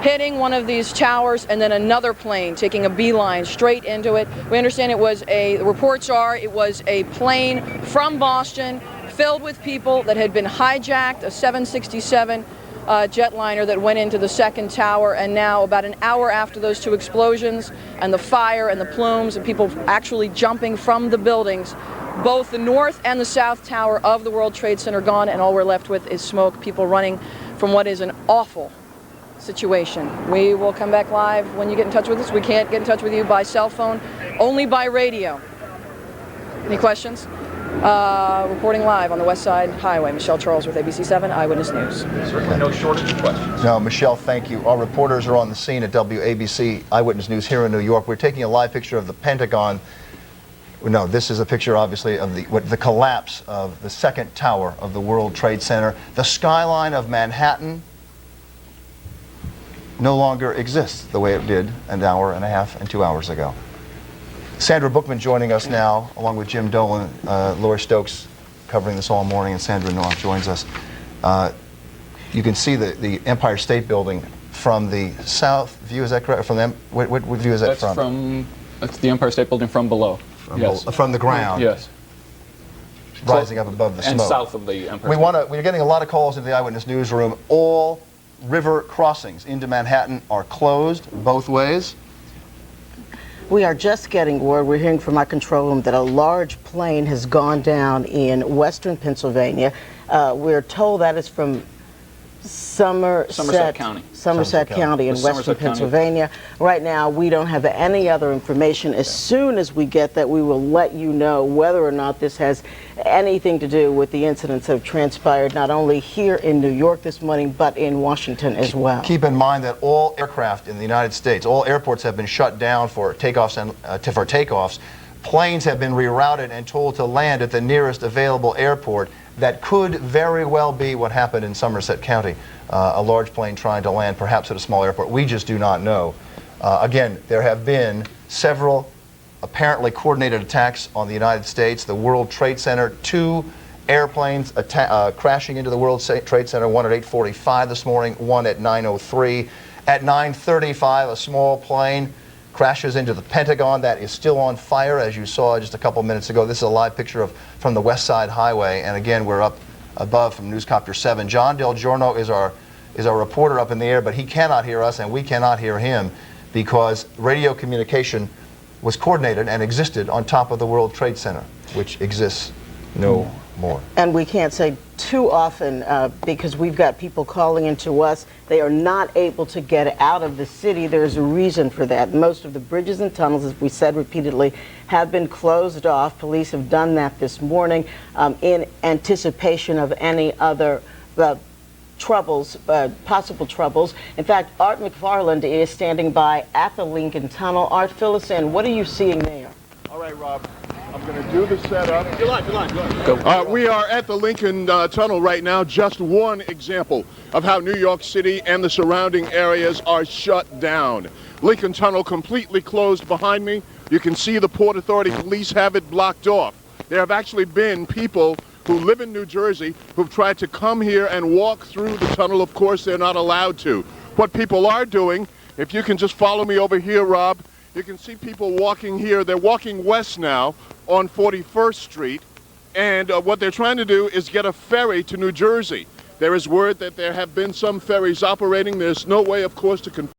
hitting one of these towers and then another plane taking a beeline straight into it. We understand it was the reports are it was a plane from Boston filled with people that had been hijacked, a 767 jetliner that went into the second tower, and now about an hour after those 2 explosions and the fire and the plumes and people actually jumping from the buildings, both the North and the South Tower of the World Trade Center gone, and all we're left with is smoke, people running from what is an awful situation. We will come back live when you get in touch with us. We can't get in touch with you by cell phone, only by radio. Any questions? Reporting live on the West Side Highway, Michelle Charlesworth, ABC7 Eyewitness News. Certainly no shortage of questions. No, Michelle, thank you. Our reporters are on the scene at WABC Eyewitness News here in New York. We're taking a live picture of the Pentagon. No, this is a picture, obviously, of the collapse of the second tower of the World Trade Center. The skyline of Manhattan no longer exists the way it did an hour and a half and 2 hours ago. Sandra Bookman joining us now, along with Jim Dolan, Laura Stokes covering this all morning, and Sandra North joins us. You can see the Empire State Building from the south view, is that correct? From them, what view is that from? That's the Empire State Building from below. From the ground. Yes. Rising up above the smoke. And south of the Empire State. We're getting a lot of calls into the Eyewitness newsroom. All river crossings into Manhattan are closed both ways. We are just getting word, we're hearing from our control room, that a large plane has gone down in western Pennsylvania. We're told that is from Somerset County in western Pennsylvania. Right now, we don't have any other information. As soon as we get that, we will let you know whether or not this has anything to do with the incidents that have transpired not only here in New York this morning, but in Washington as well. Keep in mind that all aircraft in the United States, all airports have been shut down for takeoffs planes have been rerouted and told to land at the nearest available airport. That could very well be what happened in Somerset County. A large plane trying to land perhaps at a small airport. We just do not know. Again, there have been several apparently coordinated attacks on the United States. The World Trade Center, 2 airplanes crashing into the World Trade Center, one at 8:45 this morning, one at 9:03. At 9:35, a small plane crashes into the Pentagon. That is still on fire, as you saw just a couple minutes ago. This is a live picture from the West Side Highway, and again, we're up above from Newscopter 7. John DelGiorno is our reporter up in the air, but he cannot hear us, and we cannot hear him, because radio communication was coordinated and existed on top of the World Trade Center, which exists no more. And we can't say too often, because we've got people calling into us. They are not able to get out of the city. There's a reason for that. Most of the bridges and tunnels, as we said repeatedly, have been closed off. Police have done that this morning in anticipation of any other troubles, possible troubles. In fact, Art McFarland is standing by at the Lincoln Tunnel. Art, fill us in. What are you seeing there? All right, Rob. I'm going to do the setup. We are at the Lincoln Tunnel right now. Just one example of how New York City and the surrounding areas are shut down. Lincoln Tunnel completely closed behind me. You can see the Port Authority police have it blocked off. There have actually been people who live in New Jersey who've tried to come here and walk through the tunnel. Of course, they're not allowed to. What people are doing, if you can just follow me over here, Rob, you can see people walking here. They're walking west now on 41st Street, and what they're trying to do is get a ferry to New Jersey. There is word that there have been some ferries operating. There's no way, of course, to confirm